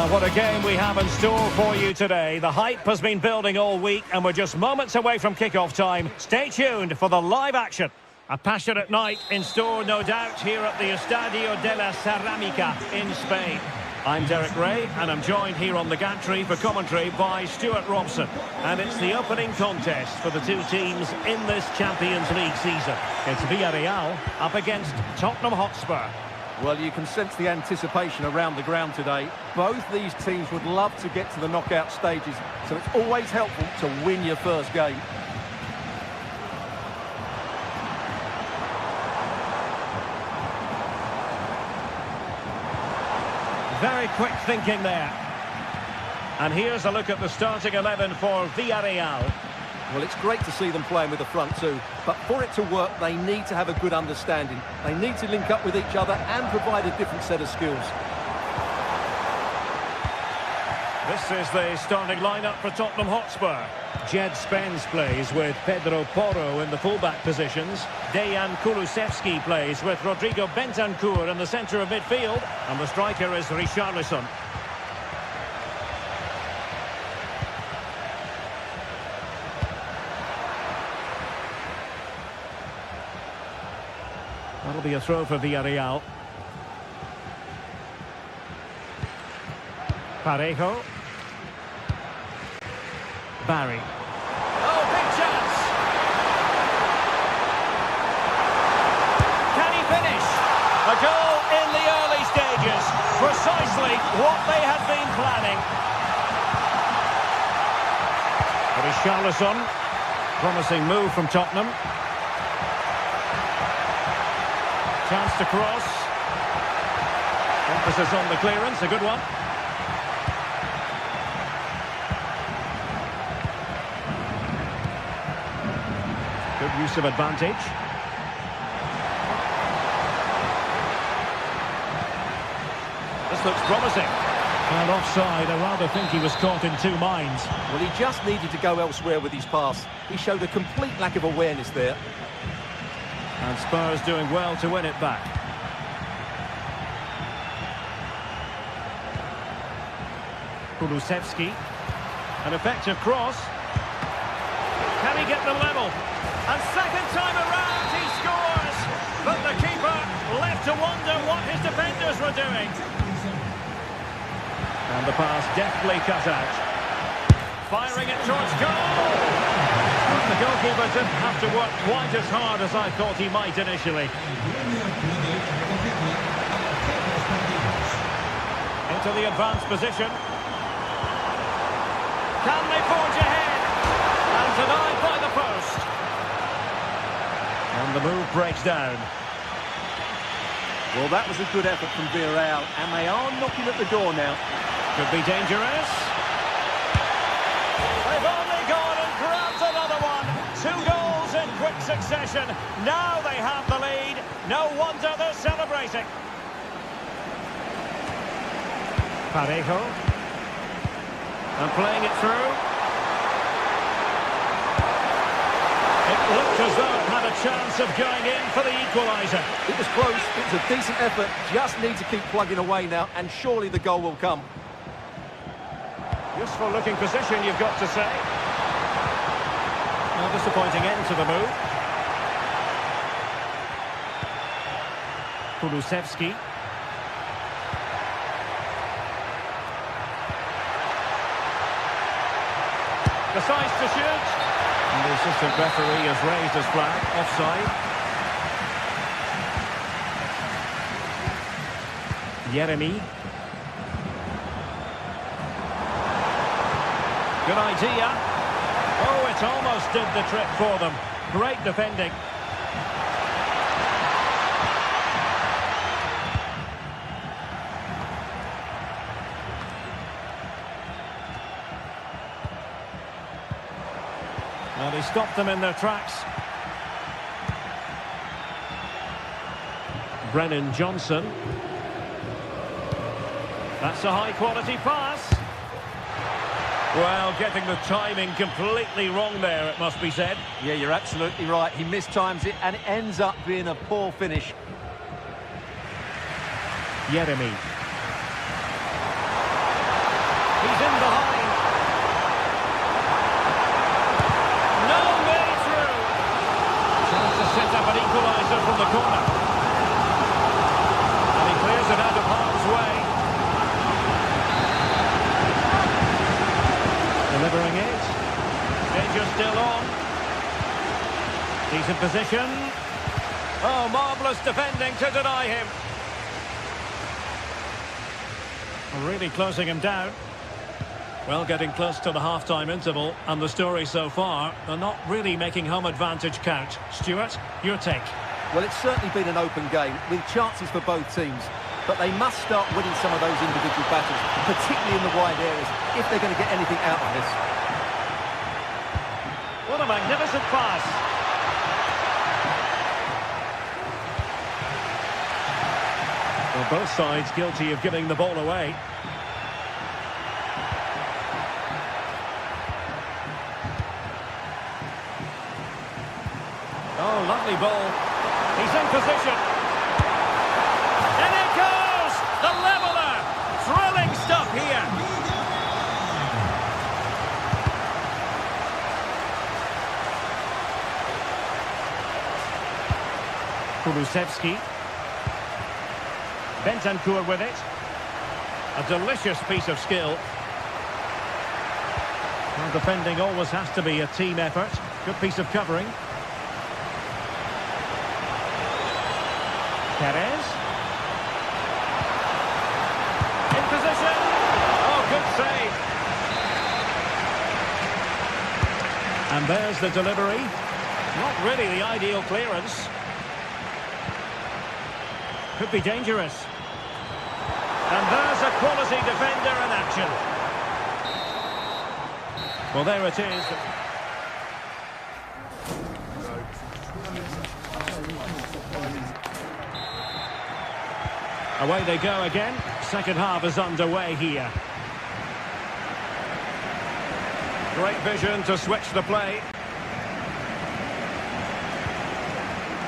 Well, what a game we have in store for you today. The hype has been building all week and we're just moments away from kick-off time. Stay tuned for the live action. A passionate night in store, no doubt, here at the Estadio de la Ceramica in Spain. I'm Derek Ray, and I'm joined here on the gantry for commentary by Stuart Robson. And it's the opening contest for the two teams in this Champions League season. It's Villarreal up against Tottenham Hotspur. Well, you can sense the anticipation around the ground today. Both these teams would love to get to the knockout stages, so it's always helpful to win your first game. Very quick thinking there. And here's a look at the starting 11 for Villarreal. Well, it's great to see them playing with the front two, but for it to work, they need to have a good understanding. They need to link up with each other and provide a different set of skills. This is the starting lineup for Tottenham Hotspur. Jed Spence plays with Pedro Porro in the fullback positions. Dejan Kulusevski plays with Rodrigo Bentancur in the centre of midfield. And the striker is Richarlison. That'll be a throw for Villarreal. Parejo. Barry. Oh, big chance! Can he finish? A goal in the early stages. Precisely what they had been planning. Richarlison. Promising move from Tottenham. Chance to cross. Emphasis on the clearance, a good one. Good use of advantage. This looks promising. And offside, I rather think he was caught in two minds. Well, he just needed to go elsewhere with his pass. He showed a complete lack of awareness there. And Spurs doing well to win it back. Kulusevski. An effective cross. Can he get them level? And second time around he scores! But the keeper left to wonder what his defenders were doing. And the pass deftly cut out. Firing it towards goal! But the goalkeeper didn't have to work quite as hard as I thought he might initially. Into the advanced position. Can they forge ahead? And denied by the post. And the move breaks down. Well, that was a good effort from Villarreal, and they are knocking at the door now. Could be dangerous. They've only gone and grabbed another one. 2 goals in quick succession. Now they have the lead. No wonder they're celebrating. Parejo. And playing it through. It looked as though it had a chance of going in for the equaliser. It was close. It was a decent effort. Just need to keep plugging away now, and surely the goal will come. Useful looking position, you've got to say. No disappointing end to the move. Kulusevski. Decides to shoot. And the assistant referee has raised his flag. Offside. Yeremy. Good idea. Oh, it almost did the trick for them. Great defending. And he stopped them in their tracks. Brennan Johnson. That's a high-quality pass. Well, getting the timing completely wrong there, it must be said. Yeah, you're absolutely right. He mistimes it, and it ends up being a poor finish. Yeremy. set up an equaliser from the corner. And he clears it out of harm's way. Delivering it. Danger still on. Decent position. Oh, marvellous defending to deny him. Really closing him down. Well, getting close to the half-time interval, and the story so far, they're not really making home advantage count. Stuart, your take? Well, it's certainly been an open game, with chances for both teams. But they must start winning some of those individual battles, particularly in the wide areas, if they're going to get anything out of this. What a magnificent pass. Well, both sides guilty of giving the ball away. Oh, lovely ball. He's in position. And it goes! The leveller! Thrilling stuff here. Kulusevski. Bentancur with it. A delicious piece of skill. Well, defending always has to be a team effort. Good piece of covering. Perez. In position. Oh, good save. And there's the delivery. Not really the ideal clearance. Could be dangerous. And there's a quality defender in action. Well, there it is. Away they go again. Second half is underway here. Great vision to switch the play.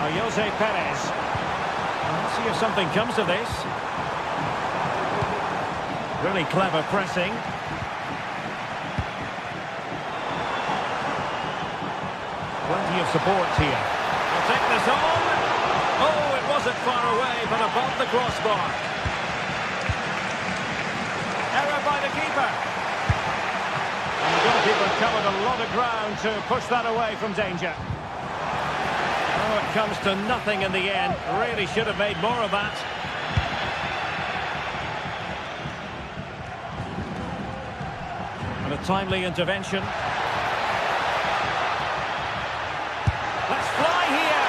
Jose Perez. Let's see if something comes of this. Really clever pressing. Plenty of support here. They'll take this on. Oh, it wasn't far away, but above the crossbar. Error by the keeper. And the goalkeeper covered a lot of ground to push that away from danger. Oh, it comes to nothing in the end. Really should have made more of that. And a timely intervention. Let's fly here.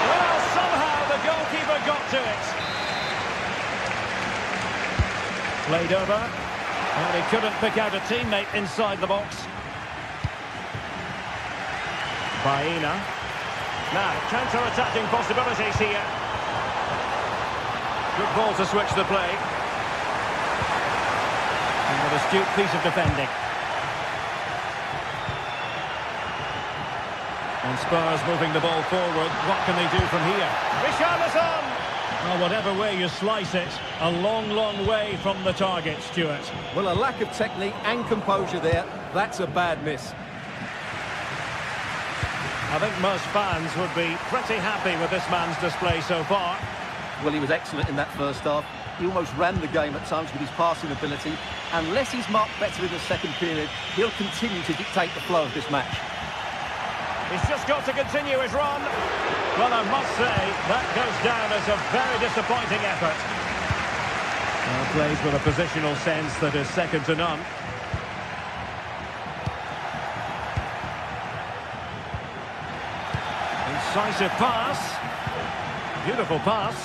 Well, somehow the goalkeeper got to it. Played over. And he couldn't pick out a teammate inside the box. Baena. Now, counter-attacking possibilities here. Good ball to switch the play. And an astute piece of defending. And Spurs moving the ball forward. What can they do from here? Richarlison! Well, whatever way you slice it, a long, long way from the target, Stuart. Well, a lack of technique and composure there. That's a bad miss. I think most fans would be pretty happy with this man's display so far. Well, he was excellent in that first half. He almost ran the game at times with his passing ability. Unless he's marked better in the second period, he'll continue to dictate the flow of this match. He's just got to continue his run. Well, I must say, that goes down as a very disappointing effort. Well, plays with a positional sense that is second to none. Incisive pass. Beautiful pass.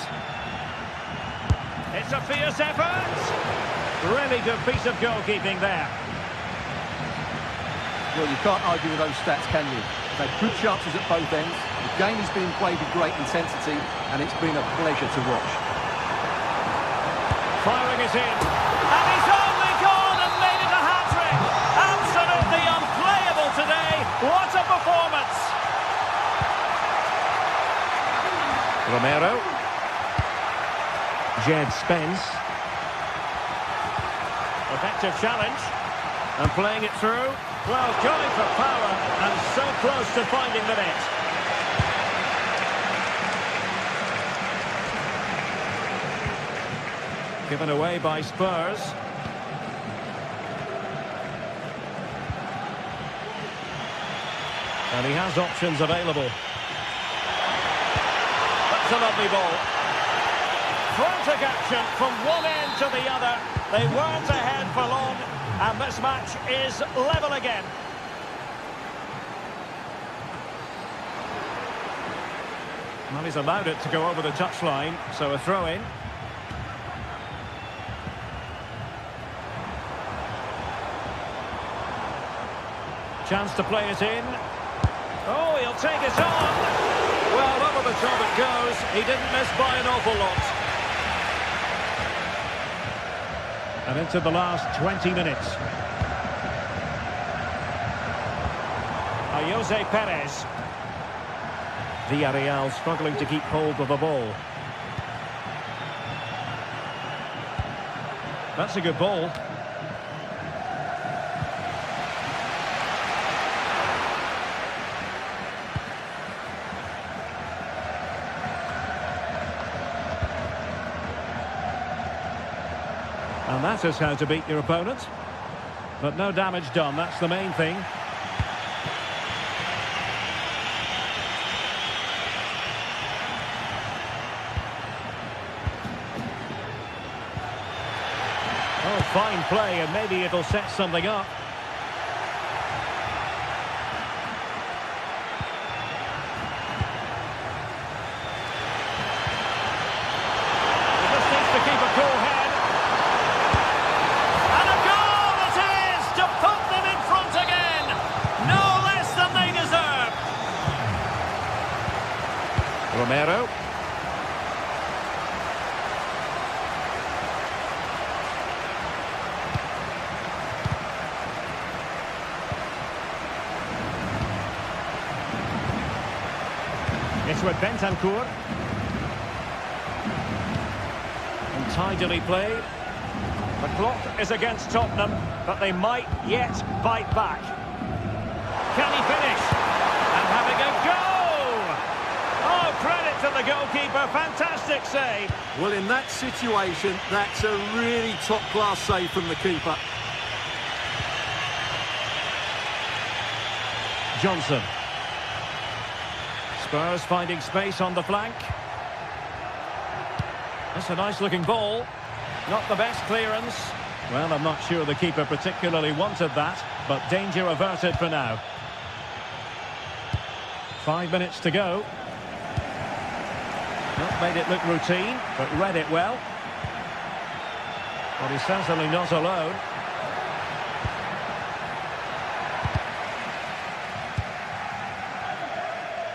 It's a fierce effort. Really good piece of goalkeeping there. Well, you can't argue with those stats, can you? They've had good chances at both ends. The game has been played with great intensity, and it's been a pleasure to watch. Firing it in. And he's only gone and made it a hat-trick. Absolutely unplayable today. What a performance. Romero. Jed Spence. Effective challenge. And playing it through. Well, going for power and so close to finding the net. Given away by Spurs. And he has options available. That's a lovely ball. Frantic action from one end to the other. They weren't ahead for long, and this match is level again. Well, he's allowed it to go over the touchline, so a throw-in. Chance to play it in. Oh, he'll take it on. Well, over the top it goes. He didn't miss by an awful lot. And into the last 20 minutes. Jose Perez. Villarreal struggling to keep hold of the ball. That's a good ball. And that is how to beat your opponent. But no damage done, that's the main thing. Oh, fine play, and maybe it'll set something up. He just needs to keep a cool head. And a goal it is to put them in front again. No less than they deserve. Romero. It's with Bentancur. And tidily played. The clock is against Tottenham, but they might yet bite back. Can he finish? And having a goal! Oh, credit to the goalkeeper. Fantastic save. Well, in that situation, that's a really top-class save from the keeper. Johnson. Spurs finding space on the flank. That's a nice-looking ball. Not the best clearance. Well, I'm not sure the keeper particularly wanted that, but danger averted for now. 5 minutes to go. Not made it look routine, but read it well. But he's certainly not alone.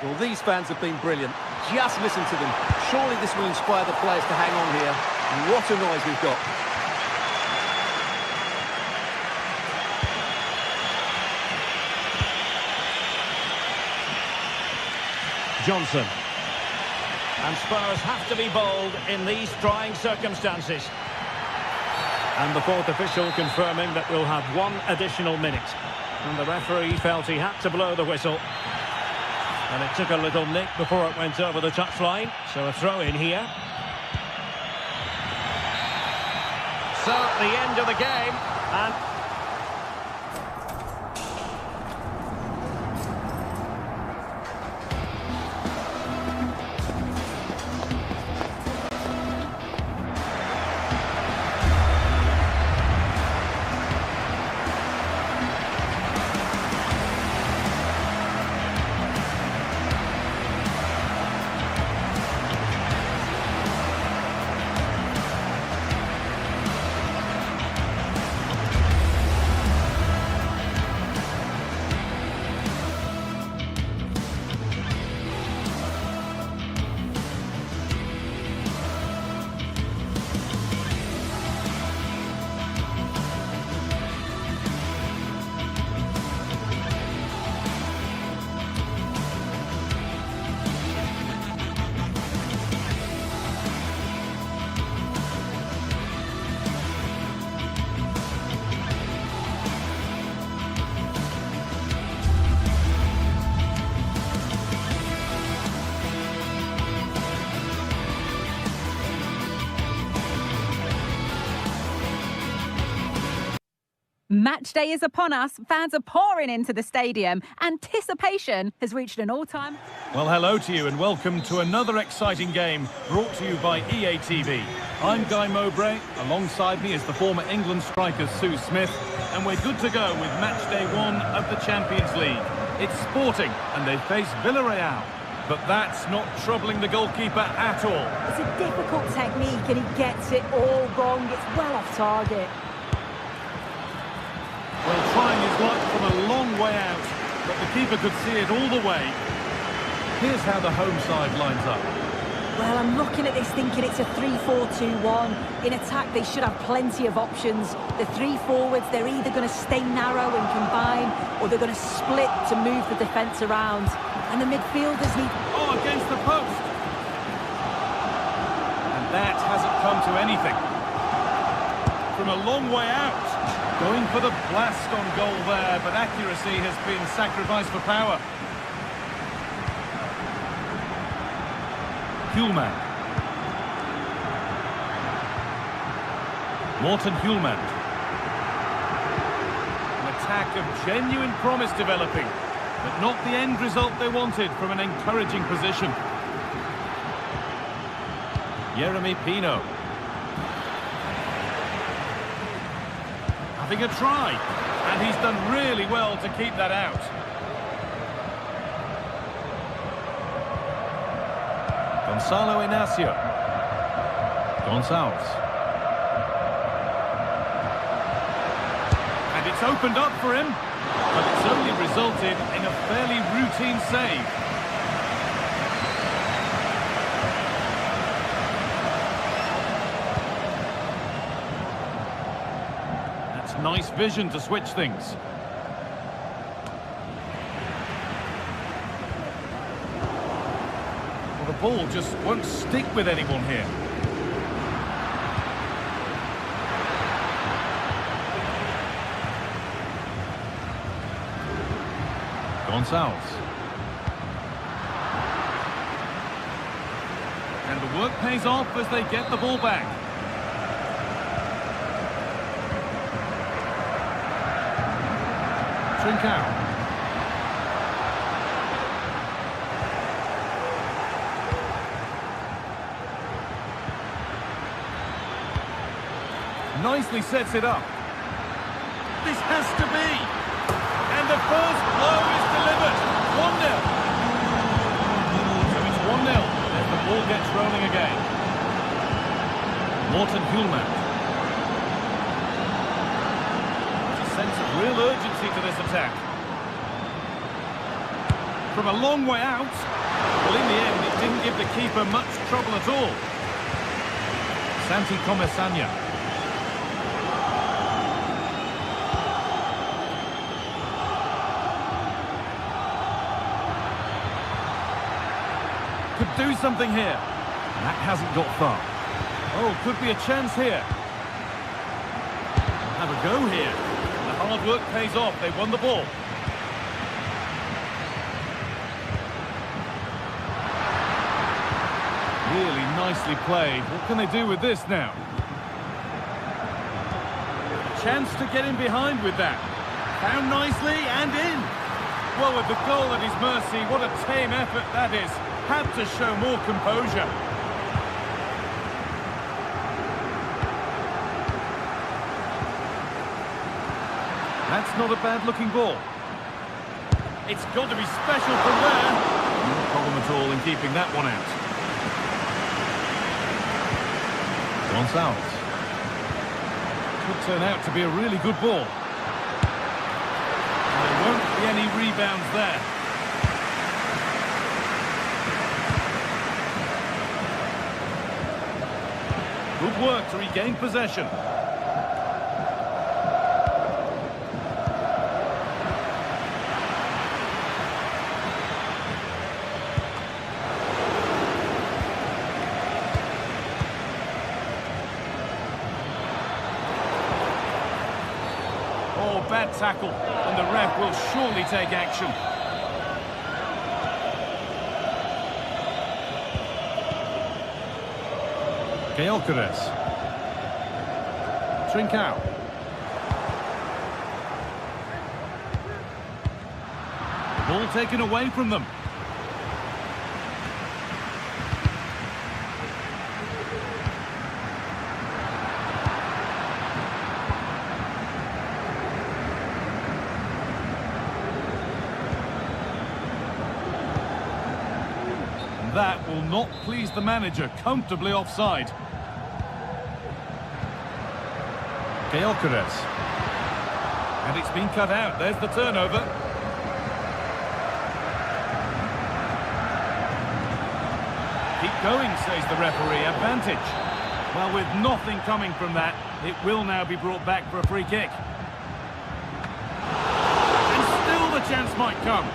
Well, these fans have been brilliant. Just listen to them. Surely this will inspire the players to hang on here. What a noise we've got. Johnson. And Spurs have to be bold in these trying circumstances. And the fourth official confirming that we'll have one additional minute. And the referee felt he had to blow the whistle. And it took a little nick before it went over the touchline. So a throw in here. So the end of the game. And Match day is upon us. Fans are pouring into the stadium. Anticipation has reached an all-time... Well, hello to you and welcome to another exciting game brought to you by EA TV. I'm Guy Mowbray. Alongside me is the former England striker Sue Smith. And we're good to go with match day 1 of the Champions League. It's Sporting and they face Villarreal. But that's not troubling the goalkeeper at all. It's a difficult technique and he gets it all wrong. It's well off target. Well, trying his luck from a long way out, but the keeper could see it all the way. Here's how the home side lines up. Well, I'm looking at this thinking it's a 3-4-2-1. In attack, they should have plenty of options. The three forwards, they're either going to stay narrow and combine, or they're going to split to move the defence around. And the midfielders need... Oh, against the post! And that hasn't come to anything. From a long way out. Going for the blast on goal there, but accuracy has been sacrificed for power. Hjulmand. Morten Hjulmand. An attack of genuine promise developing, but not the end result they wanted from an encouraging position. Jeremy Pino. Having a try, and he's done really well to keep that out. Gonzalo Inacio. Gonçalves. And it's opened up for him, but it's only resulted in a fairly routine save. Nice vision to switch things. Well, the ball just won't stick with anyone here. Gonçalves. And the work pays off as they get the ball back. Trincao. Nicely sets it up. This has to be. And the first blow is delivered. 1-0. So it's 1-0 as the ball gets rolling again. Morten Hjulmand. Sense of real urgency to this attack. From a long way out. Well, in the end, it didn't give the keeper much trouble at all. Santi Comesaña. Could do something here. That hasn't got far. Oh, could be a chance here. Have a go here. Hard work pays off. They won the ball. Really nicely played. What can they do with this now? A chance to get in behind with that. Found nicely and in. Well, with the goal at his mercy, what a tame effort that is. Had to show more composure. That's not a bad-looking ball. It's got to be special from there. No problem at all in keeping that one out. Gonçalves. Could turn out to be a really good ball. And there won't be any rebounds there. Good work to regain possession. Oh, bad tackle, and the ref will surely take action. Gyökeres. Trincao. Ball taken away from them. That will not please the manager. Comfortably offside. Gyökeres. And it's been cut out. There's the turnover. Keep going, says the referee. Advantage. Well, with nothing coming from that, it will now be brought back for a free kick. And still the chance might come.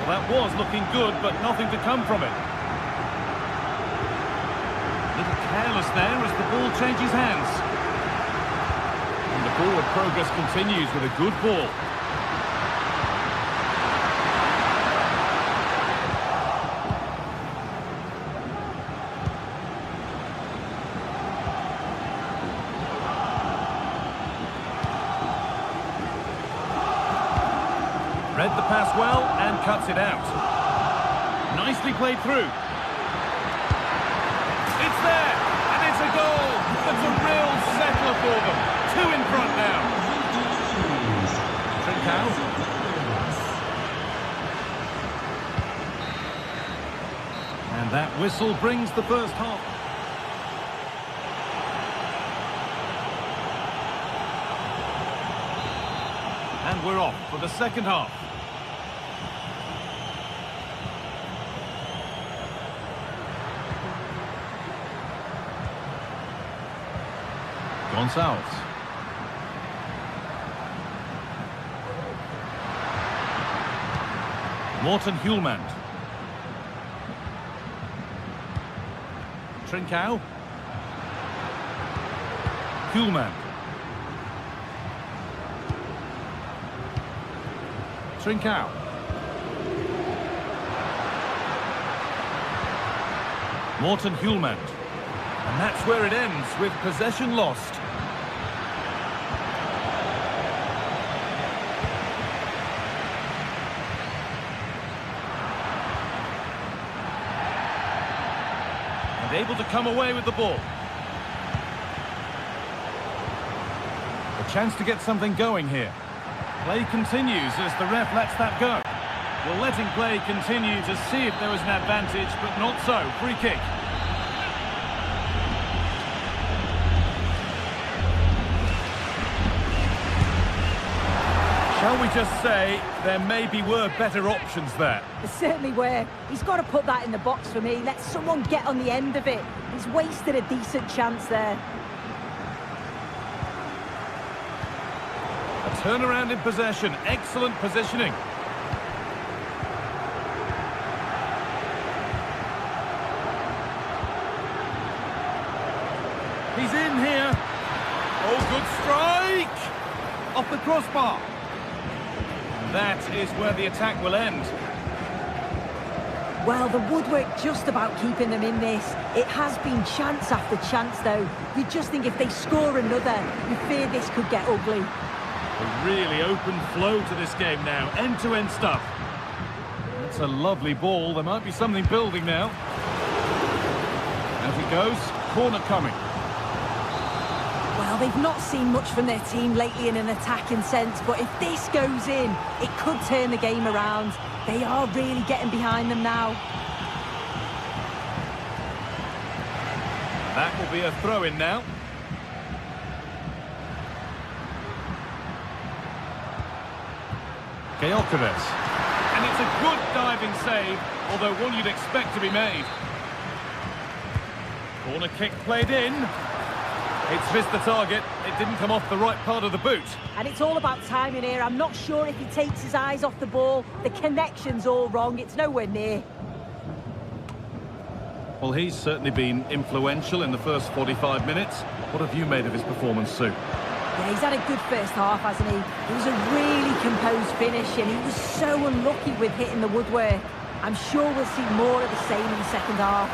Well, that was looking good, but nothing to come from it. A little careless there as the ball changes hands. And the forward progress continues with a good ball. Read the pass well and cuts it out. Nicely played through. It's there, and it's a goal. It's a real settler for them. 2 in front now. Trincao. And that whistle brings the first half. And we're off for the second half. Gonçalves. Morten Hjulmand. Trincao. Hjulmand. Trincao. Morten Hjulmand. And that's where it ends, with possession lost. And able to come away with the ball. A chance to get something going here. Play continues as the ref lets that go. Well, letting play continue to see if there was an advantage, but not so. Free kick. Shall we just say there maybe were better options there? There certainly were. He's got to put that in the box for me. Let someone get on the end of it. He's wasted a decent chance there. A turnaround in possession. Excellent positioning. He's in here. Oh, good strike! Off the crossbar. That is where the attack will end. Well, the woodwork just about keeping them in this. It has been chance after chance, though. You just think if they score another, you fear this could get ugly. A really open flow to this game now. End-to-end stuff. That's a lovely ball. There might be something building now. As it goes, corner coming. Well, they've not seen much from their team lately in an attacking sense, but if this goes in, it could turn the game around. They are really getting behind them now. That will be a throw-in now. Gyökeres. And it's a good diving save, although one you'd expect to be made. Corner kick played in. It's missed the target. It didn't come off the right part of the boot. And it's all about timing here. I'm not sure if he takes his eyes off the ball. The connection's all wrong. It's nowhere near. Well, he's certainly been influential in the first 45 minutes. What have you made of his performance, Sue? Yeah, he's had a good first half, hasn't he? It was a really composed finish, and he was so unlucky with hitting the woodwork. I'm sure we'll see more of the same in the second half.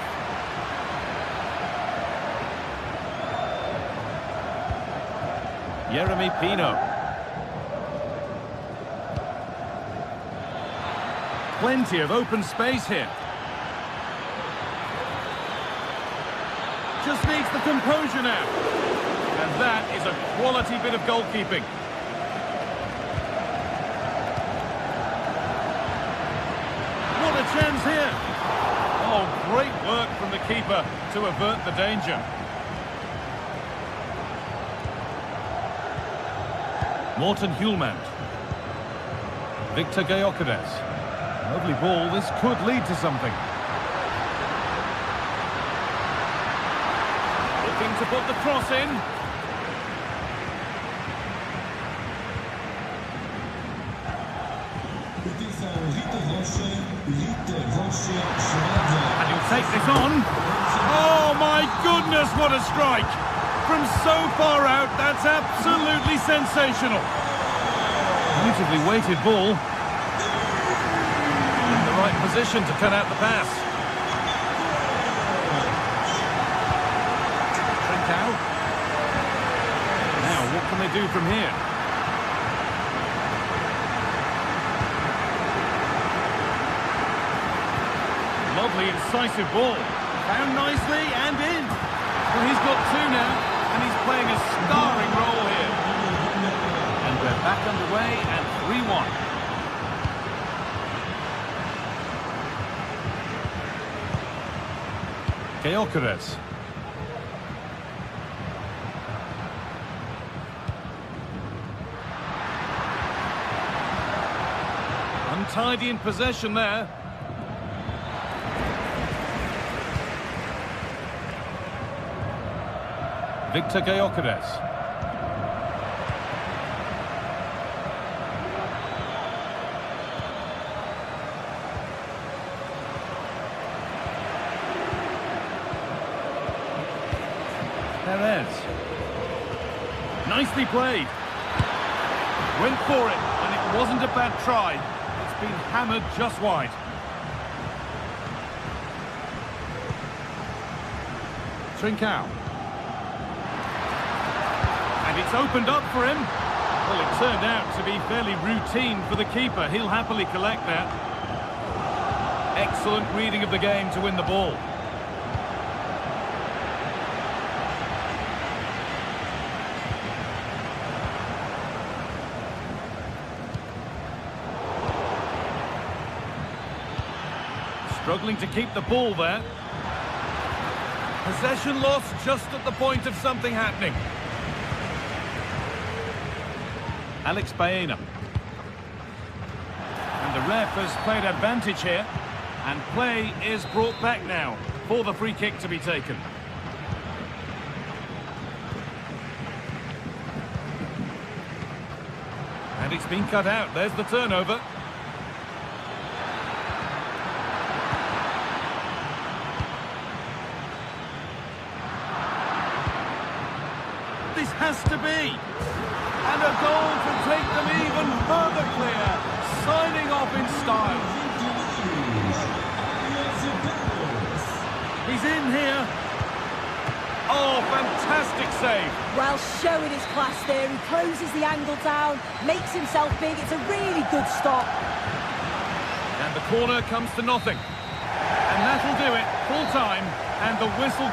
Jeremy Pino. Plenty of open space here. Just needs the composure now. And that is a quality bit of goalkeeping. What a chance here. Oh, great work from the keeper to avert the danger. Morten Hjulmand. Victor Gyökeres. Lovely ball, this could lead to something. Looking to put the cross in. And he'll take this on. Oh my goodness, what a strike! From so far out, that's absolutely sensational. Beautifully weighted ball. In the right position to cut out the pass. Trincao. Now, what can they do from here? Lovely, incisive ball. Found nicely and in. Well, he's got two now, and he's playing a starring role here. And we're back underway and 3-1. Gyökeres. Untidy in possession there. Victor Gyökeres. Perez. Nicely played. Went for it, and it wasn't a bad try. It's been hammered just wide. Trincao. And it's opened up for him. Well, it turned out to be fairly routine for the keeper. He'll happily collect that. Excellent reading of the game to win the ball. Struggling to keep the ball there. Possession lost just at the point of something happening. Alex Baena. And the ref has played advantage here. And play is brought back now for the free kick to be taken. And it's been cut out. There's the turnover. This has to be. And a goal to take them even further clear. Signing off in style. He's in here. Oh, fantastic save. Well, showing his class there. He closes the angle down, makes himself big. It's a really good stop. And the corner comes to nothing. And that'll do it. Full time. And the whistle.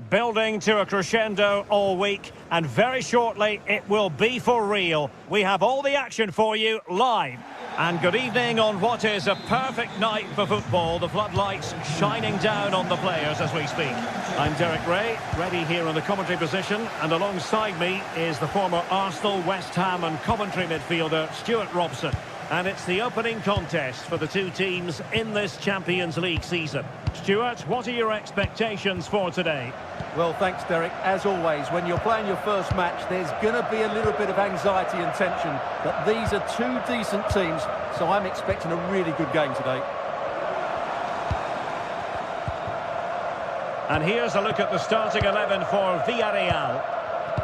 Building to a crescendo all week, and very shortly it will be for real. We have all the action for you live. And good evening on what is a perfect night for football. The floodlights shining down on the players as we speak. I'm Derek Ray, ready here in the commentary position, and alongside me is the former Arsenal, West Ham and Coventry midfielder Stuart Robson. And it's the opening contest for the two teams in this Champions League season. Stuart, what are your expectations for today? Well, thanks, Derek. As always, when you're playing your first match, there's going to be a little bit of anxiety and tension. But these are two decent teams, so I'm expecting a really good game today. And here's a look at the starting 11 for Villarreal.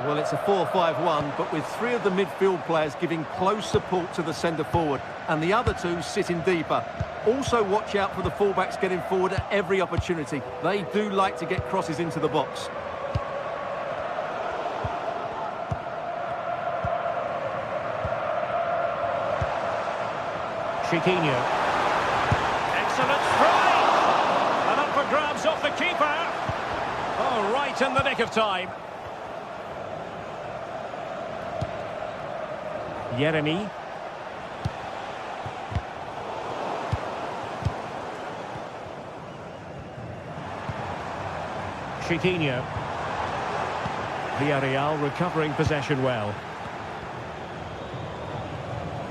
Well, it's a 4-5-1, but with three of the midfield players giving close support to the centre-forward, and the other two sitting deeper. Also, watch out for the fullbacks getting forward at every opportunity. They do like to get crosses into the box. Chiquinho. Excellent strike! And up for grabs off the keeper. Oh, right in the nick of time. Yeremy. Chiquinho. Villarreal recovering possession well.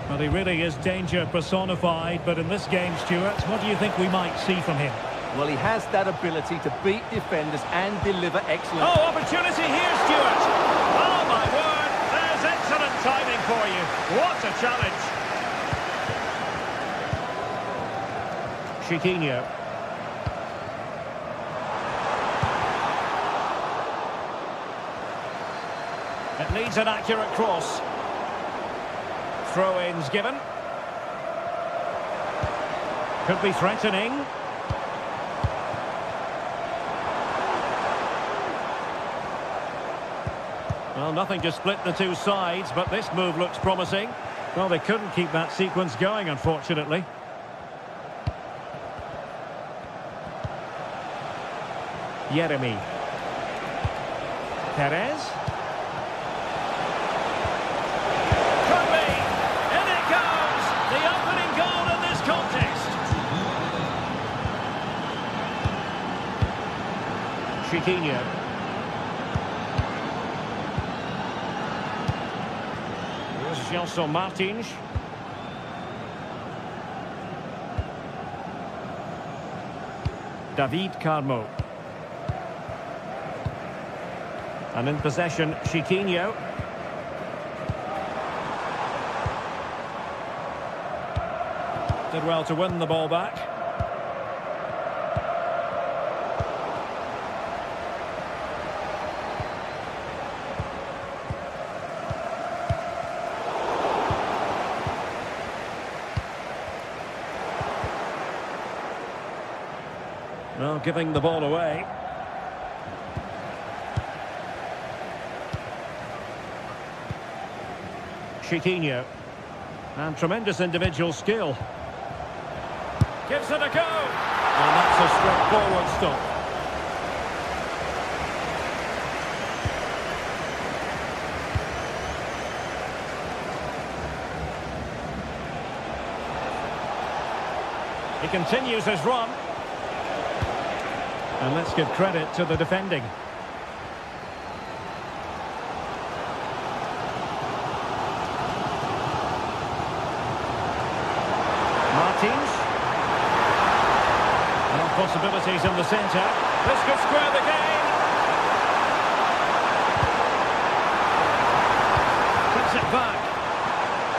Well, he really is danger personified, but in this game, Stuart, what do you think we might see from him? Well, he has that ability to beat defenders and deliver excellent... Oh, opportunity here, Stuart! Oh, my word! There's excellent timing for you. What a challenge! Chiquinho. It needs an accurate cross. Throw-ins given. Could be threatening. Well, nothing to split the two sides, but this move looks promising. Well, they couldn't keep that sequence going, unfortunately. Yeremy. Perez. Could be. In it goes. The opening goal in this contest. Chiquinho. Here's Gelson Martins. David Carmo. And in possession, Chiquinho. Did well to win the ball back. Well, giving the ball away. Chiquinho. And tremendous individual skill. Gives it a go. And that's a straightforward stop. He continues his run. And let's give credit to the defending. Martins. And possibilities in the centre. This could square the game. Puts it back.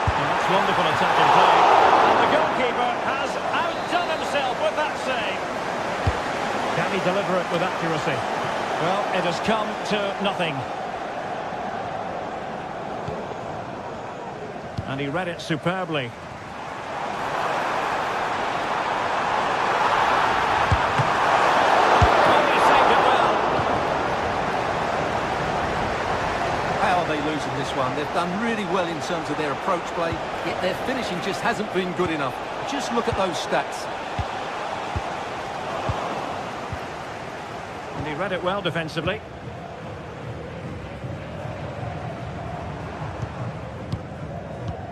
And that's wonderful attacking play. And the goalkeeper has outdone himself with that save. Can he deliver it with accuracy? Well, it has come to nothing. And he read it superbly. They losing this one. They've done really well in terms of their approach play, yet their finishing just hasn't been good enough. Just look at those stats. And he read it well defensively.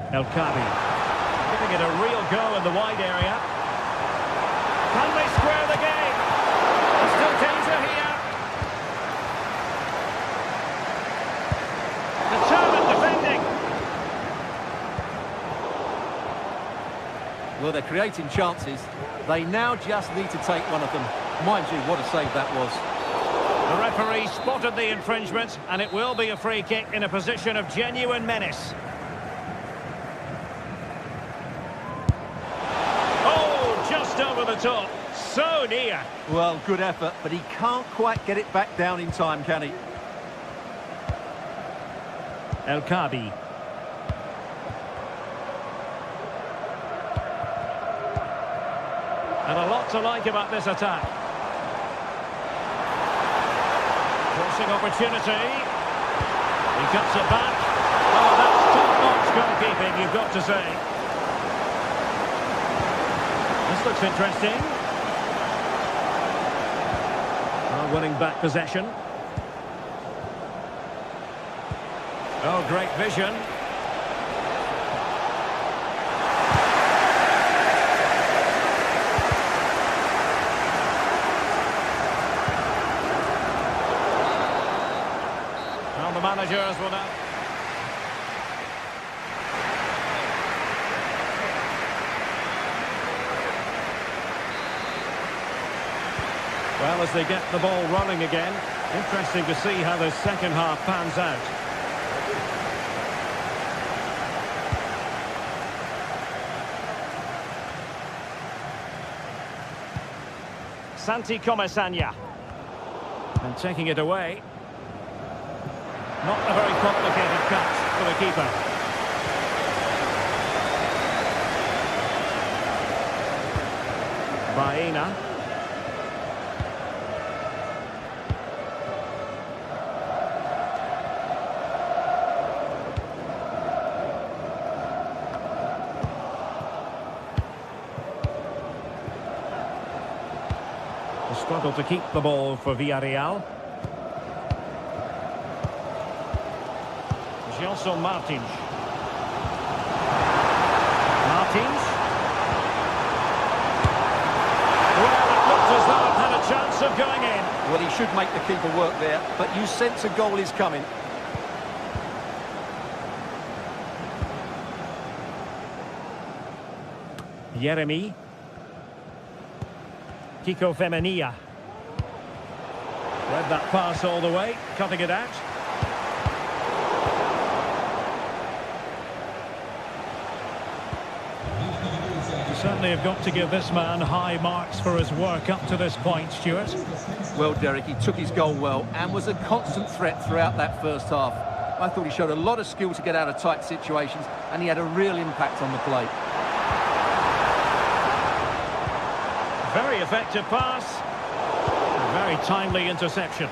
El Kabi giving it a real go in the wide area. Can they square the game? There's still danger here. Determined defending. Well, they're creating chances. They now just need to take one of them. Mind you, what a save that was. The referee spotted the infringement, and it will be a free kick in a position of genuine menace. Oh, just over the top. So near. Well, good effort, but he can't quite get it back down in time, can he? El Kabi. And a lot to like about this attack. Crossing opportunity. He cuts it back. Oh, that's top-notch goalkeeping, you've got to say. This looks interesting. Oh, winning back possession. Oh, great vision. Well, the managers will now... Well, as they get the ball running again, interesting to see how the second half pans out. Santi Comesaña. And taking it away. Not a very complicated cut for the keeper. Baena. Struggle to keep the ball for Villarreal. Gelson Martins. Martins. Well, it looked as though it had a chance of going in. Well, he should make the keeper work there, but you sense a goal is coming. Yeremi. Kiko Femenia. Read that pass all the way, cutting it out. You certainly have got to give this man high marks for his work up to this point, Stuart. Well, Derek, he took his goal well and was a constant threat throughout that first half. I thought he showed a lot of skill to get out of tight situations, and he had a real impact on the play. Very effective pass. Very timely interception.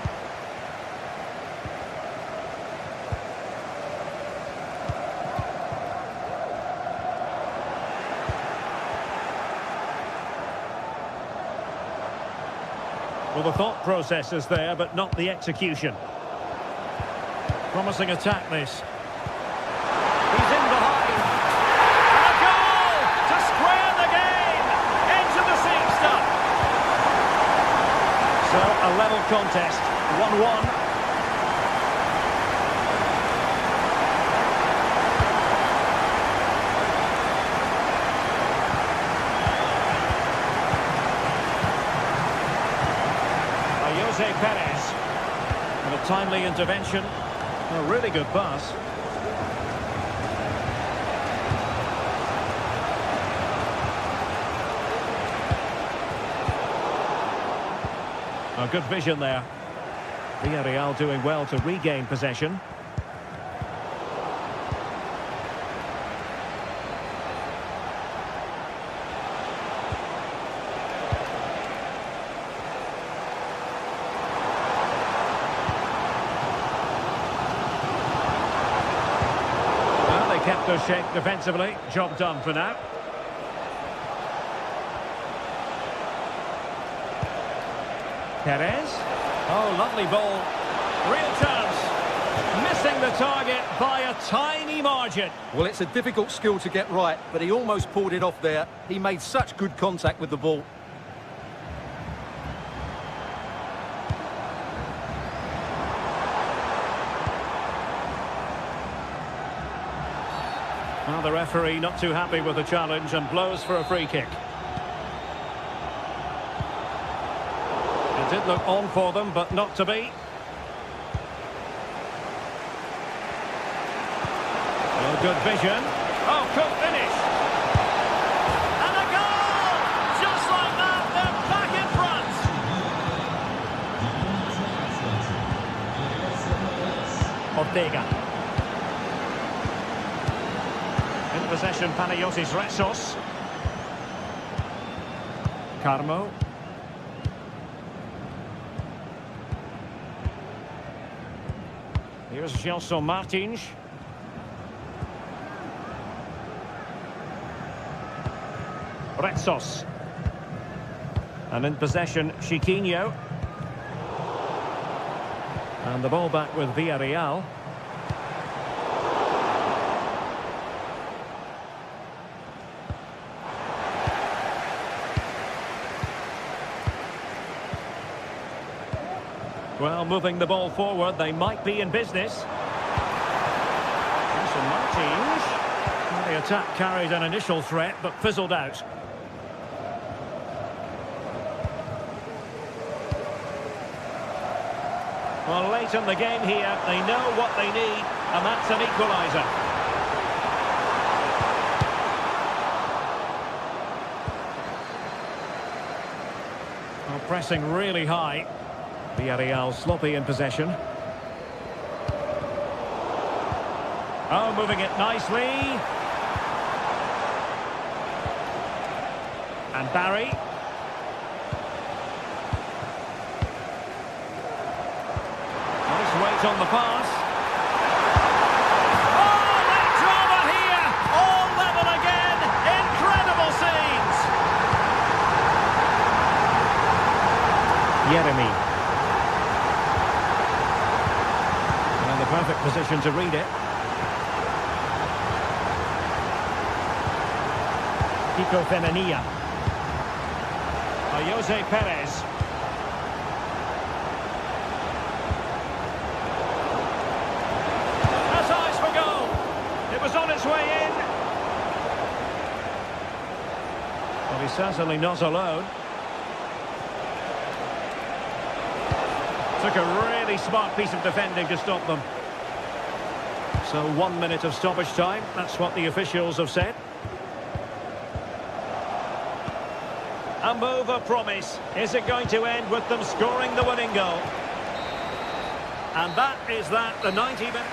Well, the thought process is there, but not the execution. Promising attack, this. He's in behind. And a goal to square the game. Into the sixth. So, a level contest. 1-1. Jose Perez. And a timely intervention. A really good pass. A good vision there. Villarreal doing well to regain possession. Well, they kept their shape defensively. Job done for now. Perez. Oh, lovely ball. Real chance. Missing the target by a tiny margin. Well, it's a difficult skill to get right, but he almost pulled it off there. He made such good contact with the ball. Well, the referee not too happy with the challenge and blows for a free kick. It did look on for them, but not to be. Oh, good vision. Oh, good finish. And a goal! Just like that, they're back in front. Ortega. In possession, Panayotis Retsos. Carmo. Here's Gelson Martins. Retsos. And in possession, Chiquinho. And the ball back with Villarreal. Well, moving the ball forward, they might be in business. Gelson Martins. The attack carried an initial threat, but fizzled out. Well, late in the game here, they know what they need, and that's an equaliser. Well, pressing really high. Villarreal sloppy in possession. Oh, moving it nicely. And Barry. Nice weight on the pass. Oh, that drama here! All level again! Incredible scenes! Jeremy. And the perfect position to read it. Kiko Femenia. Jose Perez. That's eyes for goal. It was on its way in. Well, he's certainly not alone. Took a really smart piece of defending to stop them. So 1 minute of stoppage time. That's what the officials have said. A move of promise. Is it going to end with them scoring the winning goal? And that is that, the 90 minutes.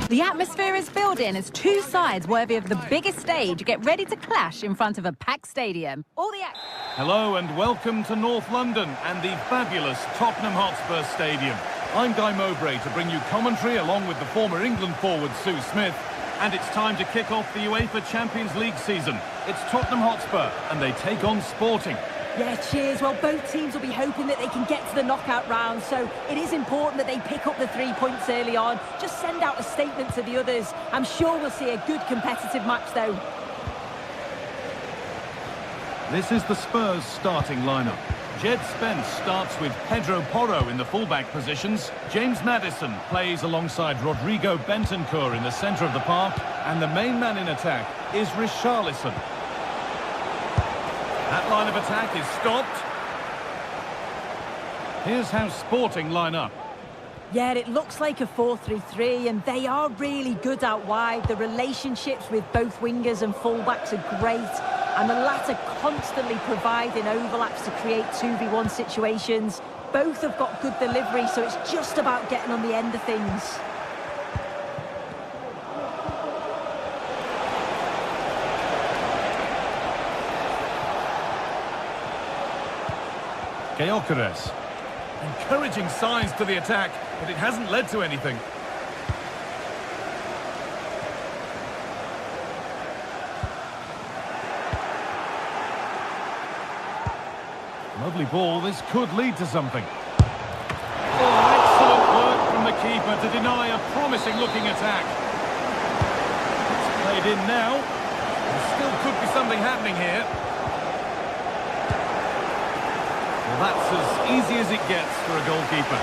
The atmosphere is building as two sides worthy of the biggest stage get ready to clash in front of a packed stadium. Hello and welcome to North London and the fabulous Tottenham Hotspur Stadium. I'm Guy Mowbray to bring you commentary along with the former England forward Sue Smith. And it's time to kick off the UEFA Champions League season. It's Tottenham Hotspur and they take on Sporting. Yeah, cheers. Well, both teams will be hoping that they can get to the knockout round, so it is important that they pick up the 3 points early on. Just send out a statement to the others. I'm sure we'll see a good competitive match, though. This is the Spurs starting lineup. Jed Spence starts with Pedro Porro in the fullback positions. James Maddison plays alongside Rodrigo Bentancur in the centre of the park. And the main man in attack is Richarlison. That line of attack is stopped. Here's how Sporting line up. Yeah, it looks like a 4-3-3, and they are really good out wide. The relationships with both wingers and fullbacks are great, and the latter constantly providing overlaps to create 2v1 situations. Both have got good delivery, so it's just about getting on the end of things. Gyökeres. Encouraging signs to the attack, but it hasn't led to anything. Lovely ball, this could lead to something. Oh, excellent work from the keeper to deny a promising-looking attack. It's played in now. There still could be something happening here. Well, that's as easy as it gets for a goalkeeper.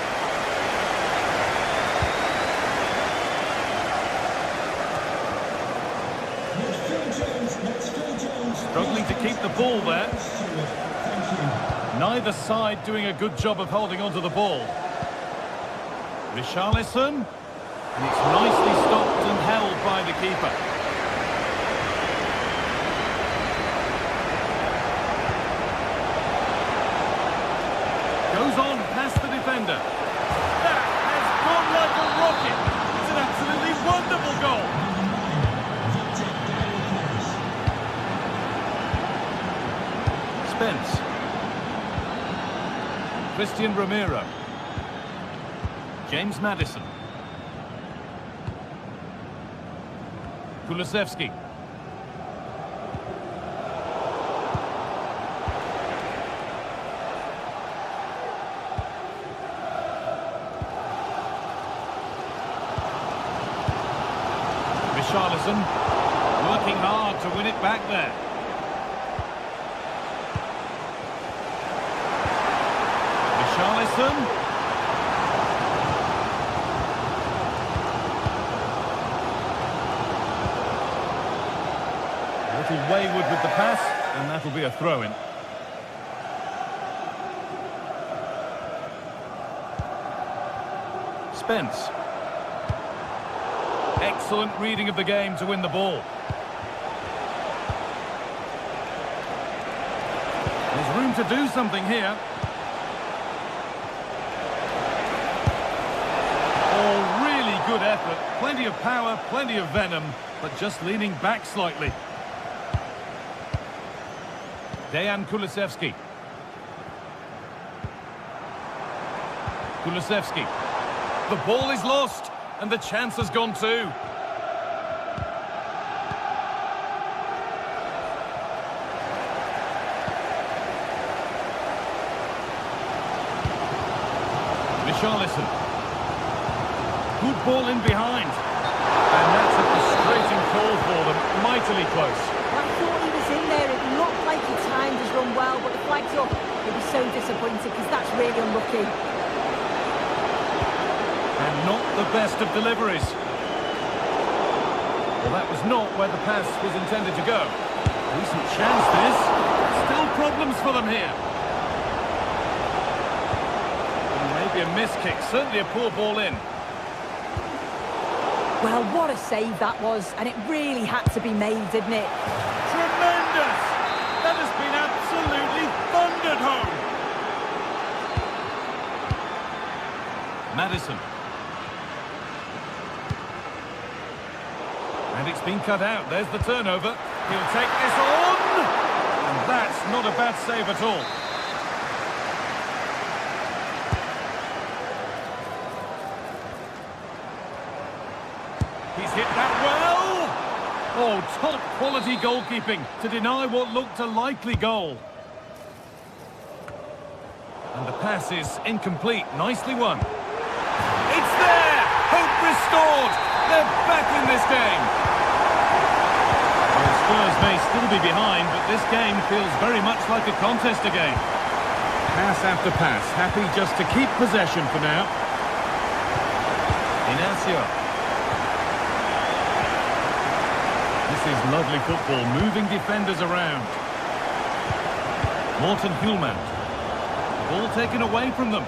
Struggling to keep the ball there. Neither side doing a good job of holding onto the ball. Richarlison. And it's nicely stopped and held by the keeper. Goes on past the defender. That has gone like a rocket. It's an absolutely wonderful goal. Spence. Christian Romero. James Maddison. Kulusevski. Richarlison working hard to win it back there. Richarlison. A little wayward with the pass, and that'll be a throw-in. Spence. Excellent reading of the game to win the ball. There's room to do something here. Oh, really good effort. Plenty of power, plenty of venom, but just leaning back slightly. Dejan Kulusevski. Kulusevski. The ball is lost, and the chance has gone too. Richarlison. Good ball in behind. And that's a frustrating call for them. Mightily close. I thought he was in there. It looked like he timed his run well, but the flag's up. It was so disappointing because that's really unlucky. And not the best of deliveries. Well, that was not where the pass was intended to go. Decent chance this. Still problems for them here. And maybe a miss kick. Certainly a poor ball in. Well, what a save that was, and it really had to be made, didn't it? Tremendous! That has been absolutely thundered home. Maddison. And it's been cut out. There's the turnover. He'll take this on! And that's not a bad save at all. Oh, top quality goalkeeping to deny what looked a likely goal. And the pass is incomplete. Nicely won. It's there! Hope restored! They're back in this game. Well, Spurs may still be behind, but this game feels very much like a contest again. Pass after pass, happy just to keep possession for now. Inacio. This is lovely football, moving defenders around. Morten Hjulmand. Ball taken away from them.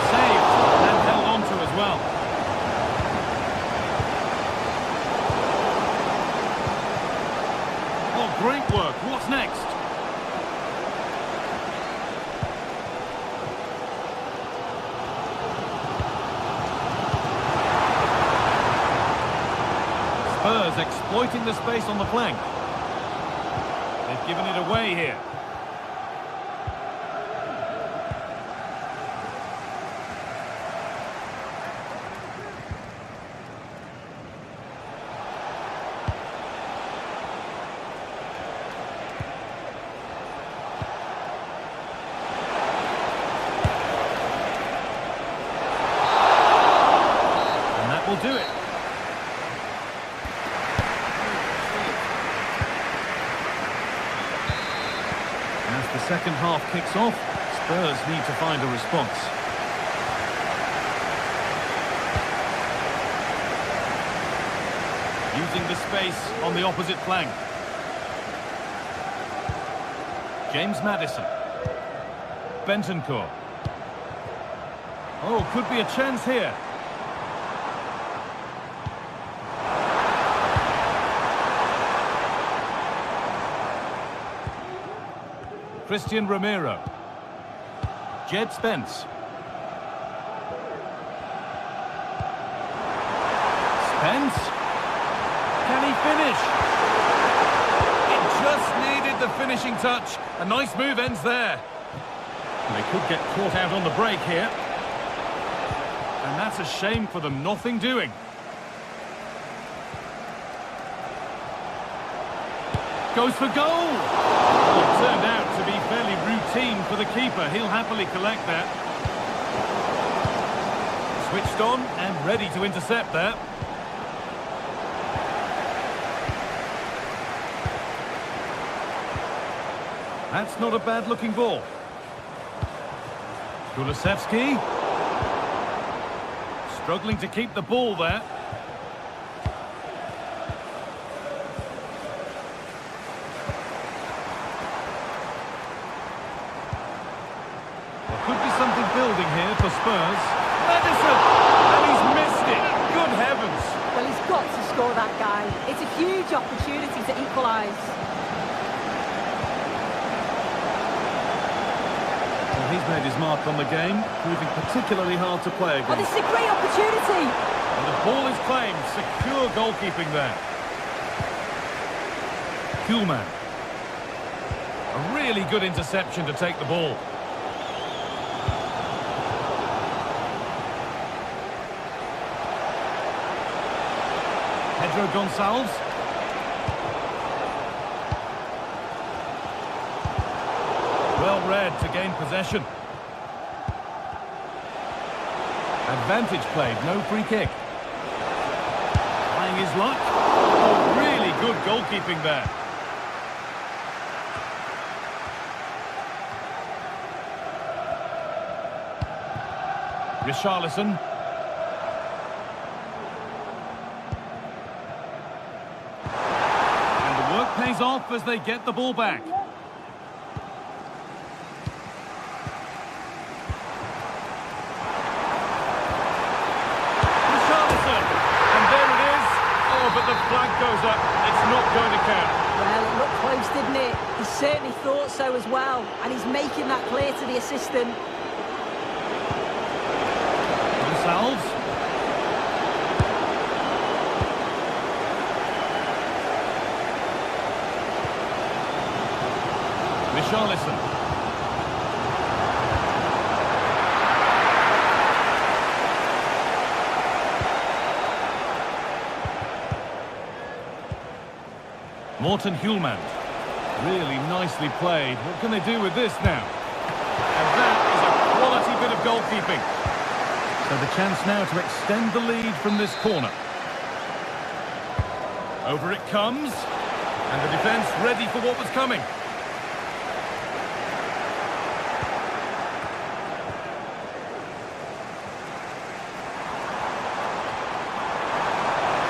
Saved and held on to as well. Oh, great work. What's next? Spurs exploiting the space on the flank. They've given it away here. And that will do it. As the second half kicks off, Spurs need to find a response. Using the space on the opposite flank. James Maddison. Bentancur. Oh, could be a chance here. Christian Romero. Jed Spence. Spence. Can he finish? It just needed the finishing touch. A nice move ends there. And they could get caught out on the break here. And that's a shame for them. Nothing doing. Goes for goal. It turned out to be fairly routine for the keeper. He'll happily collect that. Switched on and ready to intercept there. That's not a bad-looking ball. Kulusevski. Struggling to keep the ball there. There could be something building here for Spurs. Maddison! And he's missed it. Good heavens. Well, he's got to score, that guy. It's a huge opportunity to equalise. Well, he's made his mark on the game, proving particularly hard to play against. Oh, this is a great opportunity. And the ball is claimed. Secure goalkeeping there. Hjulmand. A really good interception to take the ball. Pedro Gonçalves. Well read to gain possession. Advantage played, no free kick. Trying his luck. Oh, really good goalkeeping there. Richarlison. And the work pays off as they get the ball back. But the flag goes up. It's not going to count. Well, it looked close, didn't it? He certainly thought so as well. And he's making that clear to the assistant. Gonçalves. Richarlison. Morten Hjulmand. Really nicely played. What can they do with this now? And that is a quality bit of goalkeeping. So the chance now to extend the lead from this corner. Over it comes. And the defence ready for what was coming.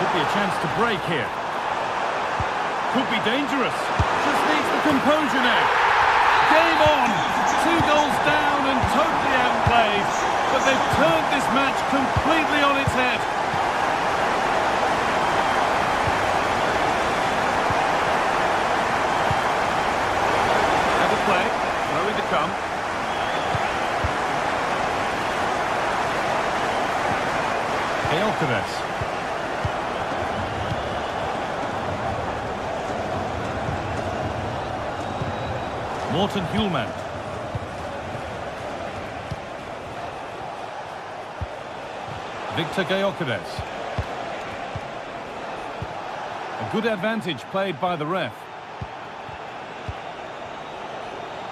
Could be a chance to break here. Could be dangerous. Just needs the composure now. Game on. 2 goals down and totally outplayed. But they've turned this match completely on its head. Have a play. Slowly to come. Gyökeres. Morten Hjulmand. Victor Gyökeres. A good advantage played by the ref.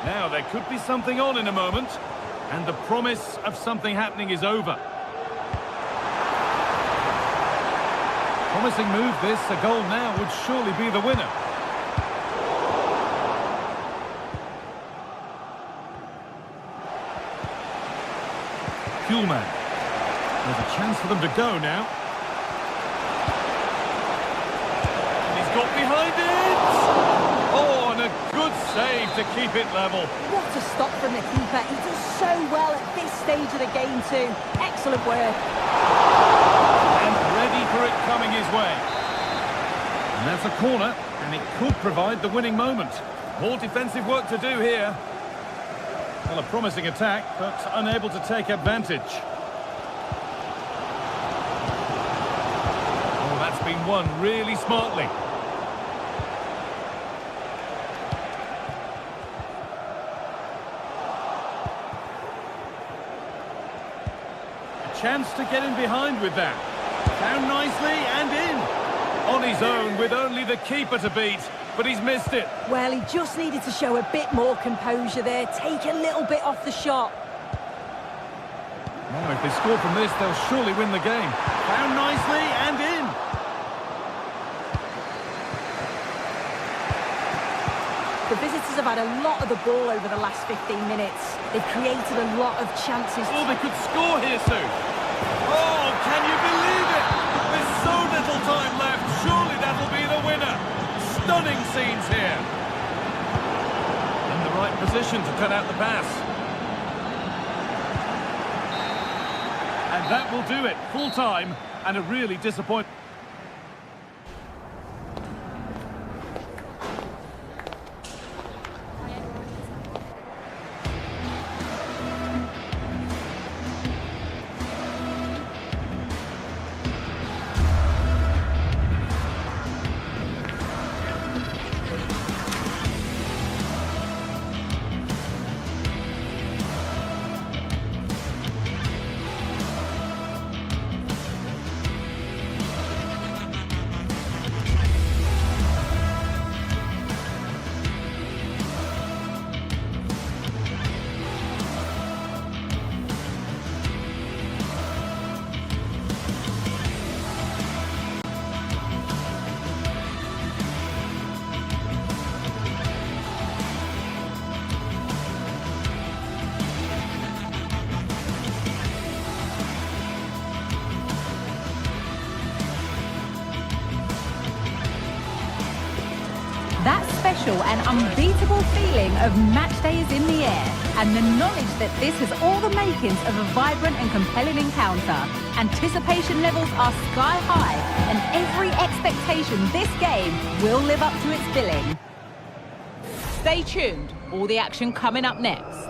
Now there could be something on in a moment, and the promise of something happening is over. Promising move this, a goal now would surely be the winner. Hjulmand. There's a chance for them to go now. And he's got behind it! Oh, and a good save to keep it level. What a stop from the keeper. He does so well at this stage of the game too. Excellent work. And ready for it coming his way. And that's a corner, and it could provide the winning moment. More defensive work to do here. Well, a promising attack, but unable to take advantage. Oh, that's been won really smartly. A chance to get in behind with that. Down nicely and in. On his own with only the keeper to beat. But he's missed it. Well, he just needed to show a bit more composure there, take a little bit off the shot. Now, if they score from this, they'll surely win the game. Down nicely and in. The visitors have had a lot of the ball over the last 15 minutes. They've created a lot of chances. Oh, they could score here soon. Oh, can you believe it? There's so little time left. Surely that'll be the winner. Stunning scenes here. In the right position to cut out the pass. And that will do it. Full time and a really disappointing. That special and unbeatable feeling of match day is in the air, and the knowledge that this has all the makings of a vibrant and compelling encounter. Anticipation levels are sky high, and every expectation this game will live up to its billing. Stay tuned, all the action coming up next.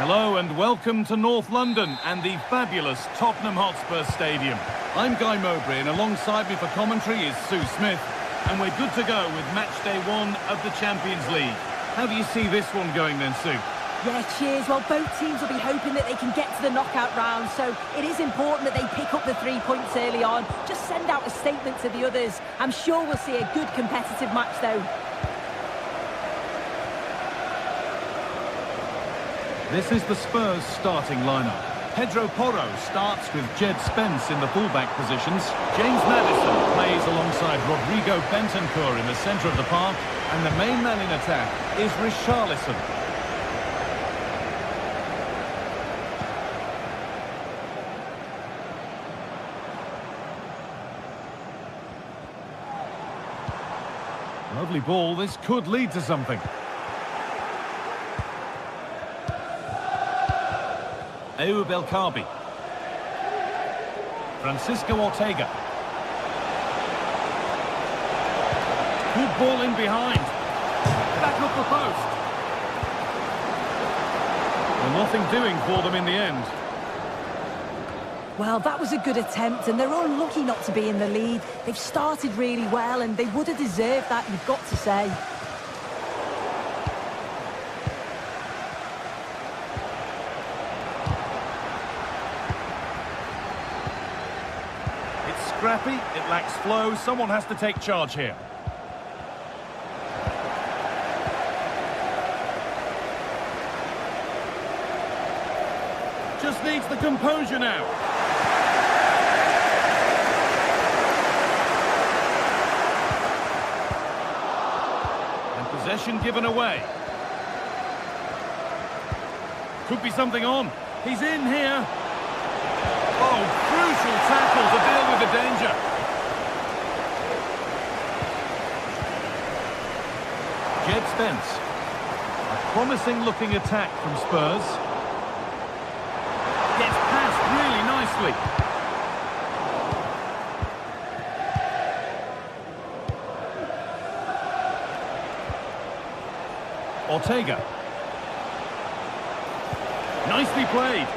Hello and welcome to North London and the fabulous Tottenham Hotspur Stadium. I'm Guy Mowbray, and alongside me for commentary is Sue Smith. And we're good to go with match day 1 of the Champions League. How do you see this one going then, Sue? Yeah, cheers. Well, both teams will be hoping that they can get to the knockout round, so it is important that they pick up the 3 points early on. Just send out a statement to the others. I'm sure we'll see a good competitive match, though. This is the Spurs starting lineup. Pedro Porro starts with Jed Spence in the fullback positions. James Maddison plays alongside Rodrigo Bentancur in the centre of the park. And the main man in attack is Richarlison. Lovely ball. This could lead to something. Ayoub El Kaabi. Francisco Ortega. Good ball in behind. Back up the post. Well, nothing doing for them in the end. Well, that was a good attempt, and they're unlucky not to be in the lead. They've started really well, and they would have deserved that, you've got to say. Scrappy, it lacks flow. Someone has to take charge here. Just needs the composure now. And possession given away. Could be something on. He's in here. Oh, crucial tackle to deal with the danger. Jed Spence. A promising looking attack from Spurs. Gets past really nicely. Ortega. Nicely played.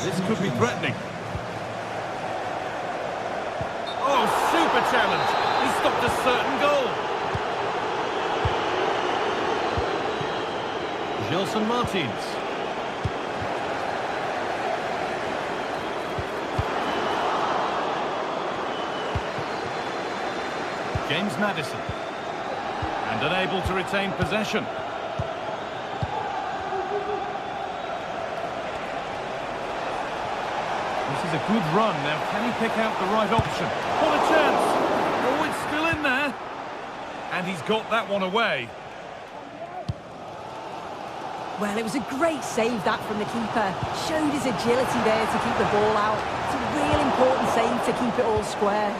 This could be threatening. Oh, super challenge. He stopped a certain goal. Gelson Martins. James Maddison. And unable to retain possession. This is a good run. Now, can he pick out the right option? What a chance! Oh, it's still in there. And he's got that one away. Well, it was a great save, that, from the keeper. Showed his agility there to keep the ball out. It's a real important save to keep it all square.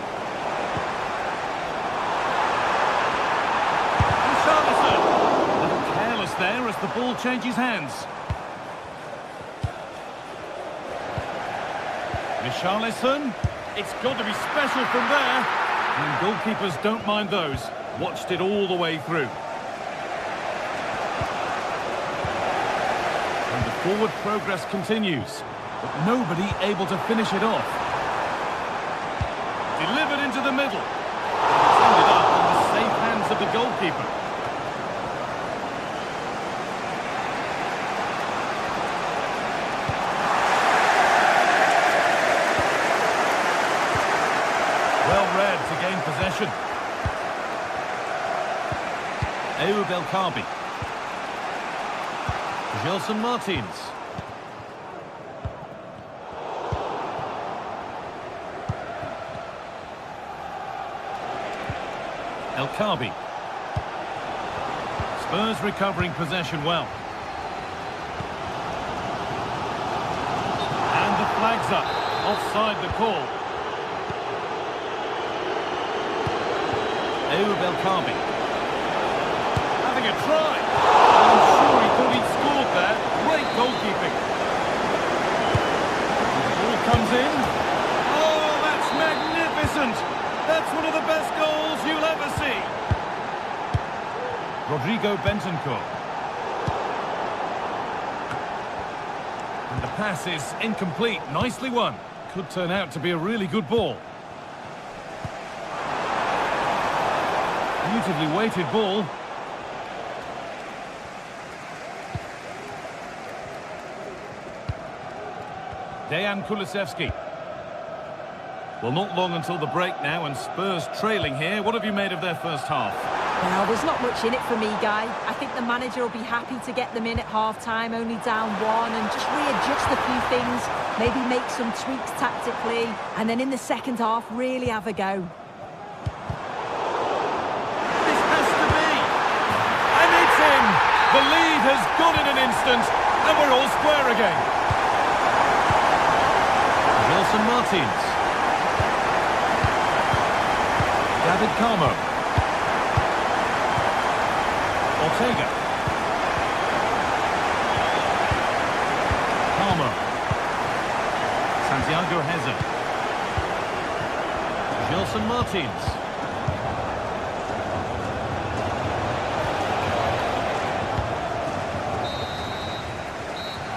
Richarlison! A little careless there as the ball changes hands. Richarlison, it's got to be special from there. And goalkeepers don't mind those. Watched it all the way through. And the forward progress continues, but nobody able to finish it off. Delivered into the middle. It's ended up in the safe hands of the goalkeeper. To gain possession. Ayoub El Kaabi. Gelson Martins. El Kaabi. Spurs recovering possession well. And the flag's up. Offside the call. Ayoub El Kaabi. Having a try. I'm sure he thought he'd scored there. Great goalkeeping. The ball comes in. Oh, that's magnificent. That's one of the best goals you'll ever see. Rodrigo Bentancur. And the pass is incomplete. Nicely won. Could turn out to be a really good ball. Beautifully weighted ball. Dejan Kulusevski. Well, not long until the break now, and Spurs trailing here. What have you made of their first half? Well, there's not much in it for me, Guy. I think the manager will be happy to get them in at half-time, only down 1, and just readjust a few things, maybe make some tweaks tactically, and then in the second half, really have a go. This has to be! And it's in! The lead has gone in an instant, and we're all square again. Wilson Martins. David Carmo. Ortega. Carmo. Santiago Heza. Wilson Martins.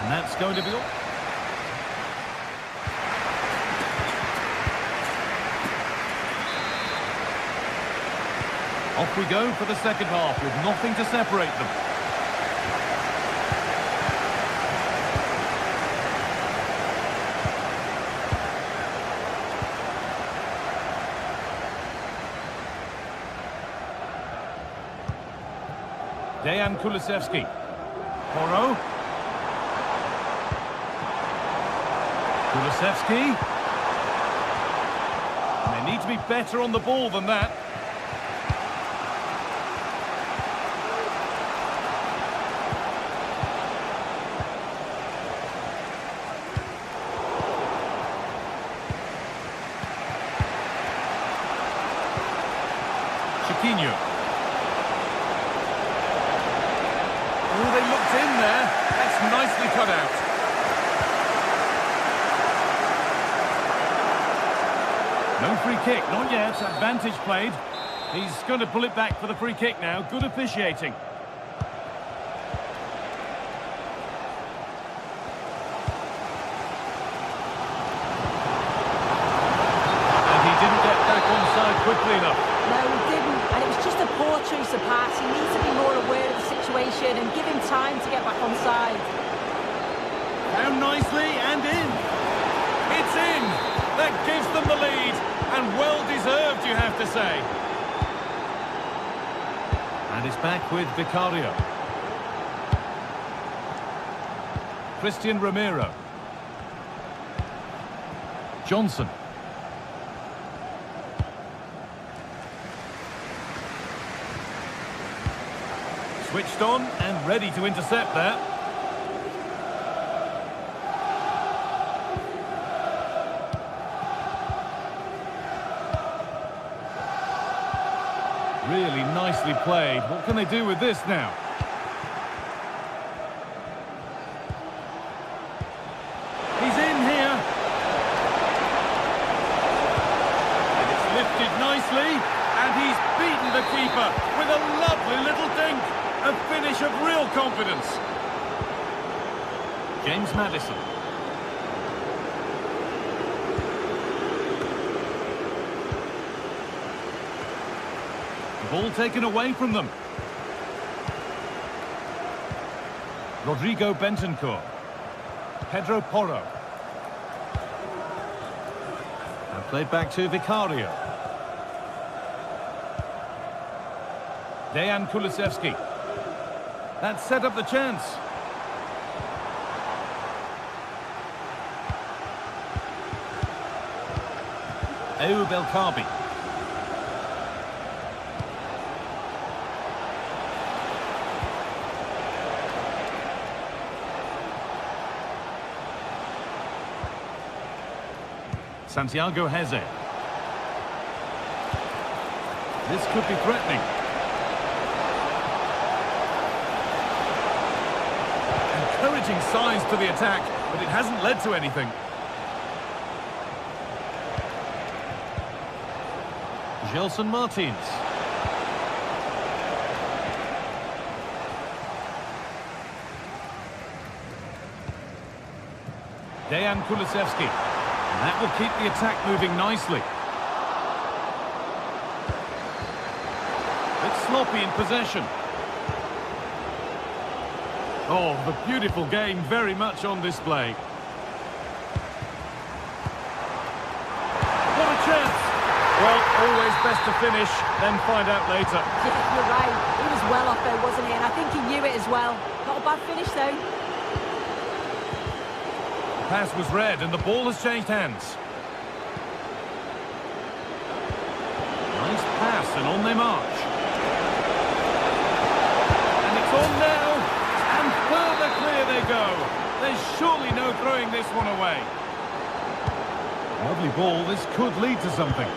And that's going to be all. Off we go for the second half with nothing to separate them. Dejan Kulusevski. Porro. Kulusevski. And they need to be better on the ball than that. Chiquinho. Oh, they looked in there. That's nicely cut out. No free kick, not yet. Advantage played. He's going to pull it back for the free kick now. Good officiating. And he didn't get back onside quickly enough. No, he didn't, and it was just a poor choice of pass. He needs to be more aware of the situation and give him time to get back on side. Down nicely and in. It's in. That gives them the lead, and well deserved, you have to say. And it's back with Vicario. Christian Romero. Johnson. Switched on and ready to intercept there. Really nicely played. What can they do with this now? He's in here. And it's lifted nicely. And he's beaten the keeper with a lovely little dink. A finish of real confidence. James Maddison. The ball taken away from them. Rodrigo Bentancur. Pedro Porro. And played back to Vicario. Dejan Kulusevski. That set up the chance. Ayoub El Kaabi. Santiago Heze. This could be threatening. Encouraging signs to the attack, but it hasn't led to anything. Gelson Martins. Dejan Kulusevski. And that will keep the attack moving nicely. It's sloppy in possession. Oh, the beautiful game very much on display. What a chance! Well, always best to finish, then find out later. Yeah, you're right. He was well off there, wasn't he? And I think he knew it as well. Not a bad finish, though. The pass was read, and the ball has changed hands. Nice pass, and on they march. And it's on now, and further clear they go. There's surely no throwing this one away. Lovely ball, this could lead to something.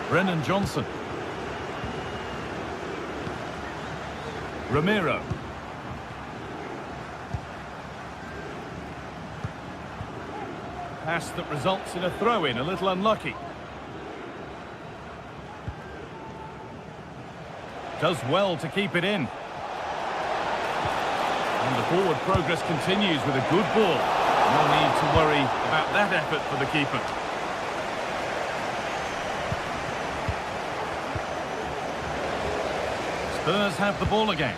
Brennan Johnson. Ramiro. Pass that results in a throw-in, a little unlucky. Does well to keep it in. And the forward progress continues with a good ball. No need to worry about that effort for the keeper. Spurs have the ball again.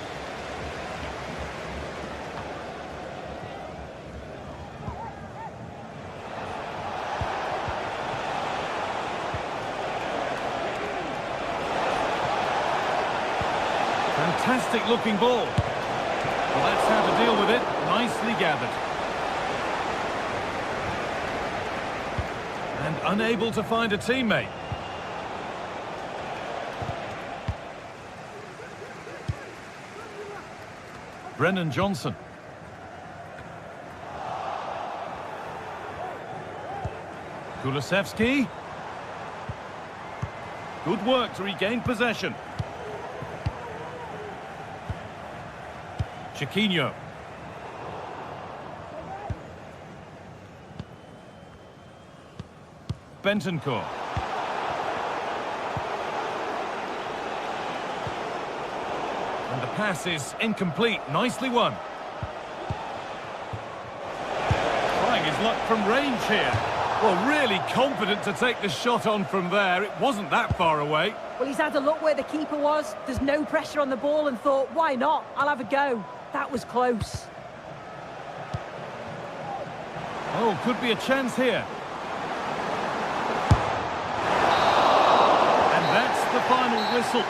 Fantastic looking ball. Well, that's how to deal with it. Nicely gathered. And unable to find a teammate. Brennan Johnson. Kulusevski. Good work to regain possession. Chiquinho. Bentancur. And the pass is incomplete. Nicely won. Trying his luck from range here. Well, really confident to take the shot on from there. It wasn't that far away. Well, he's had a look where the keeper was. There's no pressure on the ball and thought, why not? I'll have a go. That was close. Oh, could be a chance here. And that's the final whistle.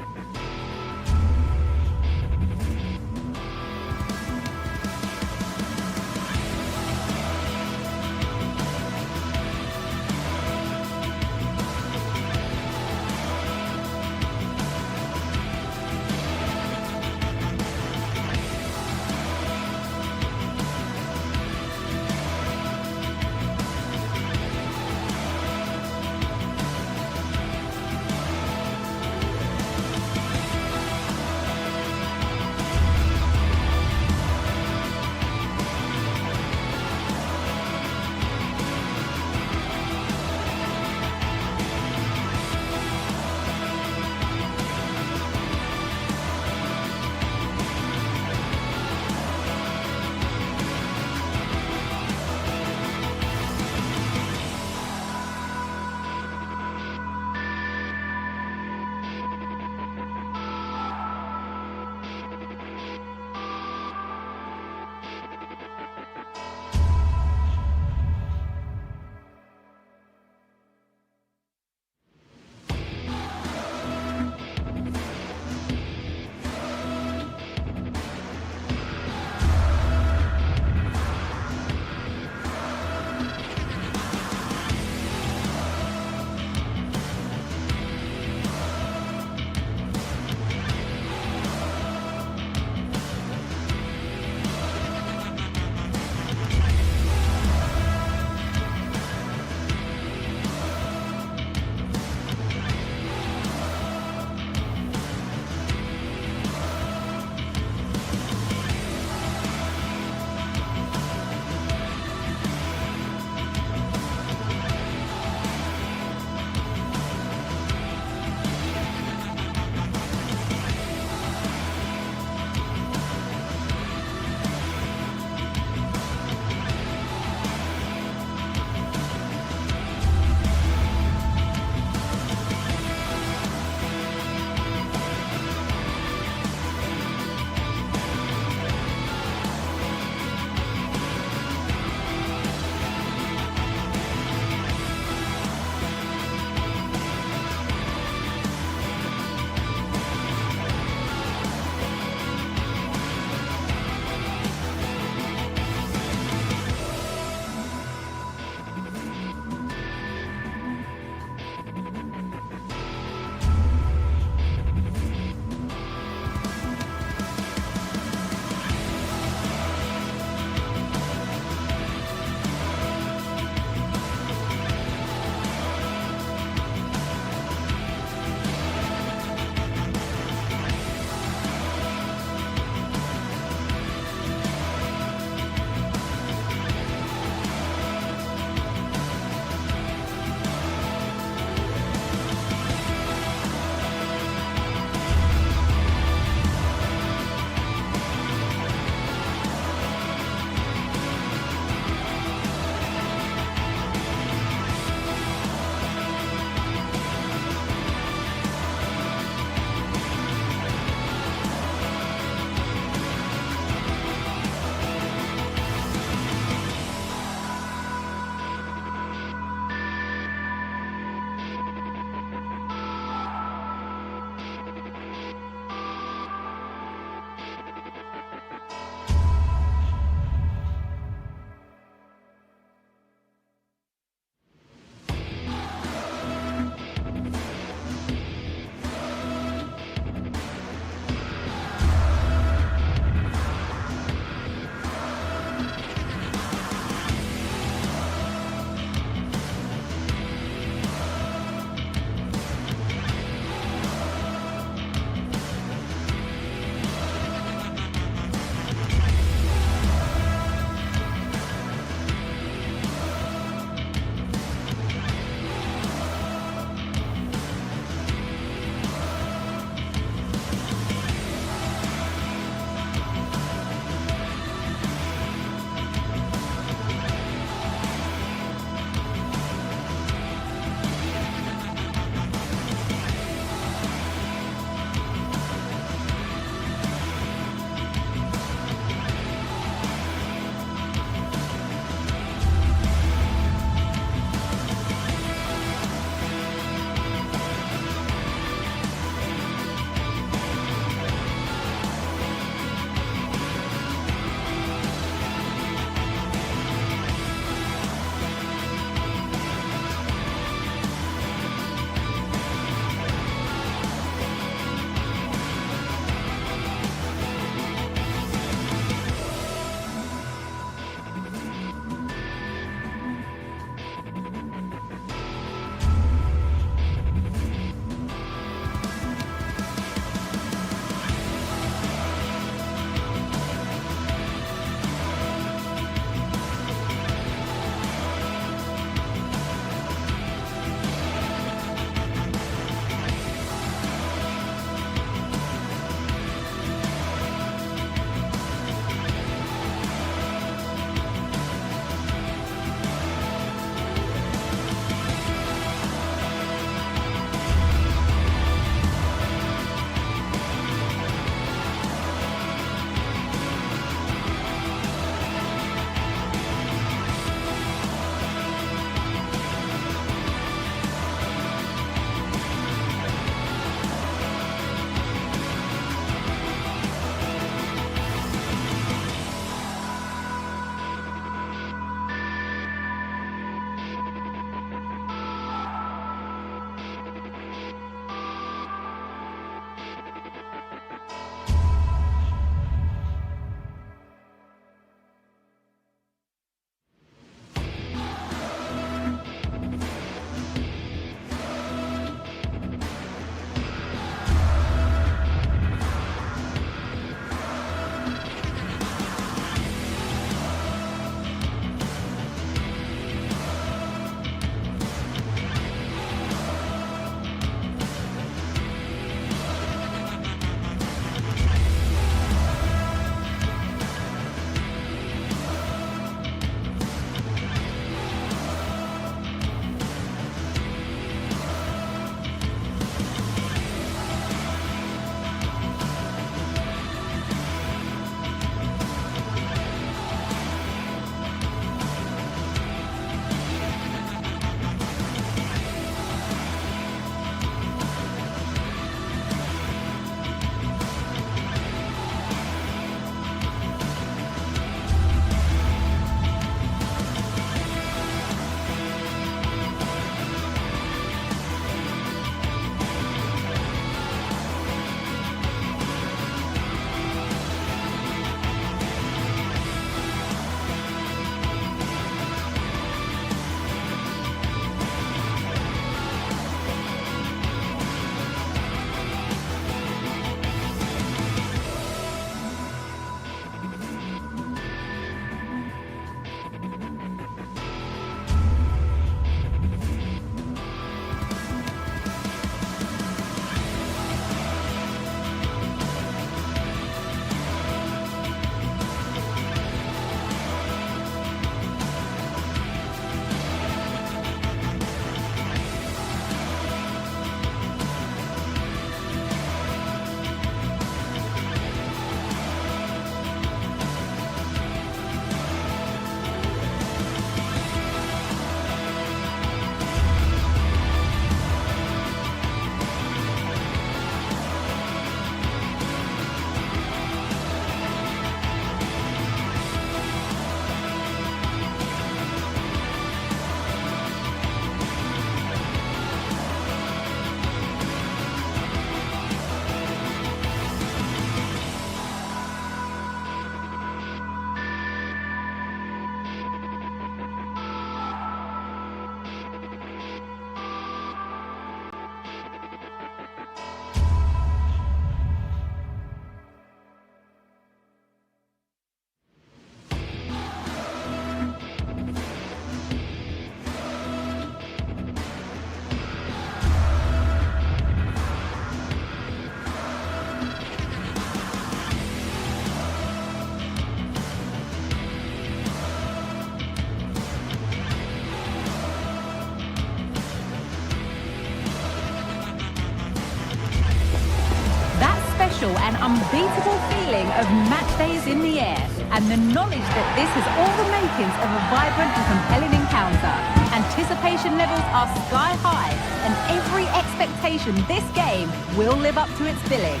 unbeatable feeling of match days in the air and the knowledge that this has all the makings of a vibrant and compelling encounter. Anticipation levels are sky high and every expectation this game will live up to its billing.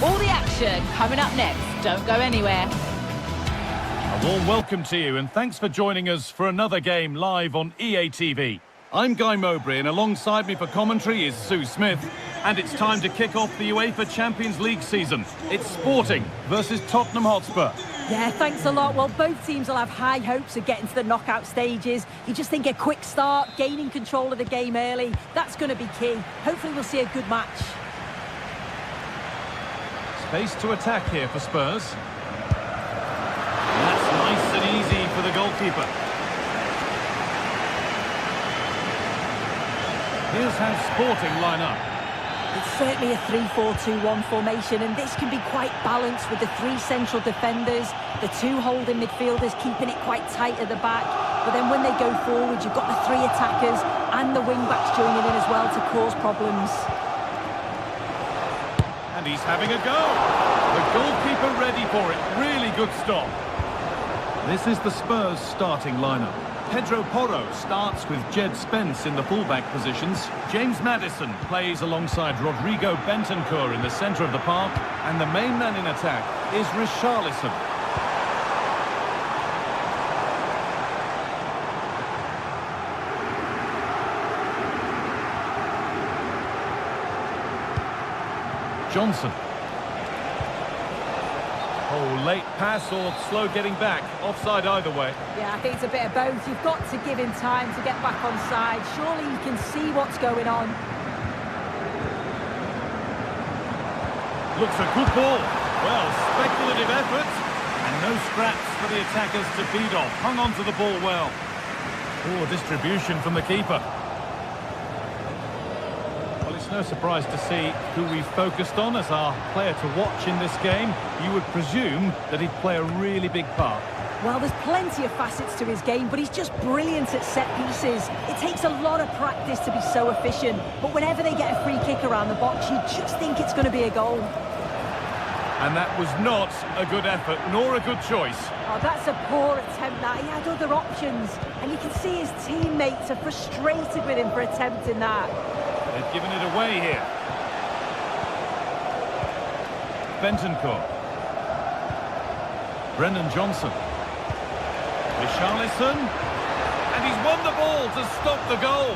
All the action coming up next. Don't go anywhere. A warm welcome to you and thanks for joining us for another game live on EA TV. I'm Guy Mowbray and alongside me for commentary is Sue Smith. And it's time to kick off the UEFA Champions League season. It's Sporting versus Tottenham Hotspur. Yeah, thanks a lot. Well, both teams will have high hopes of getting to the knockout stages. You just think a quick start, gaining control of the game early, that's going to be key. Hopefully we'll see a good match. Space to attack here for Spurs. That's nice and easy for the goalkeeper. Here's how Sporting line up. It's certainly a 3-4-2-1 formation, and this can be quite balanced with the three central defenders, the two holding midfielders keeping it quite tight at the back. But then when they go forward, you've got the three attackers and the wing-backs joining in as well to cause problems. And he's having a go. The goalkeeper ready for it. Really good stop. This is the Spurs starting lineup. Pedro Porro starts with Jed Spence in the fullback positions. James Maddison plays alongside Rodrigo Bentancur in the centre of the park. And the main man in attack is Richarlison. Johnson. Oh, late pass or slow getting back. Offside either way. Yeah, I think it's a bit of both. You've got to give him time to get back on side. Surely you can see what's going on. Looks a good ball. Well, speculative effort. And no scraps for the attackers to feed off. Hung on to the ball well. Poor distribution from the keeper. Well, it's no surprise to see who we've focused on as our player to watch in this game. You would presume that he'd play a really big part. Well, there's plenty of facets to his game, but he's just brilliant at set pieces. It takes a lot of practice to be so efficient, but whenever they get a free kick around the box, you just think it's going to be a goal. And that was not a good effort, nor a good choice. Oh, that's a poor attempt, that. He had other options, and you can see his teammates are frustrated with him for attempting that. They've given it away here. Bentancur. Brennan Johnson. Richarlison. And he's won the ball to stop the goal.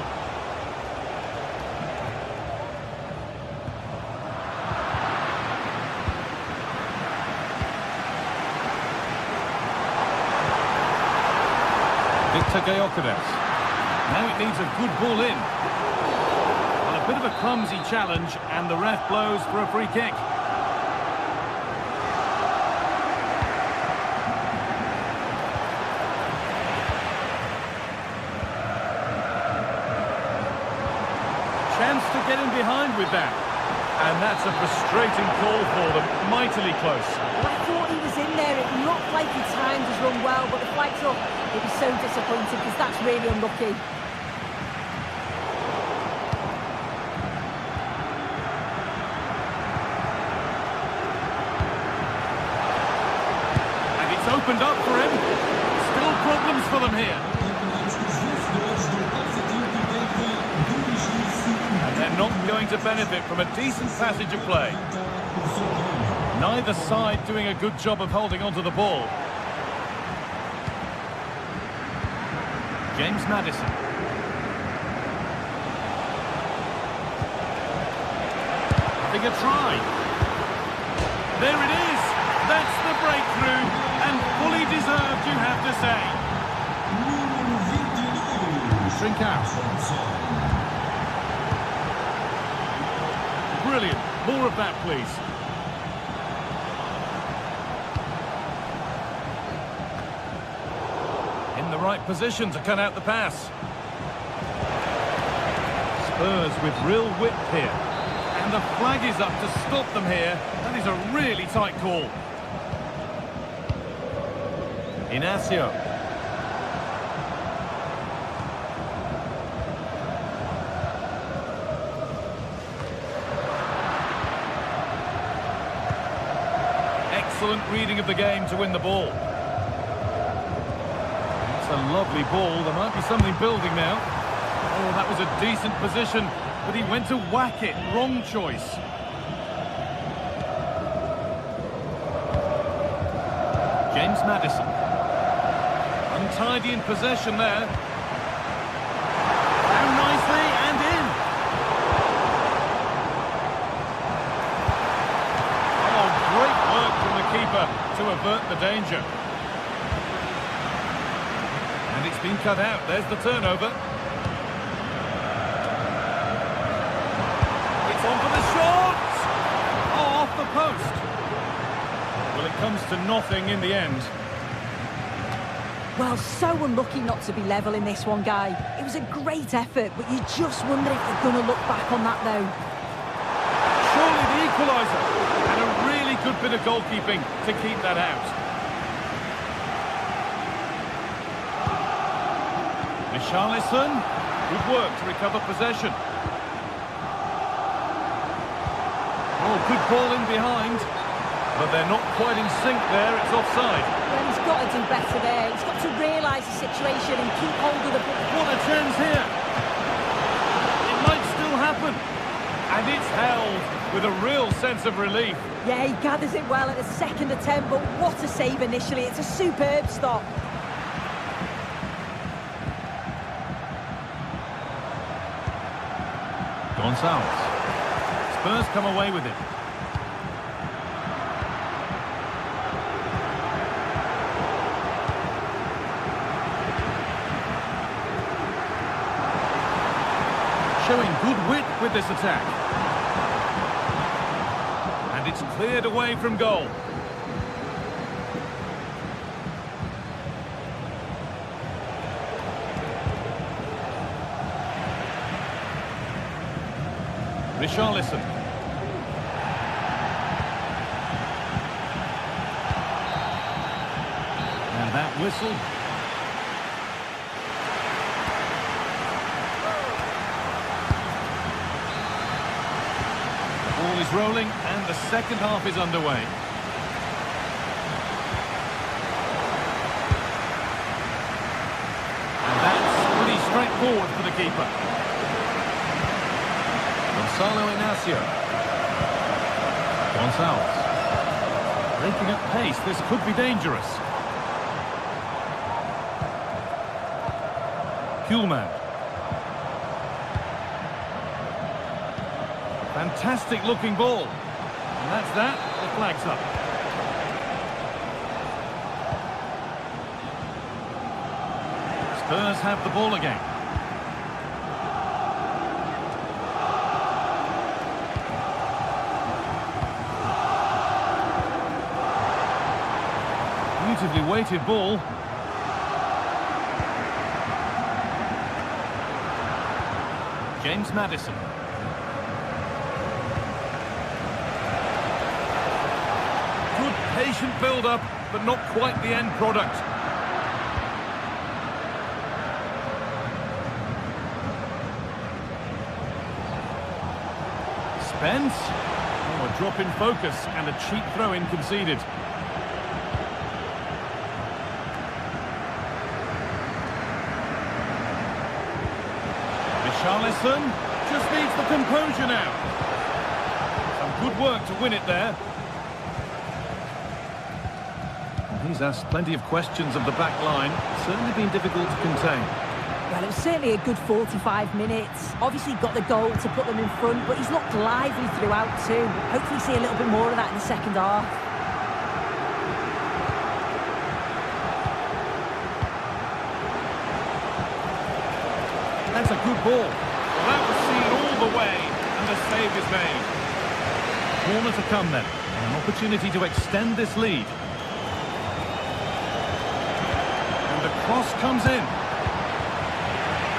Victor Gyökeres. Now it needs a good ball in. Well, a bit of a clumsy challenge, and the ref blows for a free kick. Chance to get in behind with that. And that's a frustrating call for them. Mightily close. Well, I thought he was in there. It looked like he timed his run well, but the flag's up. He'd be so disappointed because that's really unlucky. And it's opened up for him. Still problems for them here. And they're not going to benefit from a decent passage of play. Neither side doing a good job of holding onto the ball. James Maddison. Having a try. There it is. That's the breakthrough. And fully deserved, you have to say. Shrink out. Brilliant. More of that, please. In the right position to cut out the pass. Spurs with real width here. And the flag is up to stop them here. That is a really tight call. Inacio. excellent reading of the game to win the ball. It's a lovely ball. There might be something building now. Oh, that was a decent position, but he went to whack it. Wrong choice. James Maddison. Untidy in possession there. Down nicely and in. Oh, great work from the keeper to avert the danger. And it's been cut out. There's the turnover. It's on for the shot! Oh, off the post. Well, it comes to nothing in the end. Well, so unlucky not to be level in this one, Guy. It was a great effort, but you just wonder if they're going to look back on that, though. Surely the equaliser. And a really good bit of goalkeeping to keep that out. Richarlison. Good work to recover possession. Oh, good ball in behind. But they're not quite in sync there. It's offside. Well, he's got to do better there. He's got to realise the situation and keep hold of the ball. What a chance here. It might still happen. And it's held with a real sense of relief. Yeah, he gathers it well at the second attempt, but what a save initially. It's a superb stop. Gonzalez. Spurs come away with it. Showing good wit with this attack. And it's cleared away from goal. Richarlison. And that whistle. Ball is rolling and the second half is underway. And that's pretty straightforward for the keeper. Gonzalo Inacio. Gonzalez. Breaking at pace, this could be dangerous. Kuhlman. Fantastic looking ball. And that's that. The flag's up. Spurs have the ball again. Beautifully weighted ball. James Maddison. Good patient build-up, but not quite the end product. Spence. Oh, a drop in focus and a cheap throw-in conceded. Richarlison just needs the composure now. Some good work to win it there. He's asked plenty of questions of the back line. It's certainly been difficult to contain. Well, it was certainly a good 45 minutes. Obviously got the goal to put them in front, but he's looked lively throughout too. Hopefully see a little bit more of that in the second half. That's a good ball. Well, that was seen all the way, and the save is made. Corner to come then. An opportunity to extend this lead. And the cross comes in.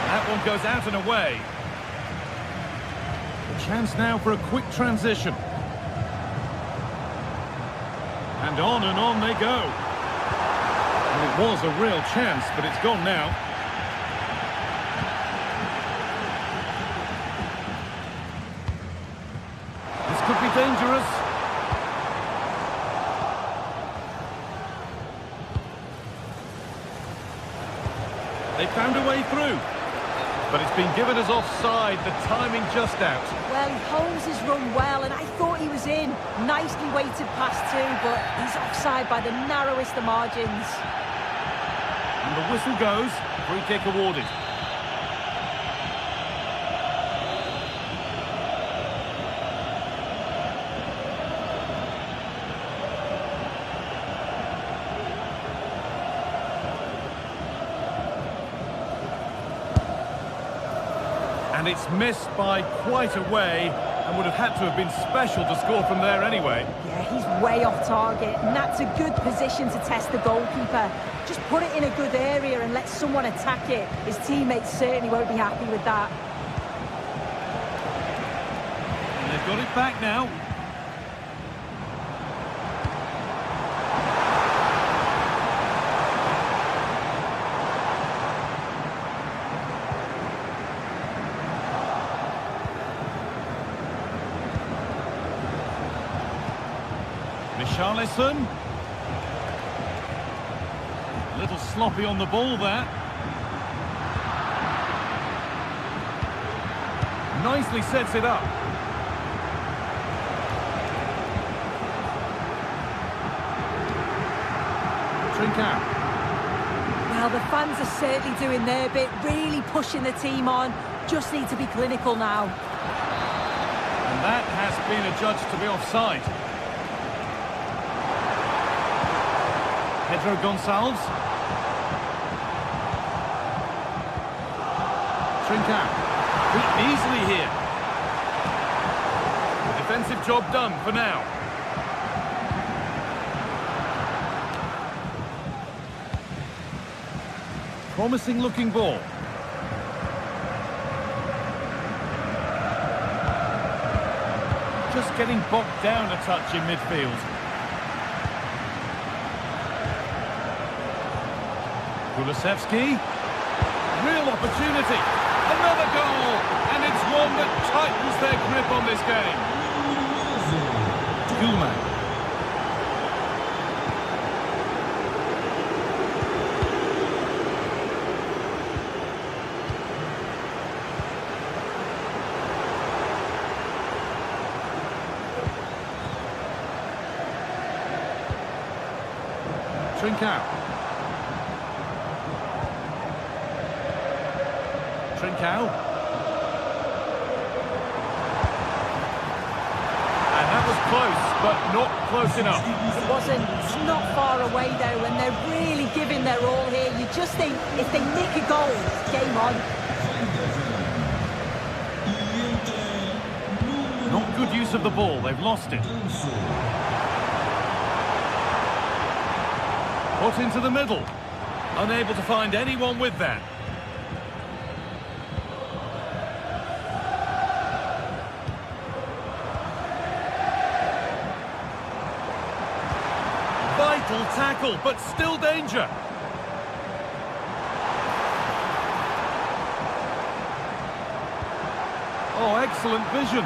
That one goes out and away. A chance now for a quick transition. And on they go. And it was a real chance, but it's gone now. This could be dangerous. it's been given as offside, the timing just out. Well, he holds his run well, and I thought he was in. Nicely weighted pass too, but he's offside by the narrowest of margins. And the whistle goes, free kick awarded. And it's missed by quite a way, and would have had to have been special to score from there anyway. Yeah, he's way off target, and that's a good position to test the goalkeeper. Just put it in a good area and let someone attack it. His teammates certainly won't be happy with that. And they've got it back now. Richarlison. A little sloppy on the ball there. Nicely sets it up. Trincao. Well, the fans are certainly doing their bit, really pushing the team on. Just need to be clinical now. And that has been adjudged to be offside. Pedro Gonçalves. Trincao. Beat easily here. The defensive job done for now. Promising looking ball. Just getting bogged down a touch in midfield. Kulusevski, real opportunity, another goal, and it's one that tightens their grip on this game. Gulman. Trincao. Trincao. And that was close, but not close enough. It wasn't. It's not far away, though, and they're really giving their all here. You just think, if they nick a goal, game on. Not good use of the ball. They've lost it. Put into the middle. Unable to find anyone with that. Vital tackle, but still danger. Oh, excellent vision.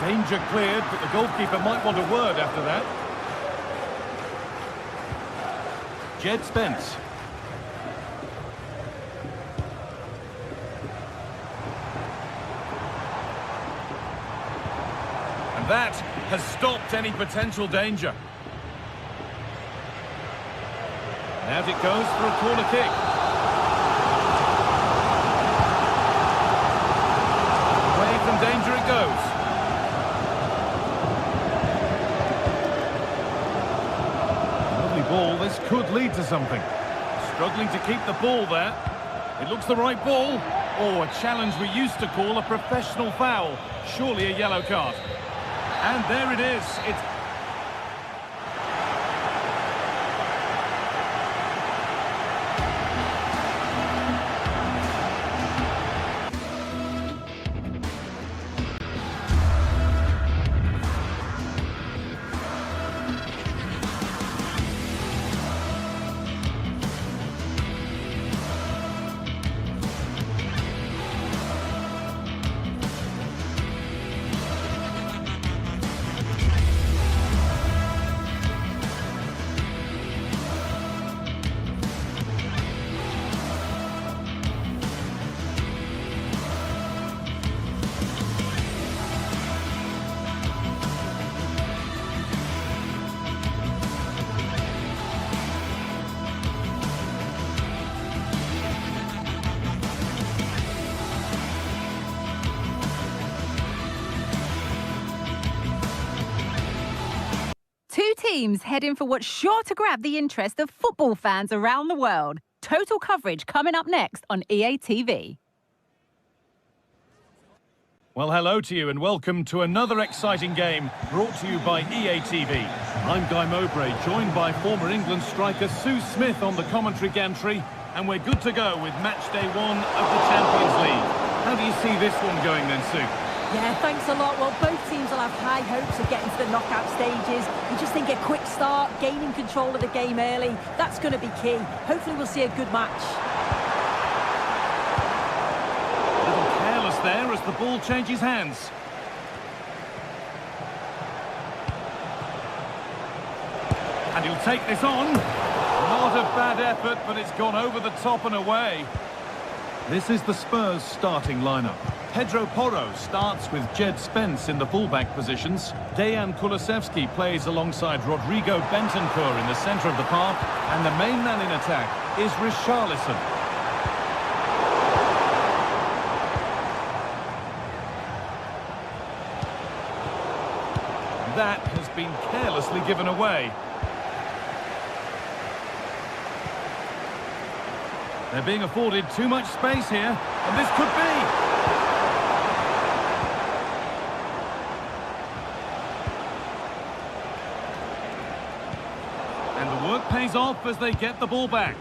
Danger cleared, but the goalkeeper might want a word after that. Jed Spence. And that has stopped any potential danger. And out it goes for a corner kick. Away from danger it goes. Lovely ball, this could lead to something. Struggling to keep the ball there. It looks the right ball. Oh, a challenge we used to call a professional foul. Surely a yellow card. And there it is. It's teams head in for what's sure to grab the interest of football fans around the world. Total coverage coming up next on EA TV. Well, hello to you and welcome to another exciting game brought to you by EA TV. I'm Guy Mowbray, joined by former England striker Sue Smith on the commentary gantry, and we're good to go with match day 1 of the Champions League. How do you see this one going then, Sue? Yeah, thanks a lot. Well, both teams will have high hopes of getting to the knockout stages. You just think a quick start, gaining control of the game early, that's going to be key. Hopefully we'll see a good match. A little careless there as the ball changes hands. And he'll take this on. Not a bad effort, but it's gone over the top and away. This is the Spurs starting lineup. Pedro Porro starts with Jed Spence in the fullback positions. Dejan Kulusevski plays alongside Rodrigo Bentancur in the centre of the park. And the main man in attack is Richarlison. That has been carelessly given away. They're being afforded too much space here, and this could be. And the work pays off as they get the ball back.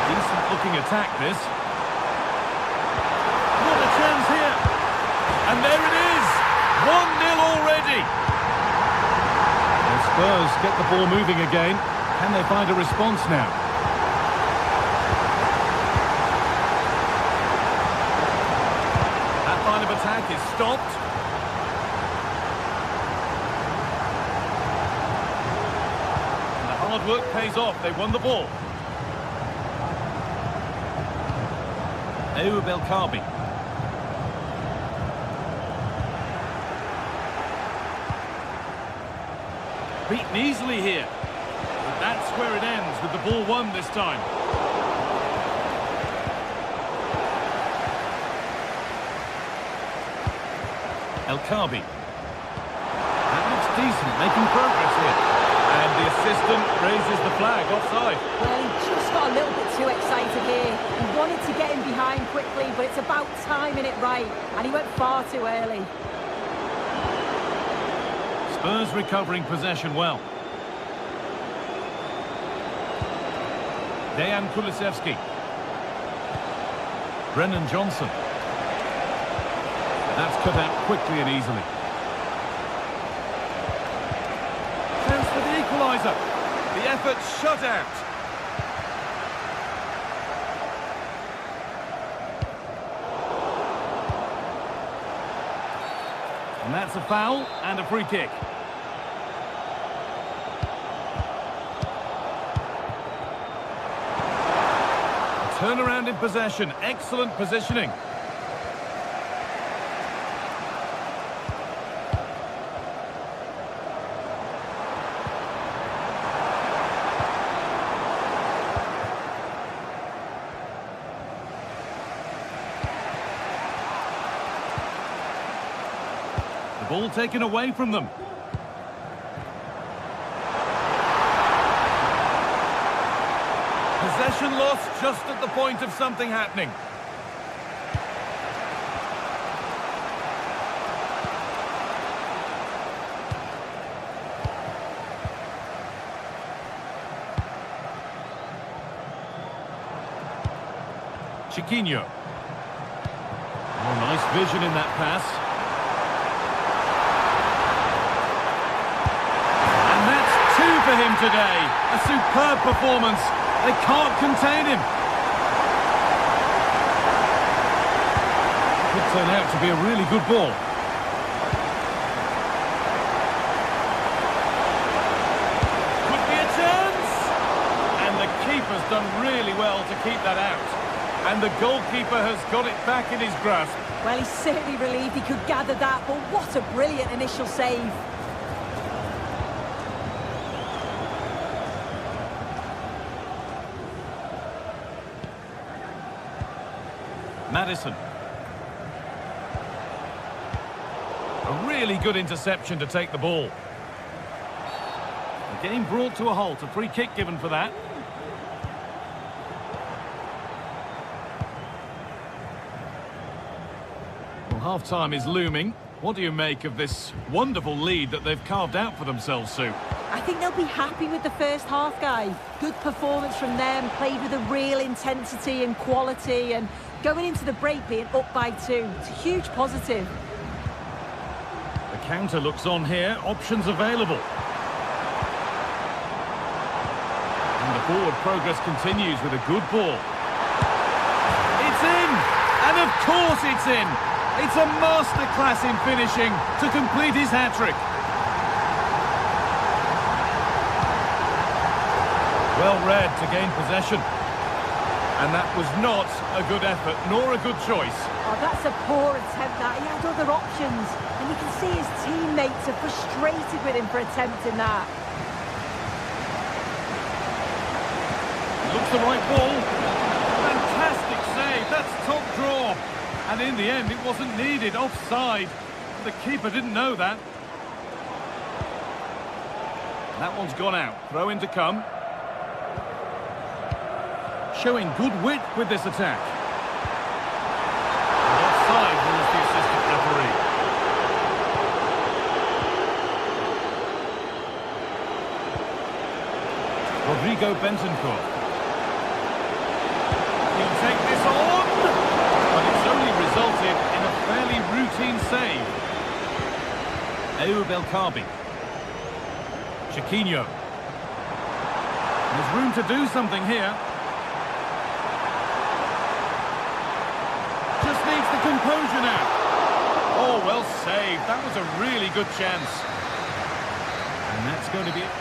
Decent looking attack, this. What a chance here. And there it is. 1-0 already. The Spurs get the ball moving again. Can they find a response now? That line of attack is stopped. Hard work pays off. They won the ball. Ayoub El Kaabi. Beaten easily here. But that's where it ends with the ball won this time. El Kaabi. That looks decent, making progress here. And the assistant raises the flag, offside. Well, he just got a little bit too excited here. He wanted to get him behind quickly, but it's about timing it right. And he went far too early. Spurs recovering possession well. Dejan Kulusevski. Brennan Johnson. That's cut out quickly and easily. Chance for the equaliser. The effort shut out. And that's a foul and a free kick. Turnaround in possession. Excellent positioning. The ball taken away from them. Possession lost just at the point of something happening. Chiquinho. Oh, nice vision in that pass. And that's 2 for him today. A superb performance. They can't contain him. Could turn out to be a really good ball. Could be a chance. And the keeper's done really well to keep that out. And the goalkeeper has got it back in his grasp. Well, he's certainly relieved he could gather that, but what a brilliant initial save. Maddison. A really good interception to take the ball. The game brought to a halt. A free kick given for that. Well, half-time is looming. What do you make of this wonderful lead that they've carved out for themselves, Sue? I think they'll be happy with the first half, Guy. Good performance from them, played with a real intensity and quality, and going into the break being up by 2. It's a huge positive. The counter looks on here. Options available. And the forward progress continues with a good ball. It's in! And of course it's in! It's a masterclass in finishing to complete his hat-trick. Well read to gain possession. And that was not a good effort, nor a good choice. Oh, that's a poor attempt, that. He had other options. And you can see his teammates are frustrated with him for attempting that. Looks the right ball. Fantastic save. That's top draw. And in the end, it wasn't needed. Offside. The keeper didn't know that. That one's gone out. Throw in to come. Showing good wit with this attack. And offside was the assistant referee. Rodrigo Bentancur. He'll take this on, but it's only resulted in a fairly routine save. Ayoub El Kaabi. Chiquinho. There's room to do something here. Just needs the composure now. Oh, well saved. That was a really good chance. And that's going to be it.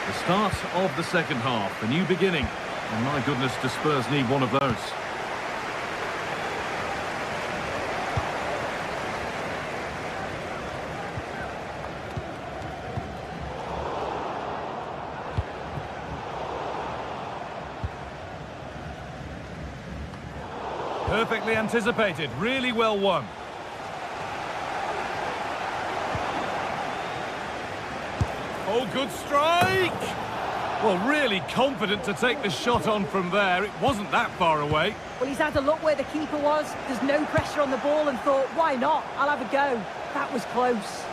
The start of the second half, a new beginning. And my goodness, the Spurs need one of those. Perfectly anticipated, really well won. Oh, good strike! Well, really confident to take the shot on from there. It wasn't that far away. Well, he's had a look where the keeper was. There's no pressure on the ball and thought, why not? I'll have a go. That was close.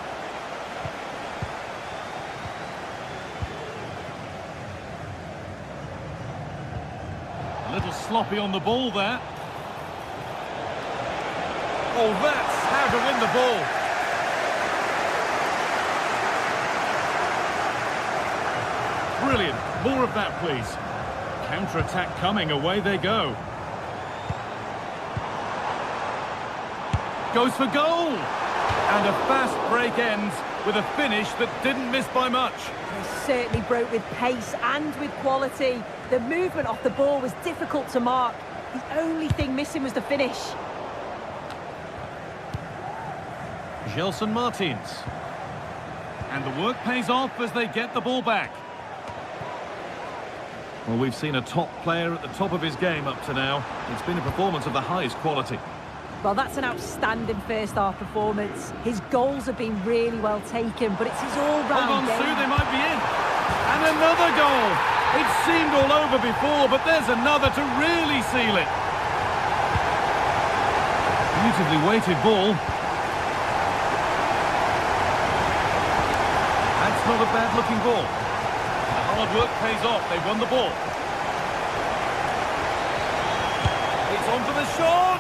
A little sloppy on the ball there. Oh, that's how to win the ball. Brilliant. More of that, please. Counter-attack coming. Away they go. Goes for goal. And a fast break ends with a finish that didn't miss by much. He certainly broke with pace and with quality. The movement off the ball was difficult to mark. The only thing missing was the finish. Gelson Martins. And the work pays off as they get the ball back. Well, we've seen a top player at the top of his game up to now. It's been a performance of the highest quality. Well, that's an outstanding first-half performance. His goals have been really well taken, but it's his all-round Hold on, game. Sue, they might be in. And another goal. It seemed all over before, but there's another to really seal it. Beautifully weighted ball. That's not a bad-looking ball. The hard work pays off. They won the ball. It's on for the shot.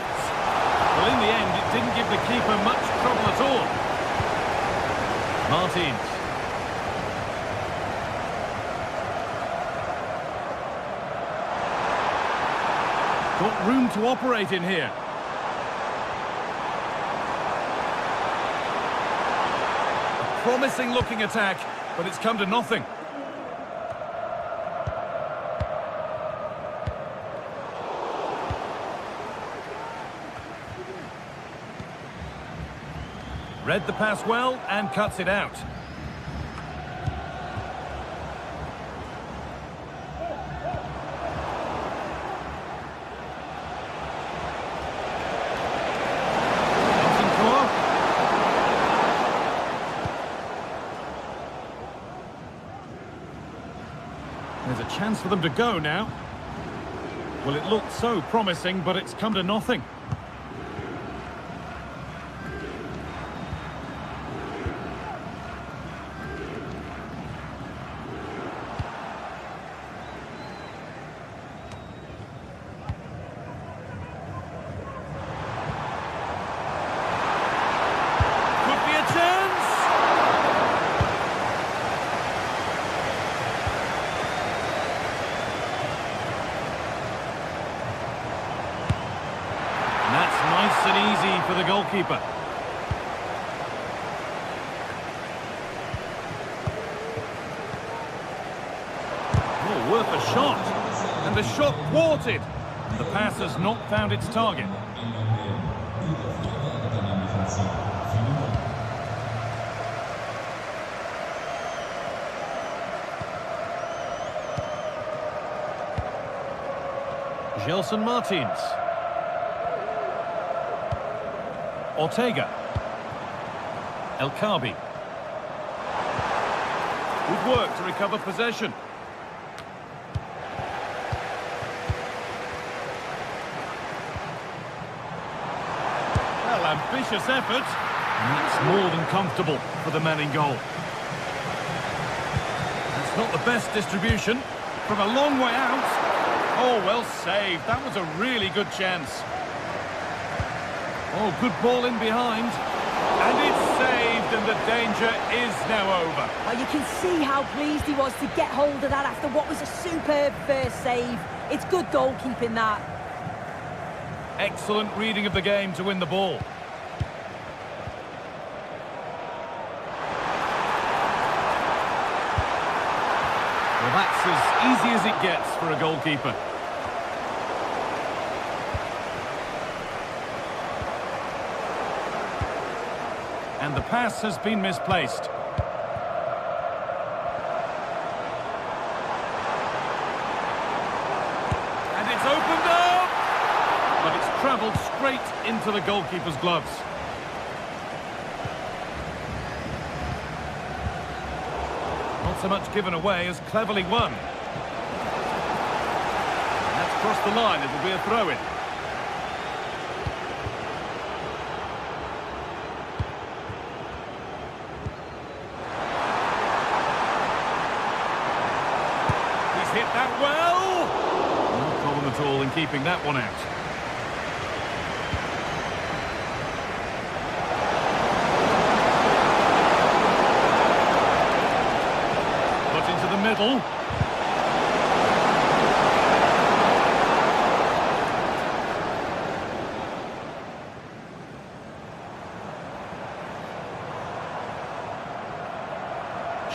Well, in the end, it didn't give the keeper much trouble at all. Martins. Got room to operate in here. A promising looking attack, but it's come to nothing. Read the pass well and cuts it out. There's a chance for them to go now. Well, it looked so promising, but it's come to nothing. Could be a chance! And that's nice and easy for the goalkeeper. Oh, worth a shot. And the shot thwarted. And the pass has not found its target. Gelson Martins. Ortega. El Khabi. Good work to recover possession. Well, ambitious effort. And that's more than comfortable for the man in goal. That's not the best distribution. From a long way out. Oh, well saved. That was a really good chance. Oh, good ball in behind. And it's saved, and the danger is now over. Oh, you can see how pleased he was to get hold of that after what was a superb first save. It's good goalkeeping, that. Excellent reading of the game to win the ball. Well, that's as easy as it gets for a goalkeeper. And the pass has been misplaced. And it's opened up! But it's travelled straight into the goalkeeper's gloves. Not so much given away as cleverly won. And that's crossed the line. It'll be a throw-in. He's hit that well. No problem at all in keeping that one out. Middle.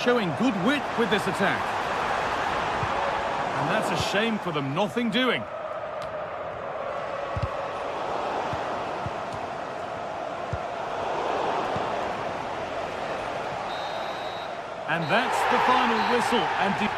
Showing good wit with this attack. And that's a shame for them, nothing doing. And that's the final whistle. And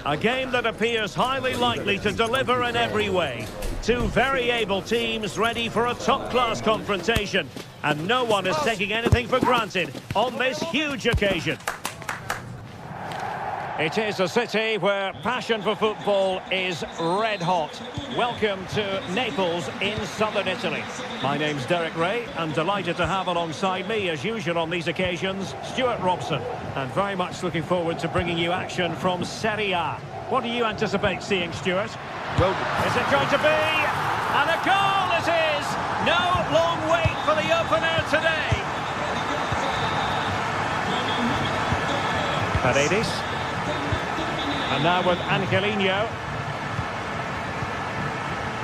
A game that appears highly likely to deliver in every way. Two very able teams ready for a top-class confrontation. And no one is taking anything for granted on this huge occasion. It is a city where passion for football is red hot. Welcome to Naples in southern Italy. My name's Derek Ray. I'm delighted to have alongside me, as usual on these occasions, Stuart Robson. And very much looking forward to bringing you action from Serie A. What do you anticipate seeing, Stuart? Well, Is it going to be? And a goal it is! No long wait for the opener today. Paredes. And now with Angelino.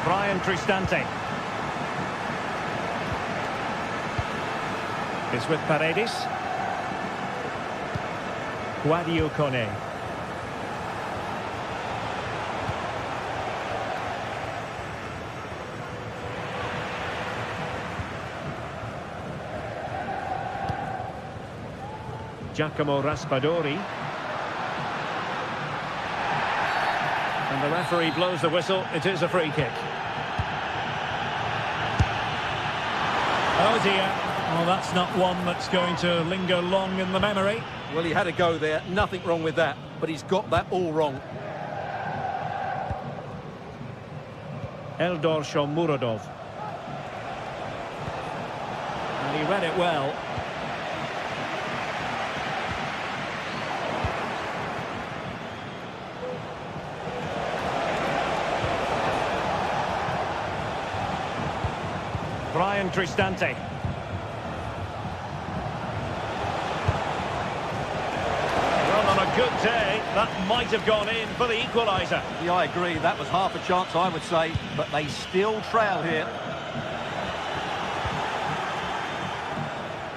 Brian Cristante. It's with Paredes. Guadio Kone. Giacomo Raspadori. And the referee blows the whistle. It is a free kick. Oh dear. Well, that's not one that's going to linger long in the memory. well, he had a go there. Nothing wrong with that. But he's got that all wrong. Eldor Shomurodov. And he read it well. Brian Cristante. Well, on a good day, that might have gone in for the equaliser. Yeah, I agree. That was half a chance, I would say. But they still trail here.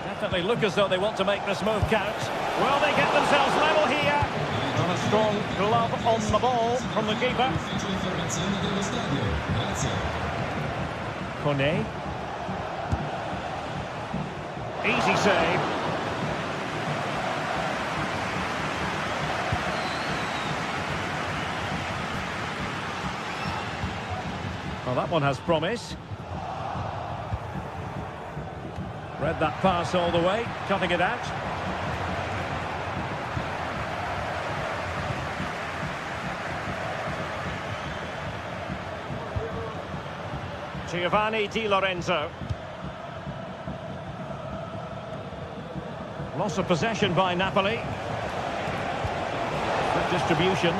Definitely look as though they want to make this move count. Well, they get themselves level here. And a strong glove on the ball from the keeper. Kone. Easy save. Well, that one has promise. Read that pass all the way, cutting it out. Giovanni Di Lorenzo. Loss of possession by Napoli. Good distribution.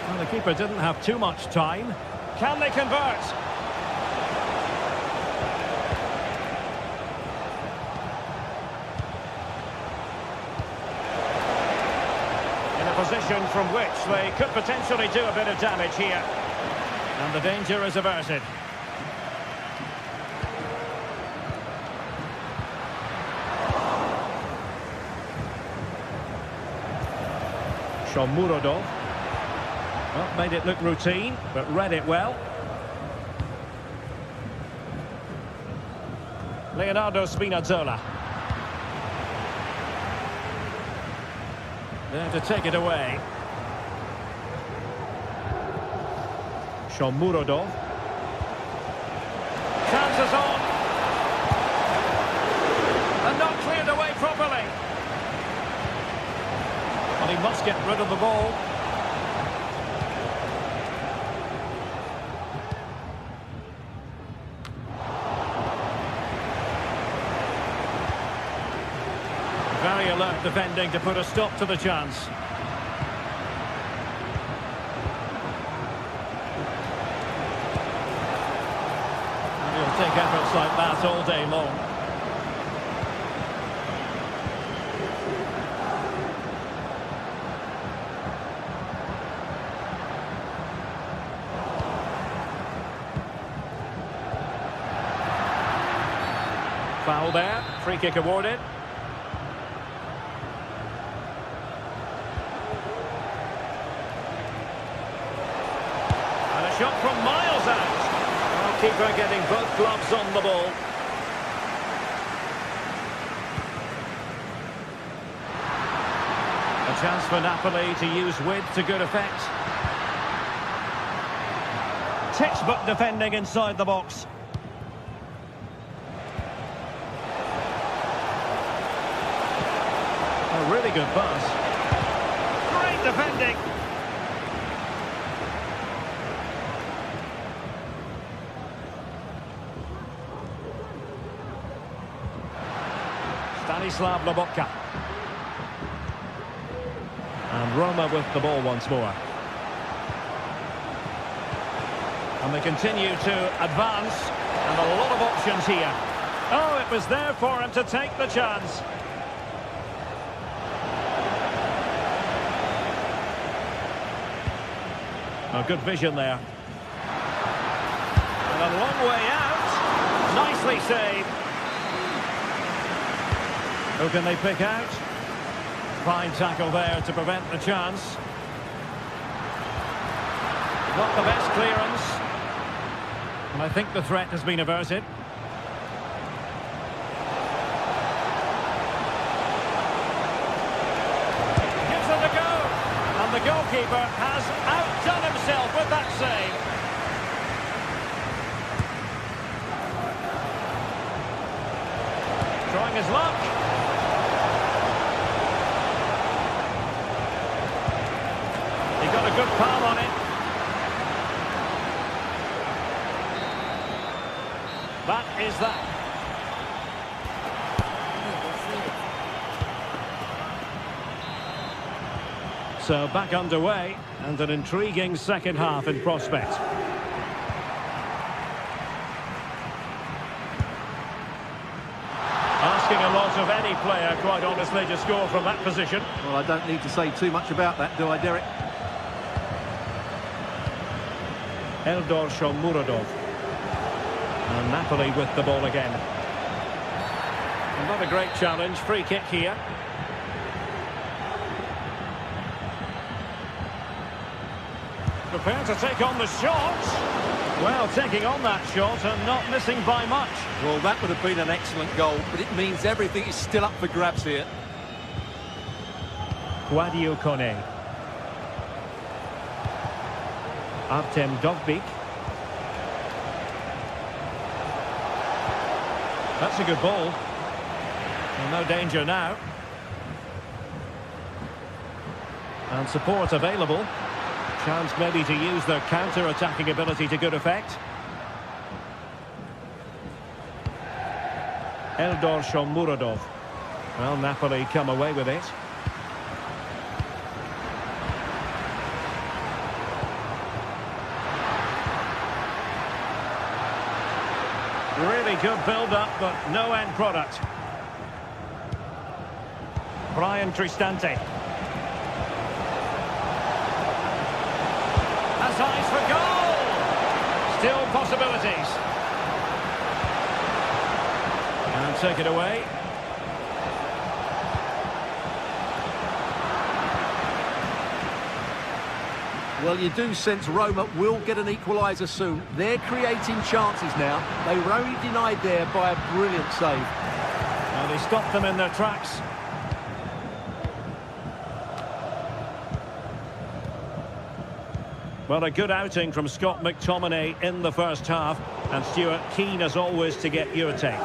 Well, the keeper didn't have too much time. Can they convert? In a position from which they could potentially do a bit of damage here. And the danger is averted. Shomurodov. Well, made it look routine, but read it well. Leonardo Spinazzola. There to take it away. Shomurodov. Chances on. And not cleared away properly. Well, he must get rid of the ball. Very alert defending to put a stop to the chance. Take efforts like that all day long. Foul there, free kick awarded. And a shot from miles out. Keeper getting both gloves on the ball. chance for Napoli to use width to good effect. Textbook defending inside the box. A really good pass. Great defending. Stanislav Lobotka. And Roma with the ball once more. And they continue to advance. And a lot of options here. Oh, it was there for him to take the chance. Oh, good vision there. And a long way out. Nicely saved. Who can they pick out? Fine tackle there to prevent the chance. Not the best clearance. And I think the threat has been averted. Gives it a go. And the goalkeeper has outdone himself with that save. Trying his luck. He got a good palm on it. That is that. So back underway, and an intriguing second half in prospect. Asking a lot of any player, quite honestly, to score from that position. Well, I don't need to say too much about that, do I, Derek? Eldor Shomurodov. And Napoli with the ball again. Not a great challenge. Free kick here. Prepared to take on the shot. Well, taking on that shot and not missing by much. Well, that would have been an excellent goal, but it means everything is still up for grabs here. Guadio Kone. Artem Dovbik. That's a good ball. Well, no danger now. And support available. Chance maybe to use their counter-attacking ability to good effect. Eldor Shomurodov. Well, Napoli come away with it. Really good build-up, but no end product. Brian Tristante. Has eyes for goal! Still possibilities. And take it away. Well, you do sense Roma will get an equaliser soon. They're creating chances now. They were only denied there by a brilliant save. And he stopped them in their tracks. Well, a good outing from Scott McTominay in the first half. And Stuart, keen as always to get your take.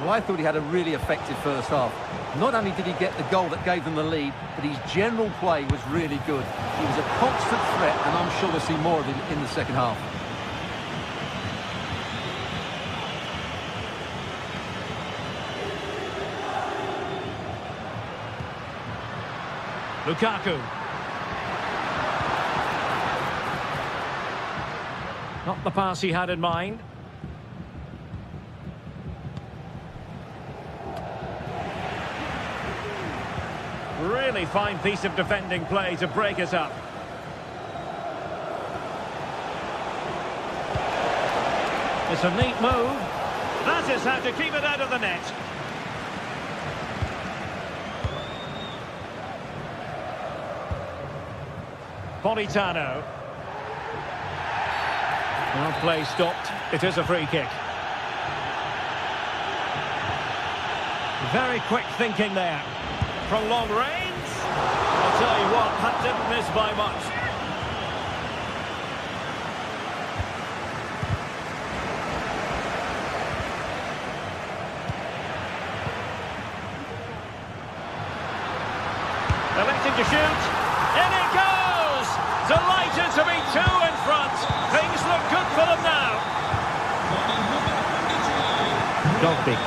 Well, I thought he had a really effective first half. Not only did he get the goal that gave them the lead, but his general play was really good. He was a constant threat, and I'm sure we'll see more of him in the second half. Lukaku. Not the pass he had in mind. Really fine piece of defending play to break it up. It's a neat move. That is how to keep it out of the net. Politano. Well, play stopped. It is a free kick. Very quick thinking there. From long range. It's you what, that didn't miss by much. Electing to shoot. In it goes! Delighted to be 2 in front. Things look good for them now. Dogby.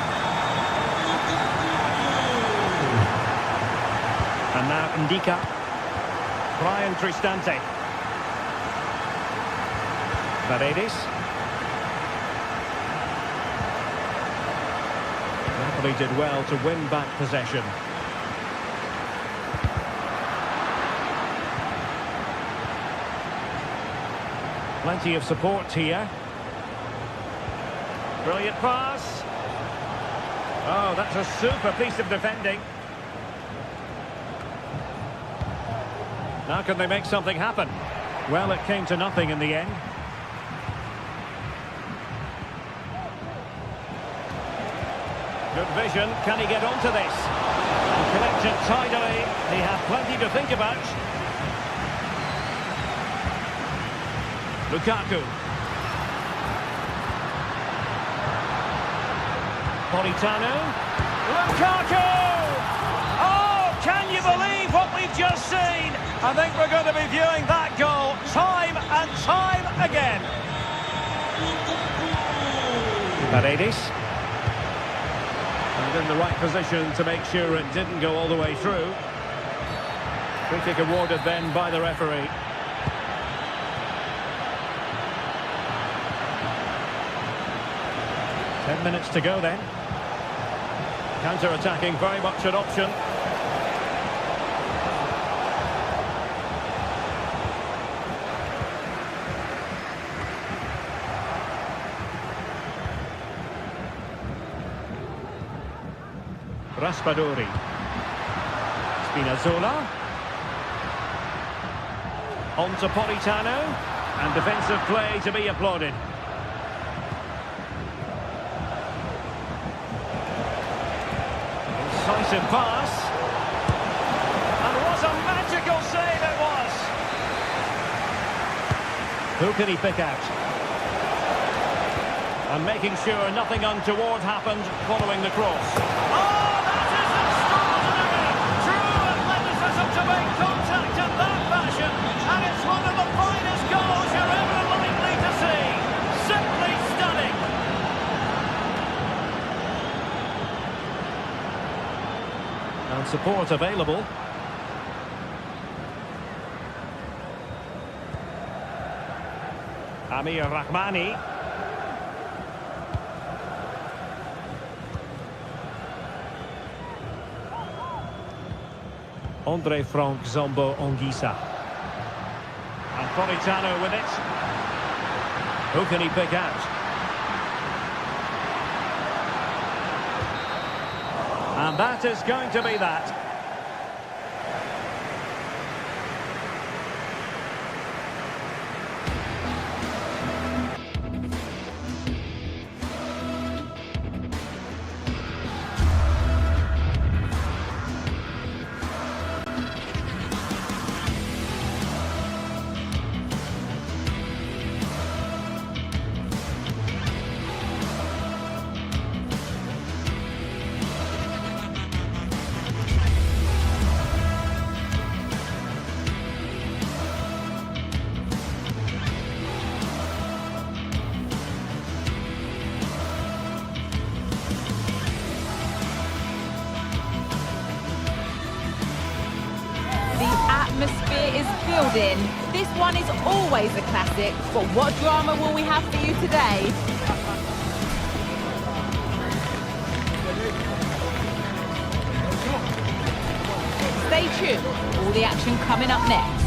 And now Ndika. Brian Cristante. Paredes. Napoli did well to win back possession. Plenty of support here. Brilliant pass. Oh, that's a super piece of defending. Now can they make something happen? Well, it came to nothing in the end. Good vision. Can he get onto this? And collect it tidily. He had plenty to think about. Lukaku. Politano. Lukaku! Oh, can you believe what we've just seen? I think we're going to be viewing that goal time and time again. Paredes. And in the right position to make sure it didn't go all the way through. Free kick awarded then by the referee. Ten minutes to go then. Counter-attacking, very much an option. Raspadori. Spinazzola. On to Politano. And defensive play to be applauded. Incisive pass. And what a magical save it was. Who can he pick out? And making sure nothing untoward happened following the cross. Oh, that is extraordinary! True athleticism to make contact in that fashion. And it's one of the finest goals you're ever likely to see. Simply stunning. And support available. Amir Rahmani. Andre Frank Zombo Ongisa. And Politano with it. Who can he pick out? And that is going to be that. Atmosphere is building. This one is always a classic, but what drama will we have for you today? Stay tuned, all the action coming up next.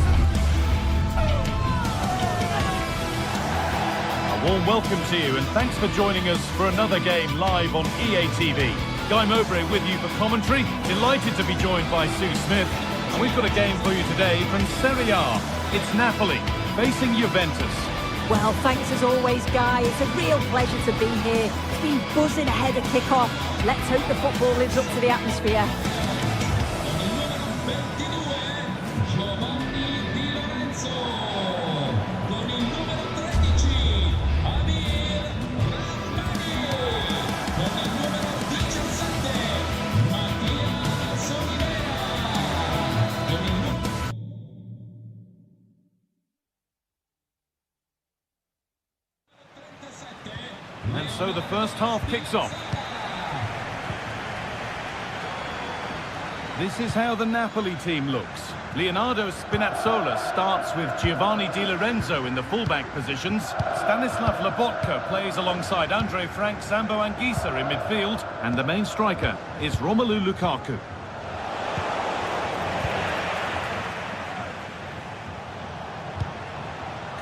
A warm welcome to you and thanks for joining us for another game live on EA TV. Guy Mowbray with you for commentary, delighted to be joined by Sue Smith. And we've got a game for you today from Serie A. It's Napoli facing Juventus. Well, thanks as always, Guy. It's a real pleasure to be here. It's been buzzing ahead of kick-off. Let's hope the football lives up to the atmosphere. And so the first half kicks off. This is how the Napoli team looks. Leonardo Spinazzola starts with Giovanni Di Lorenzo in the fullback positions. Stanislav Lobotka plays alongside Andre Frank Sambo Anguissa in midfield. And the main striker is Romelu Lukaku.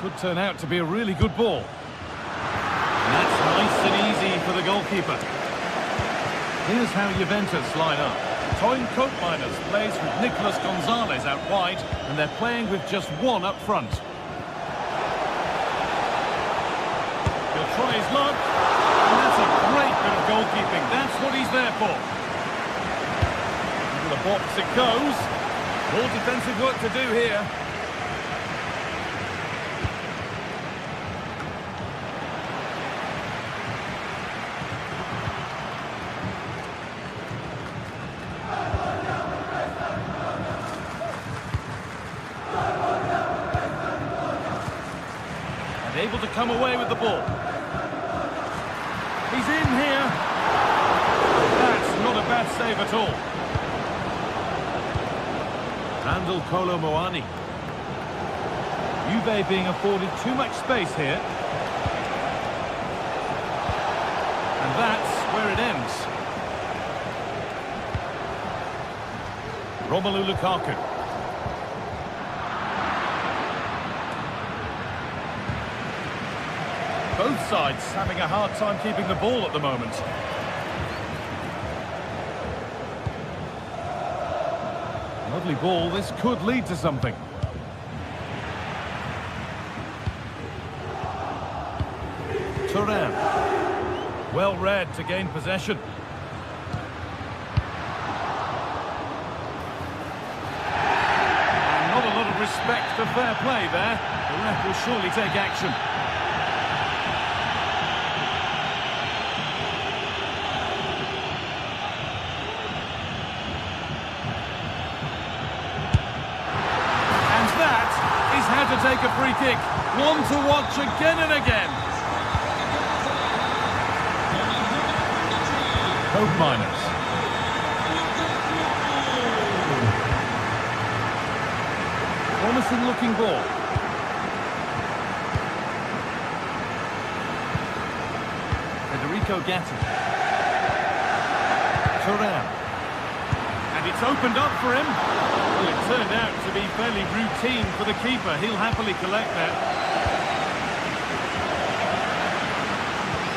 Could turn out to be a really good ball. And that's nice and easy for the goalkeeper. Here's how Juventus line up. Toyn Koopmeiners plays with Nicolas Gonzalez out wide, and they're playing with just one up front. He'll try his luck, and that's a great bit of goalkeeping. That's what he's there for. Into the box it goes. More defensive work to do here. Able to come away with the ball. He's in here. That's not a bad save at all. Randall Kolo Muani. Juve being afforded too much space here. And that's where it ends. Romelu Lukaku. Both sides having a hard time keeping the ball at the moment. Lovely ball, this could lead to something. Thuram. Well read to gain possession. And not a lot of respect for fair play there. The ref will surely take action. To take a free kick, one to watch again and again. Koopmeiners. Promising looking ball. Federico Gatti. Thuram. And it's opened up for him. Well, it turned out to be fairly routine for the keeper. He'll happily collect that.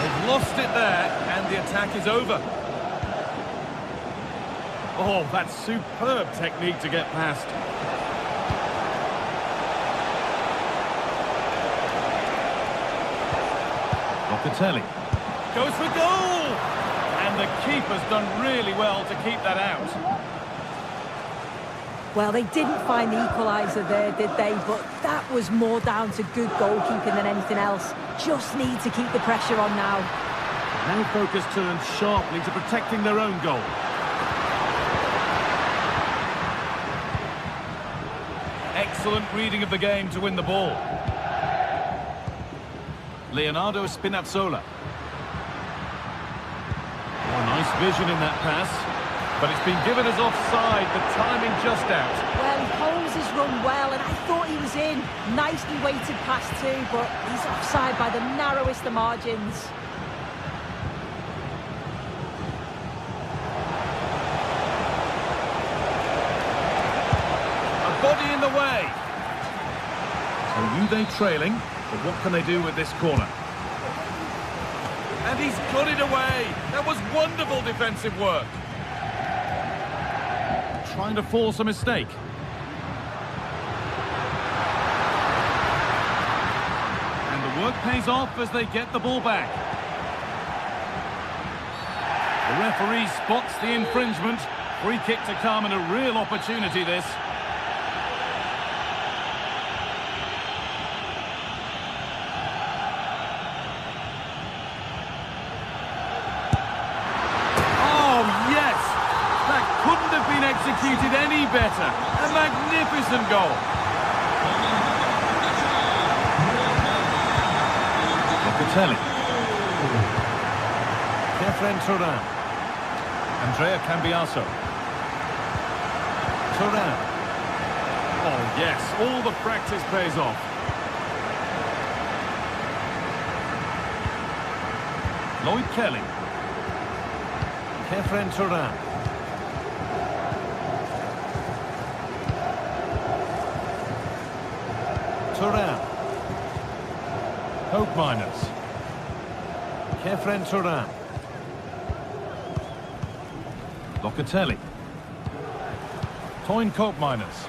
They've lost it there, and the attack is over. Oh, that's superb technique to get past. Locatelli. Goes for goal! And the keeper's done really well to keep that out. Well, they didn't find the equaliser there, did they? But that was more down to good goalkeeping than anything else. Just need to keep the pressure on now. Now focus turns sharply to protecting their own goal. Excellent reading of the game to win the ball. Leonardo Spinazzola. Oh, nice vision in that pass. But it's been given as offside, the timing just out. Well, he holds his run well, and I thought he was in. Nicely weighted pass too, but he's offside by the narrowest of margins. A body in the way. So Juve trailing, but what can they do with this corner? And he's got it away. That was wonderful defensive work. Trying to force a mistake. And the work pays off as they get the ball back. The referee spots the infringement. Free kick to come and a real opportunity this. Executed any better. A magnificent goal. Locatelli. Kefren Turan. Andrea Cambiaso. Turan. Oh yes, all the practice pays off. Lloyd Kelly. Kefren Turan. Turan. Hope Miners. Kefren Turan. Locatelli. Toyn Koopmeiners.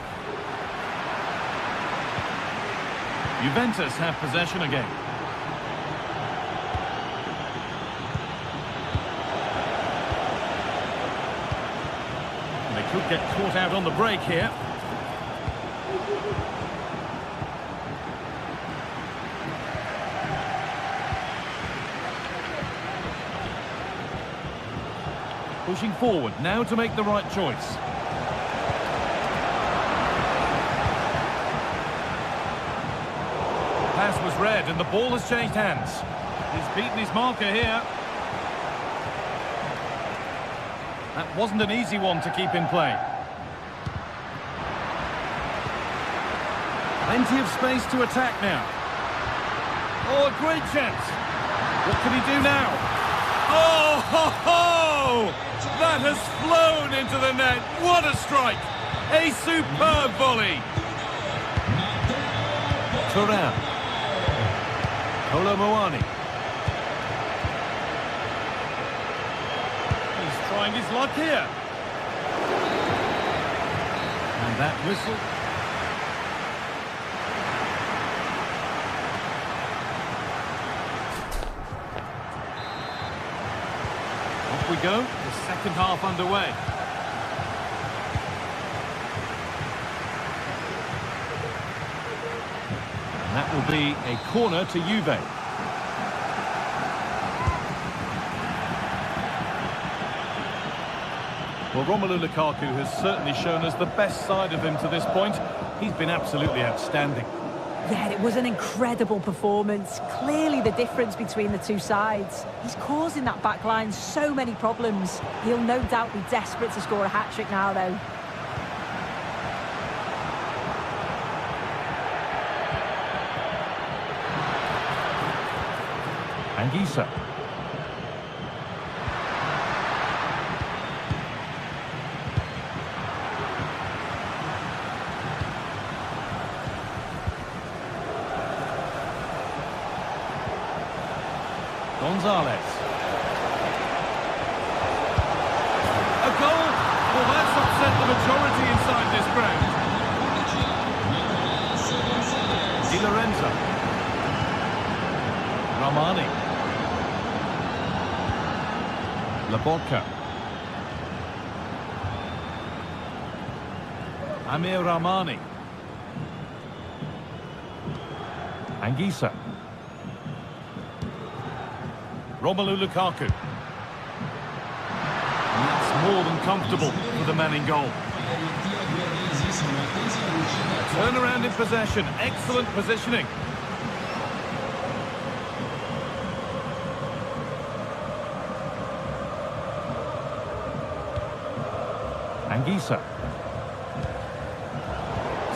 Juventus have possession again. They could get caught out on the break here. Pushing forward, now to make the right choice. Pass was read and the ball has changed hands. He's beaten his marker here. That wasn't an easy one to keep in play. Plenty of space to attack now. Oh, a great chance. What can he do now? Oh, ho, ho! That has flown into the net. What a strike! A superb volley. Turan. Kolo Muani. He's trying his luck here. And that whistle. Off we go. The second half underway. That will be a corner to Juve. Well, Romelu Lukaku has certainly shown us the best side of him to this point. He's been absolutely outstanding. Yeah, it was an incredible performance. Clearly the difference between the two sides. He's causing that back line so many problems. He'll no doubt be desperate to score a hat-trick now, though. Anguissa. Gonzalez. A goal? Well, that's upset the majority inside this ground. Di Lorenzo. Ramani. Laborca. Amir Ramani. Anguissa. Romelu Lukaku. And that's more than comfortable for the man in goal. Turnaround in possession. Excellent positioning. Anguissa.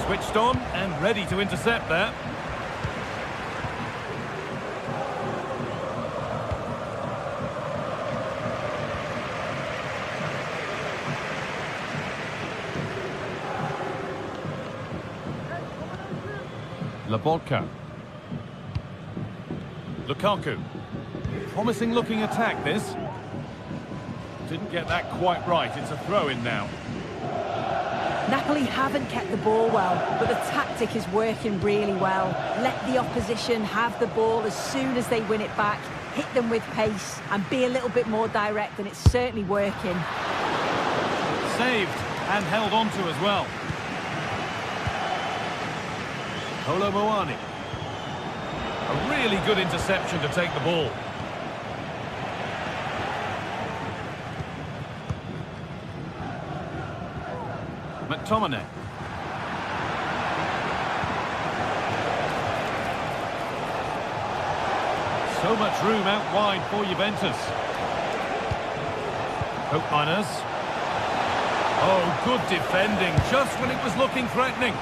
Switched on and ready to intercept there. Laborca. Lukaku. Promising looking attack this. Didn't get that quite right. It's a throw-in now. Napoli haven't kept the ball well, but the tactic is working really well. Let the opposition have the ball as soon as they win it back, hit them with pace and be a little bit more direct, and it's certainly working. Saved and held on to as well. Kolo Muani. A really good interception to take the ball. McTominay. So So much room out wide for Juventus. Hope miners. Oh, good defending, just when it was looking threatening.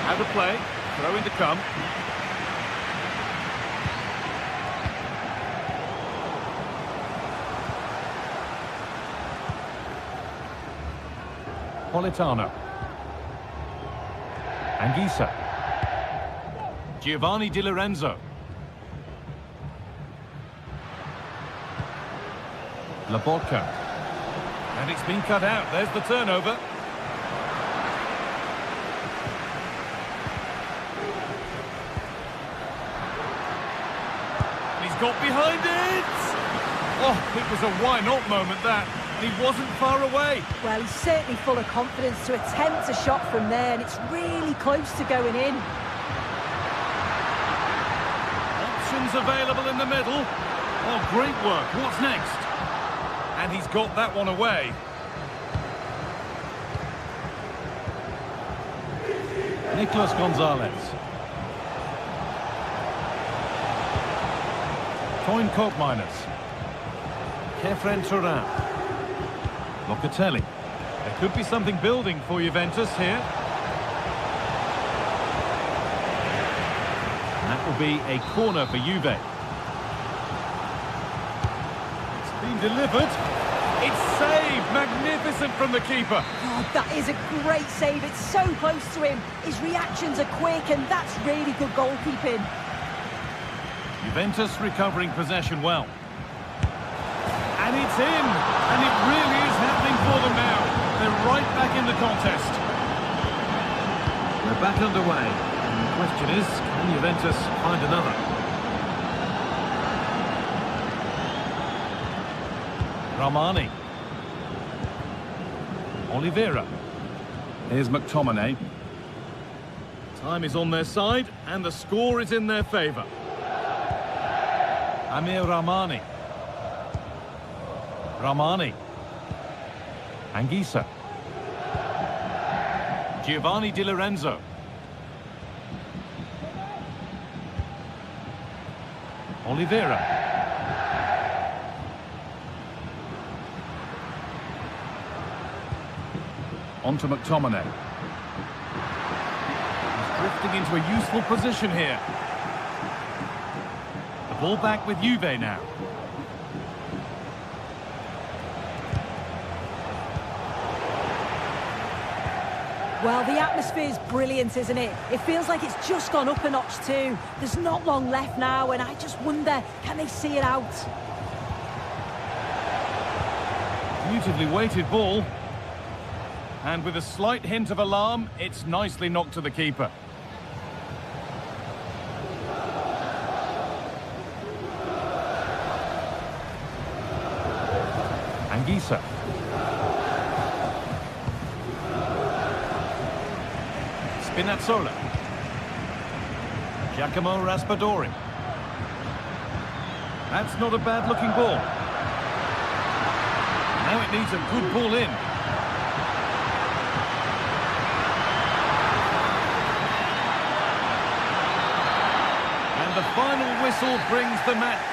Out of play, throw in to come. Politano. Anguissa. Giovanni Di Lorenzo. Laborca. And it's been cut out. There's the turnover. He's got behind it! Oh, it was a why not moment, that. He wasn't far away. Well, he's certainly full of confidence to attempt a shot from there, and it's really close to going in. Options available in the middle. Oh, great work. What's next? And he's got that one away. Nicolas Gonzalez. Toyn Koopmeiners. Kefren Turan. Locatelli. There could be something building for Juventus here. And that will be a corner for Juve. It's been delivered. It's saved. Magnificent from the keeper. Oh, that is a great save. It's so close to him. His reactions are quick, and that's really good goalkeeping. Juventus recovering possession well. And it's in. And it really is happening for them now. They're right back in the contest. We're back underway. And the question is, can Juventus find another? Ramani. Oliveira. Here's McTominay. Time is on their side, and the score is in their favour. Amir Ramani. Ramani. Anguissa. Giovanni Di Lorenzo. Oliveira. On to McTominay. He's drifting into a useful position here. The ball back with Juve now. Well, the atmosphere's brilliant, isn't it? It feels like it's just gone up a notch too. There's not long left now, and I just wonder, can they see it out? Beautifully weighted ball. And with a slight hint of alarm, it's nicely knocked to the keeper. Anguissa. Spinazzola. Giacomo Raspadori. That's not a bad-looking ball. Now it needs a good ball in. And the final whistle brings the match.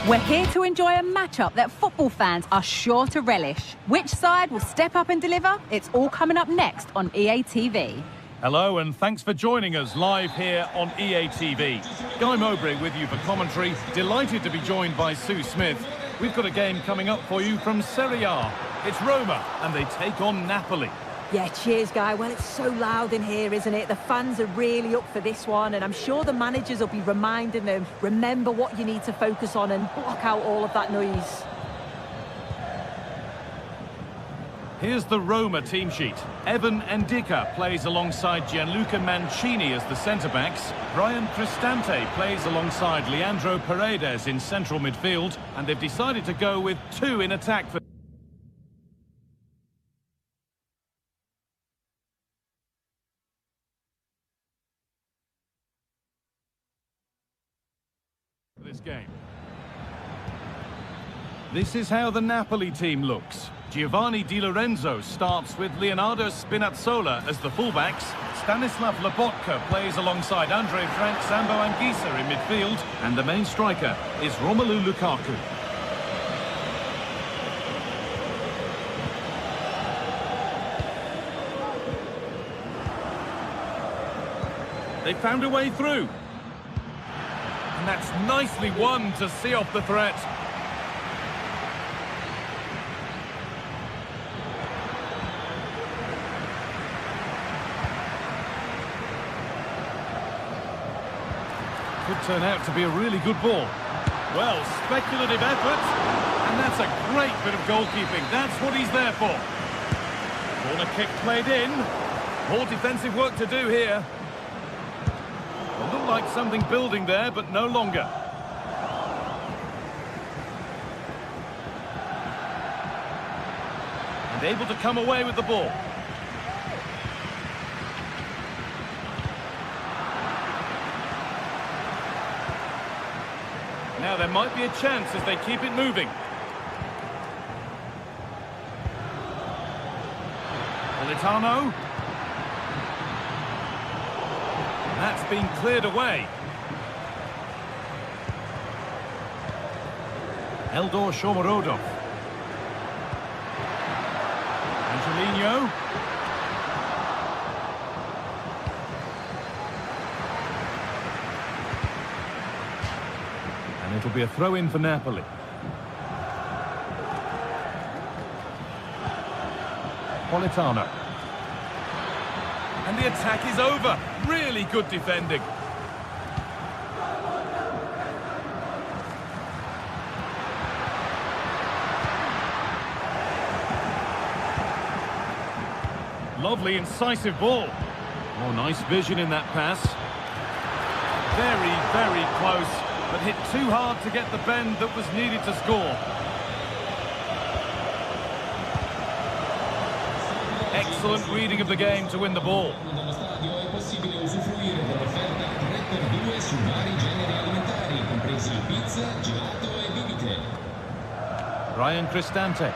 We're here to enjoy a matchup that football fans are sure to relish. Which side will step up and deliver? It's all coming up next on EA TV. Hello and thanks for joining us live here on EA TV. Guy Mowbray with you for commentary. Delighted to be joined by Sue Smith. We've got a game coming up for you from Serie A. It's Roma and they take on Napoli. Yeah, cheers, Guy. Well, it's so loud in here, isn't it? The fans are really up for this one, and I'm sure the managers will be reminding them, remember what you need to focus on and block out all of that noise. Here's the Roma team sheet. Evan Ndicka plays alongside Gianluca Mancini as the centre-backs. Brian Cristante plays alongside Leandro Paredes in central midfield, and they've decided to go with two in attack for this game. This is how the Napoli team looks. Giovanni Di Lorenzo starts with Leonardo Spinazzola as the fullbacks. Stanislav Lobotka plays alongside Andre Frank Sambo Anguissa in midfield, and the main striker is Romelu Lukaku. They found a way through. And that's nicely won to see off the threat. Could turn out to be a really good ball. Well, speculative effort. And that's a great bit of goalkeeping. That's what he's there for. Corner kick played in. More defensive work to do here. It looked like something building there, but no longer. And able to come away with the ball. Now there might be a chance as they keep it moving. Politano. That's been cleared away. Eldor Shomorodov. Angelino. And it'll be a throw-in for Napoli. Politano. And the attack is over. Really good defending. Lovely, incisive ball. Oh, nice vision in that pass. Very, very close, but hit too hard to get the bend that was needed to score. Excellent reading of the game to win the ball. Brian Cristante.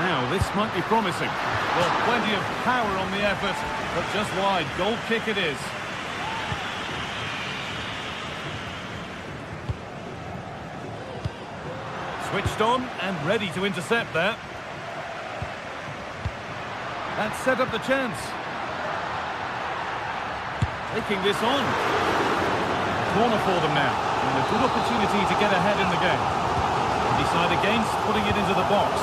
Now this might be promising. Well, plenty of power on the effort, but just wide. Goal kick it is. Switched on and ready to intercept that. That set up the chance. Taking this on. Corner for them now. And a good opportunity to get ahead in the game. They decide against putting it into the box.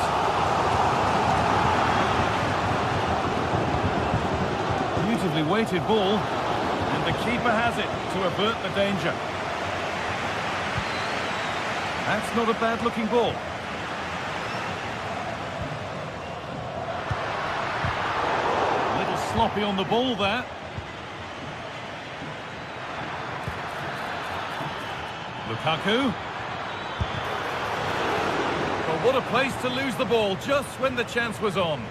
Beautifully weighted ball. And the keeper has it to avert the danger. That's not a bad looking ball. Sloppy on the ball there. Lukaku. Well, what a place to lose the ball just when the chance was on.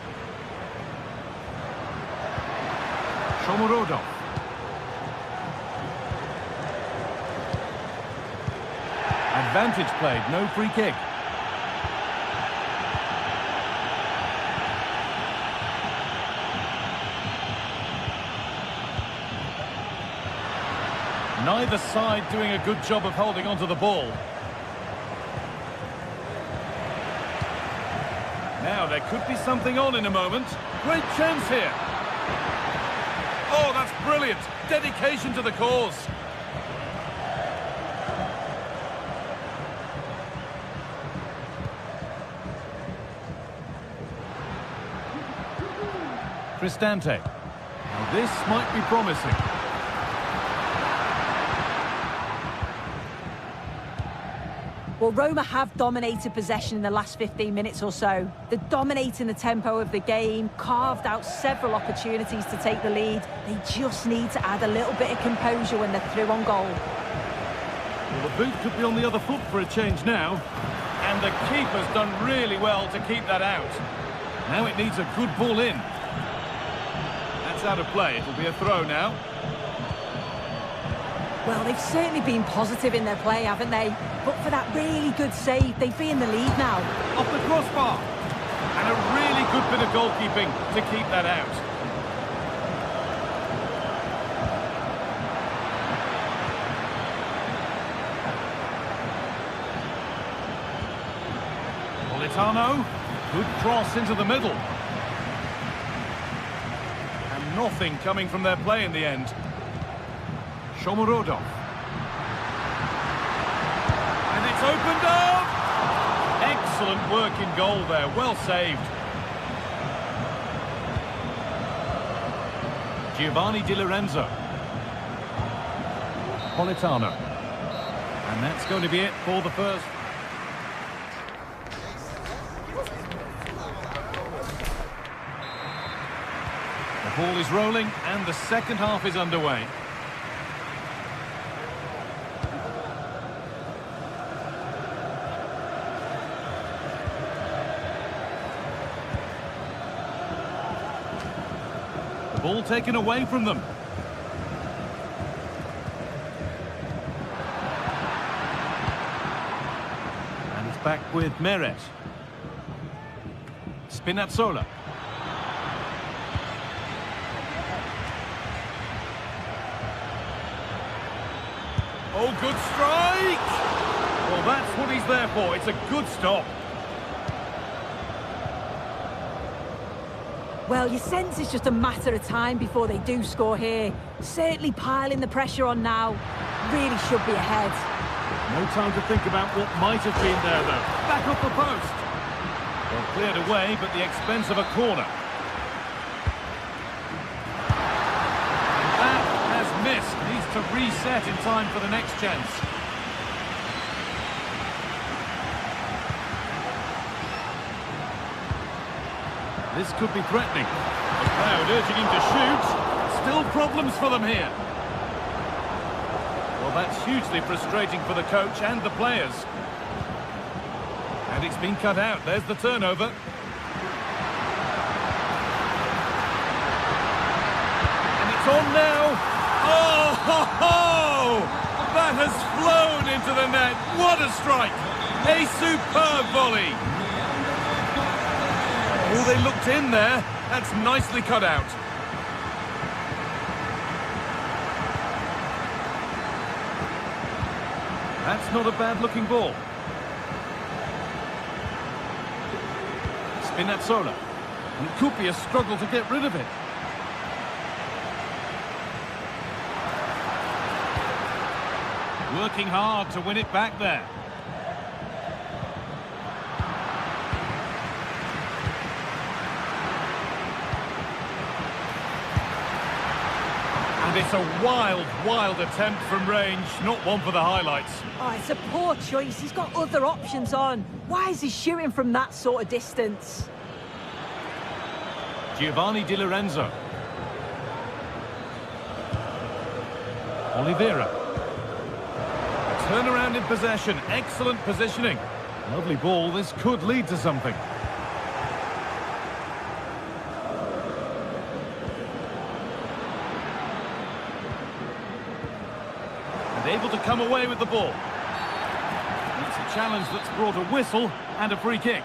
Shomorodov. Advantage played, no free kick. Neither side doing a good job of holding onto the ball. Now there could be something on in a moment. Great chance here. Oh, that's brilliant. Dedication to the cause. Cristante. Now this might be promising. Well, Roma have dominated possession in the last 15 minutes or so. They're dominating the tempo of the game, carved out several opportunities to take the lead. They just need to add a little bit of composure when they're through on goal. Well, the boot could be on the other foot for a change now. And the keeper's done really well to keep that out. Now it needs a good ball in. That's out of play. It'll be a throw now. Well, they've certainly been positive in their play, haven't they? But for that really good save, they'd be in the lead now. Off the crossbar. And a really good bit of goalkeeping to keep that out. Politano. Good cross into the middle. And nothing coming from their play in the end. Shomurodov. And it's opened up! Excellent work in goal there, well saved. Giovanni Di Lorenzo. Politano. And that's going to be it for the first. The ball is rolling and the second half is underway. Ball taken away from them. And it's back with Meret. Spinazzola. Oh, good strike! Well, that's what he's there for. It's a good stop. Well, you sense it's just a matter of time before they do score here. Certainly piling the pressure on now. Really should be ahead. No time to think about what might have been there, though. Back off the post. Well, cleared away, but the expense of a corner. That has missed. Needs to reset in time for the next chance. This could be threatening. The crowd urging him to shoot. Still problems for them here. Well, that's hugely frustrating for the coach and the players. And it's been cut out. There's the turnover. And it's on now. Oh, ho, ho! That has flown into the net. What a strike. A superb volley. Oh, they looked in there. That's nicely cut out. That's not a bad-looking ball. Spinazzola. And it could be a struggle to get rid of it. Working hard to win it back there. And it's a wild, wild attempt from range, not one for the highlights. Oh, it's a poor choice. He's got other options on. Why is he shooting from that sort of distance? Giovanni Di Lorenzo. Oliveira. Turnaround in possession. Excellent positioning. Lovely ball. This could lead to something. And able to come away with the ball. It's a challenge that's brought a whistle and a free kick.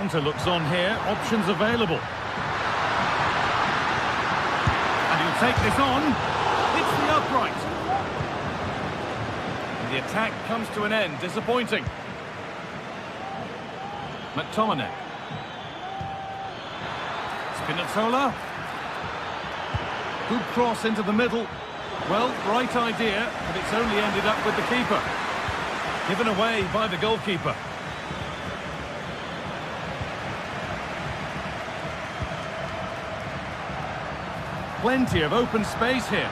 Centre looks on here, options available. And he'll take this on. It's the upright. And the attack comes to an end, disappointing. McTominay. Spinazzola. Good cross into the middle. Well, right idea, but it's only ended up with the keeper. Given away by the goalkeeper. Plenty of open space here.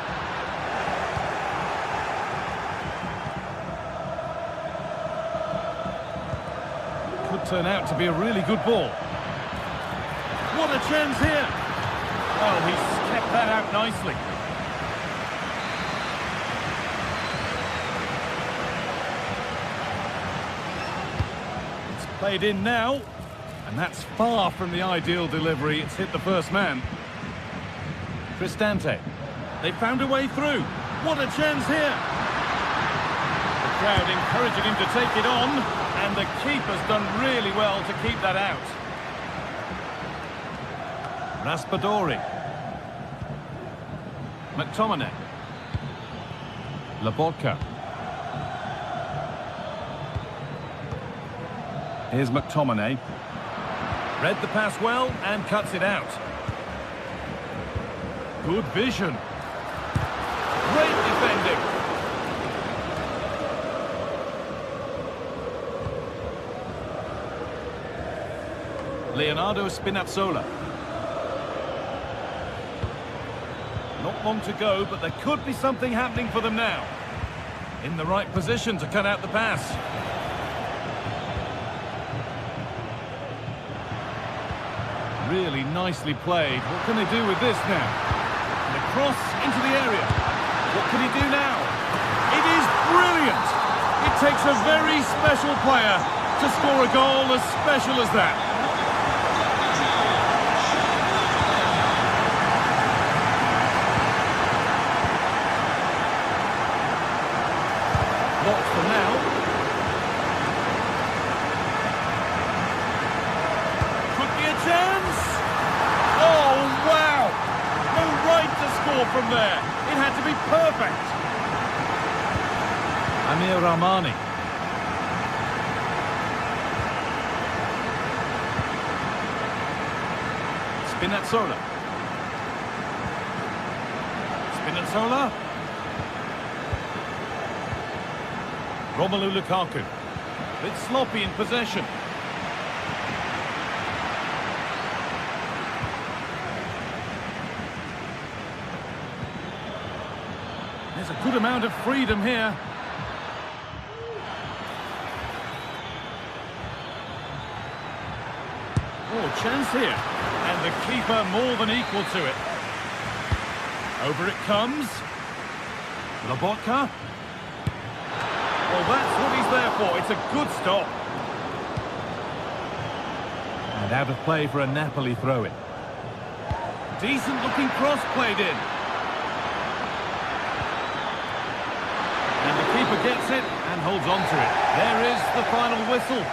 Could turn out to be a really good ball. What a chance here! Well, he's kept that out nicely. It's played in now, and that's far from the ideal delivery. It's hit the first man. Cristante. They found a way through. What a chance here! The crowd encouraging him to take it on, and the keeper's done really well to keep that out. Raspadori. McTominay. Lobotka. Here's McTominay. Read the pass well and cuts it out. Good vision. Great defending. Leonardo Spinazzola. Not long to go, but there could be something happening for them now. In the right position to cut out the pass. Really nicely played. What can they do with this now? And the cross into the area. What can he do now? It is brilliant! It takes a very special player to score a goal as special as that. Blocked for now. Could be a chance. Oh, wow! No right to score from there. It had to be perfect. Amir Rahmani. Spinazzola. Spinazzola. Romelu Lukaku. A bit sloppy in possession. There's a good amount of freedom here. Oh, chance here. And the keeper more than equal to it. Over it comes. Lobotka. Well, that's what he's there for. It's a good stop. And out of play for a Napoli throw-in. Decent-looking cross played in. And the keeper gets it and holds on to it. There is the final whistle.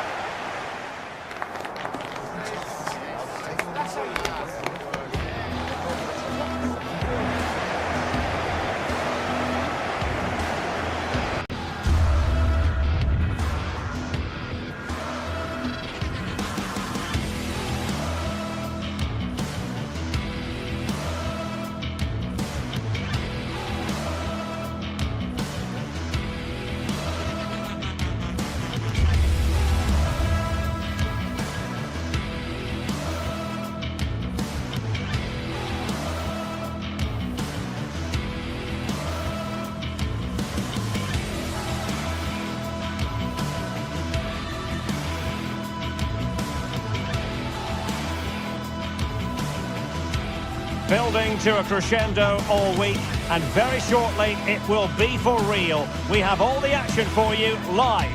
Building to a crescendo all week, and very shortly it will be for real. We have all the action for you live.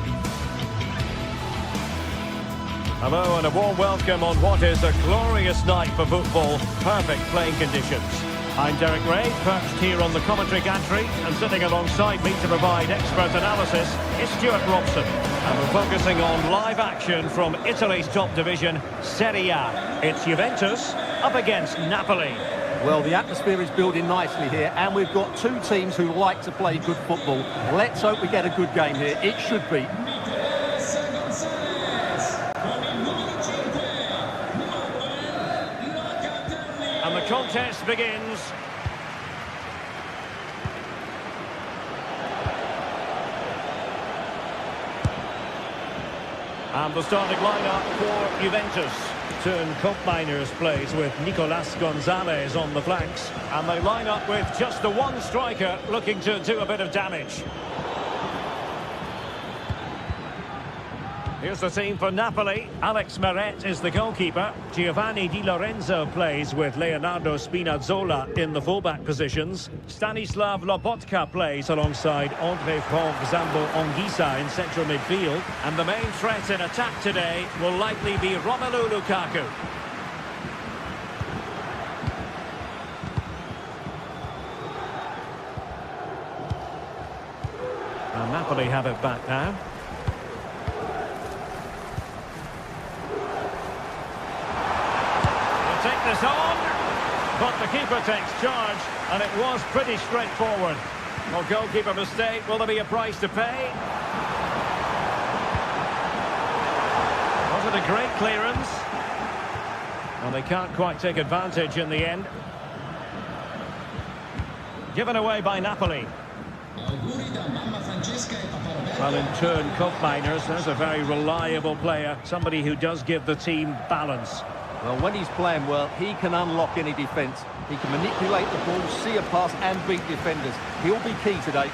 Hello and a warm welcome on what is a glorious night for football. Perfect playing conditions. I'm Derek Ray, perched here on the commentary gantry, and sitting alongside me to provide expert analysis is Stuart Robson. And we're focusing on live action from Italy's top division, Serie A. It's Juventus up against Napoli. Well, the atmosphere is building nicely here, and we've got two teams who like to play good football. Let's hope we get a good game here. It should be. And the contest begins. And the starting lineup for Juventus. Turn Koopmeiners plays with Nicolas Gonzalez on the flanks. And they line up with just the one striker looking to do a bit of damage. Here's the team for Napoli. Alex Meret is the goalkeeper. Giovanni Di Lorenzo plays with Leonardo Spinazzola in the fullback positions. Stanislav Lobotka plays alongside Andre Pog Zambo Anguissa in central midfield. And the main threat in attack today will likely be Romelu Lukaku. And Napoli have it back now. Take this on, but the keeper takes charge, and it was pretty straightforward. Well, goalkeeper mistake, will there be a price to pay? Was it a great clearance? Well, they can't quite take advantage in the end. Given away by Napoli. Well, in turn, Koopmeiners, there's a very reliable player, somebody who does give the team balance. Well, when he's playing well, he can unlock any defence. He can manipulate the ball, see a pass and beat defenders. He'll be key today.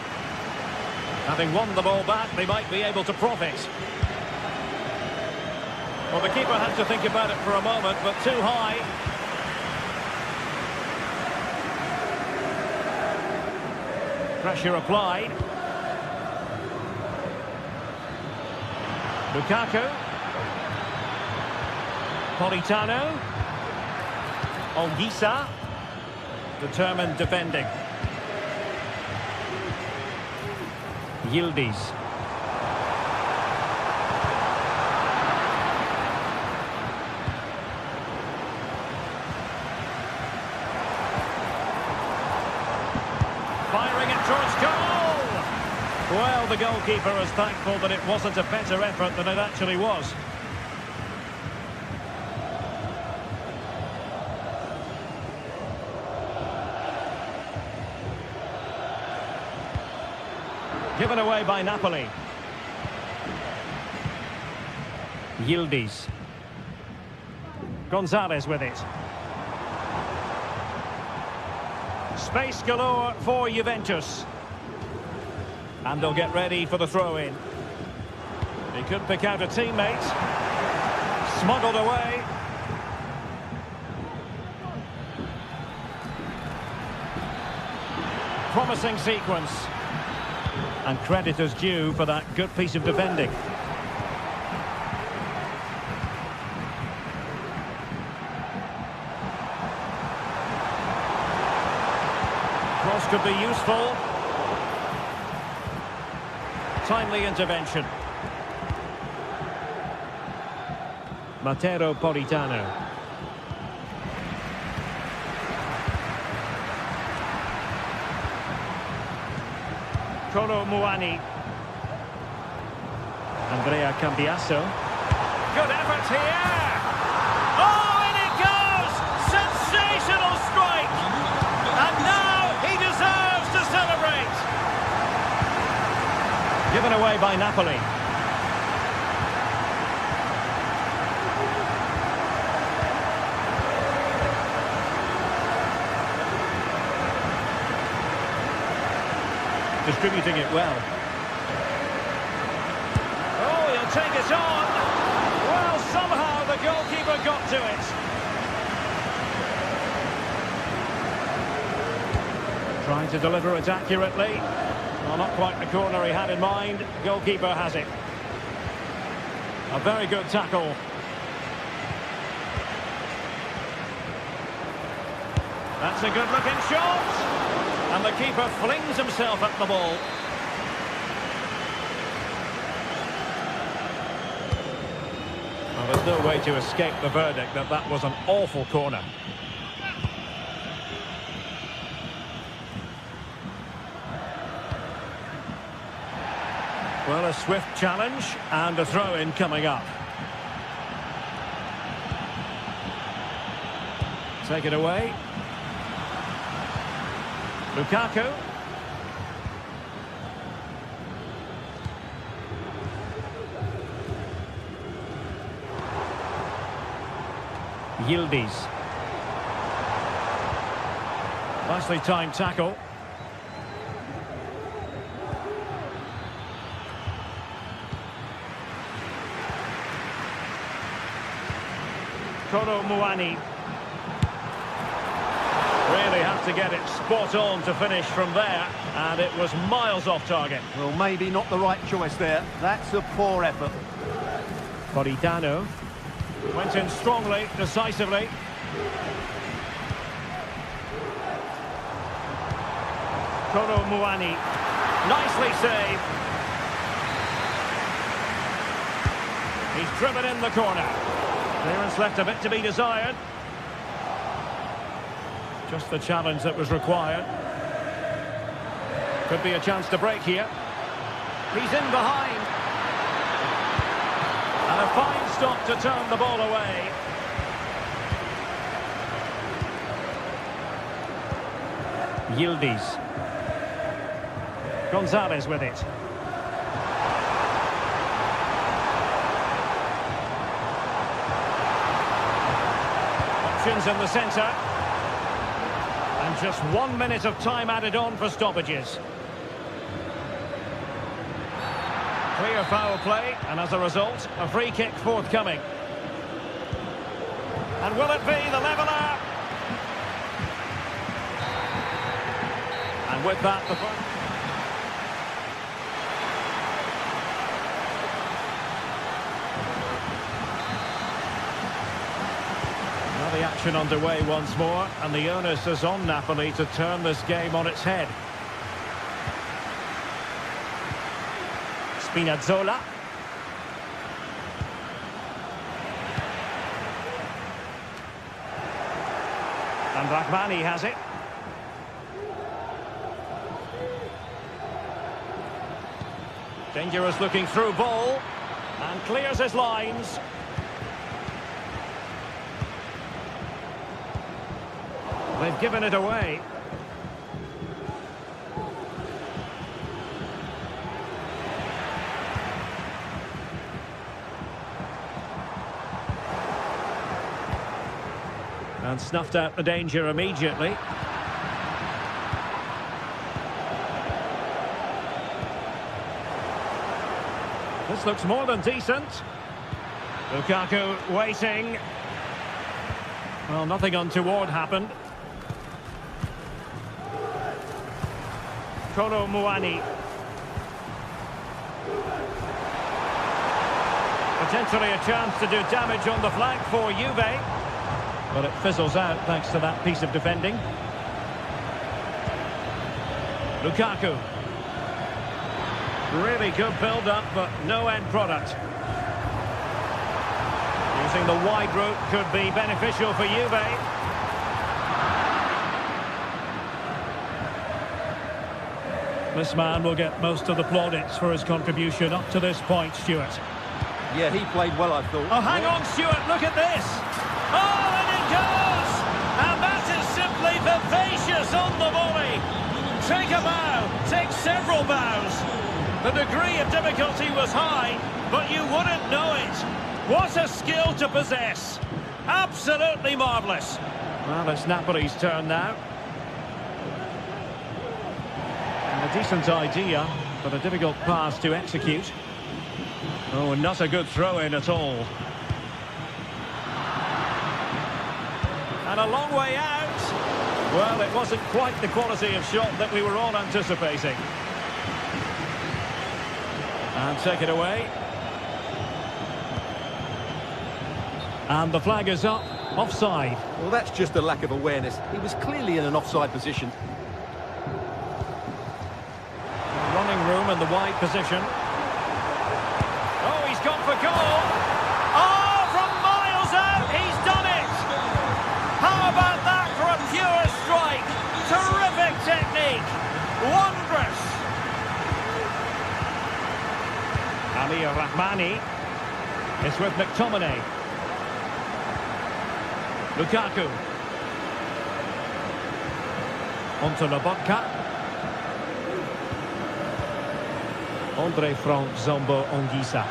Having won the ball back, they might be able to profit. Well, the keeper had to think about it for a moment, but too high. Pressure applied. Lukaku. Politano. Anguissa. Determined defending. Yildiz. Firing it towards goal! Well, the goalkeeper is thankful that it wasn't a better effort than it actually was. Given away by Napoli. Yildiz. Gonzalez with it. Space galore for Juventus. And they'll get ready for the throw-in. He could pick out a teammate. Smuggled away. Promising sequence. And credit is due for that good piece of defending. Cross could be useful. Timely intervention. Matteo Politano. Kolo Muani. Andrea Cambiasso. Good effort here! Oh, in it goes! Sensational strike! And now he deserves to celebrate! Given away by Napoli. Distributing it well. Oh, he'll take it on. Well, somehow the goalkeeper got to it. Trying to deliver it accurately. Well, not quite the corner he had in mind. Goalkeeper has it. A very good tackle. That's a good-looking shot. And the keeper flings himself at the ball. Well, there's no way to escape the verdict that that was an awful corner. Well, a swift challenge and a throw-in coming up. Take it away. Lukaku. Yildiz. Nicely timed tackle. Kolo Muani. Really have to get it spot on to finish from there, and it was miles off target. Well, maybe not the right choice there. That's a poor effort. Politano went in strongly, decisively. Kolo Muani. Nicely saved. He's driven in the corner. Clearance left a bit to be desired. Just the challenge that was required. Could be a chance to break here. He's in behind. And a fine stop to turn the ball away. Yildiz. Gonzalez with it. Options in the centre. And just 1 minute of time added on for stoppages. Clear foul play, and as a result, a free kick forthcoming. And will it be the leveller? And with that, the... Now the action underway once more, and the onus is on Napoli to turn this game on its head. Spinazzola. And Rahmani has it. Dangerous looking through ball. And clears his lines. They've given it away. And snuffed out the danger immediately. This looks more than decent. Lukaku waiting. Well, nothing untoward happened. Kolo Muani. Potentially a chance to do damage on the flank for Juve. But it fizzles out thanks to that piece of defending. Lukaku. Really good build-up, but no end product. Using the wide route could be beneficial for Juve. This man will get most of the plaudits for his contribution up to this point, Stuart. Yeah, he played well, I thought. Oh, hang on, Stuart, look at this. Oh, and it goes! And that is simply vivacious on the volley. Take a bow, take several bows. The degree of difficulty was high, but you wouldn't know it. What a skill to possess. Absolutely marvellous. Well, it's Napoli's turn now. And a decent idea, but a difficult pass to execute. Oh, and not a good throw-in at all. And a long way out. Well, it wasn't quite the quality of shot that we were all anticipating. And take it away. And the flag is up. Offside. Well, that's just a lack of awareness. He was clearly in an offside position. Running room in the wide position. Oh, he's gone for goal. Oh, from miles out, he's done it. How about that for a pure strike? Terrific technique. Wondrous. Ali Rahmani is with McTominay. Lukaku. Onto Lobotka. Andre Frank Zombo Ongisa.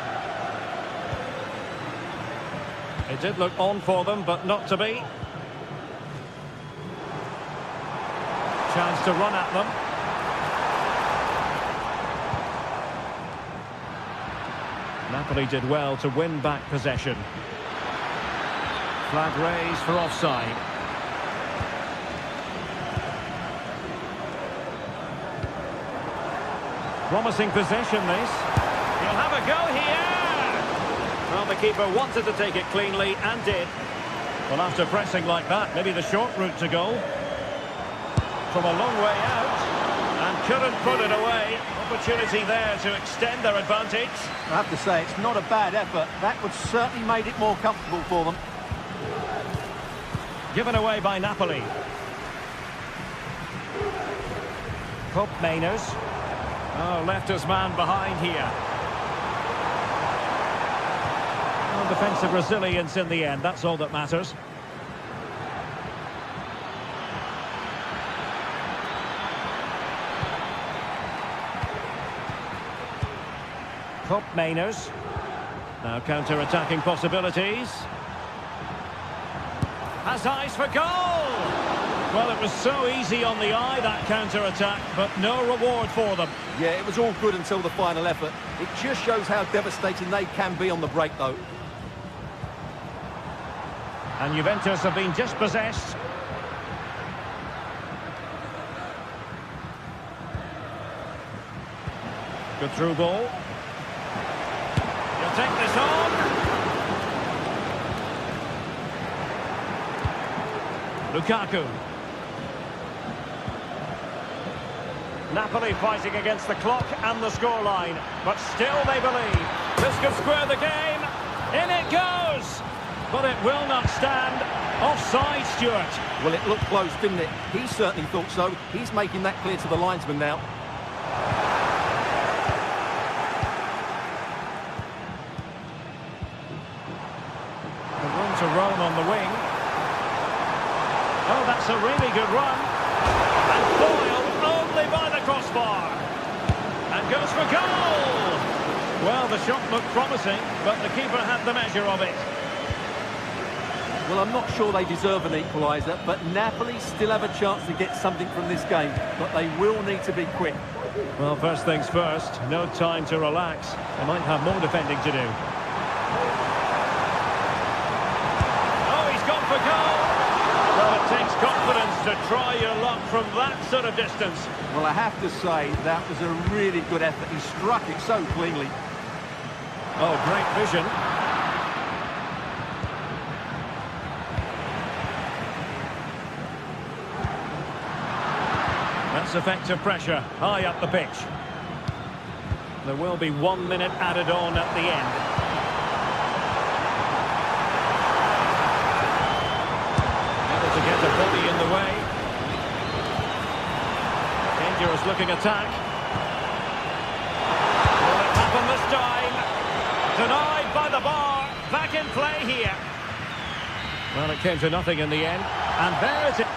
It did look on for them, but not to be. Chance to run at them. Napoli did well to win back possession. Flag raised for offside. Promising possession, this. He'll have a go here! Well, the keeper wanted to take it cleanly and did. Well, after pressing like that, maybe the short route to goal. From a long way out. And couldn't put it away. Opportunity there to extend their advantage. I have to say, it's not a bad effort. That would certainly made it more comfortable for them. Given away by Napoli. Pope Mainers. Oh, left his man behind here. Well, defensive resilience in the end, that's all that matters. Pope Mainers. Now counter-attacking possibilities. Has eyes for goal! Well, it was so easy on the eye, that counter-attack, but no reward for them. Yeah, it was all good until the final effort. It just shows how devastating they can be on the break, though. And Juventus have been dispossessed. Good through ball. He'll take this on. Lukaku. Napoli fighting against the clock and the scoreline, but still they believe this could square the game. In it goes, but it will not stand. Offside, Stuart. Well, it looked close, didn't it? He certainly thought so. He's making that clear to the linesman now. The room to roam on the wing. Oh, that's a really good run. And foiled only by the crossbar. And goes for goal. Well, the shot looked promising, but the keeper had the measure of it. Well, I'm not sure they deserve an equaliser, but Napoli still have a chance to get something from this game. But they will need to be quick. Well, first things first, no time to relax. They might have more defending to do. Oh, he's gone for goal. Well, it takes confidence to try your luck from that sort of distance. Well, I have to say, that was a really good effort. He struck it so cleanly. Oh, great vision. That's effective pressure, high up the pitch. There will be 1 minute added on at the end. Able to get the body in the way. Dangerous looking attack. Will it happen this time? Denied by the bar. Back in play here. Well, it came to nothing in the end. And there it is.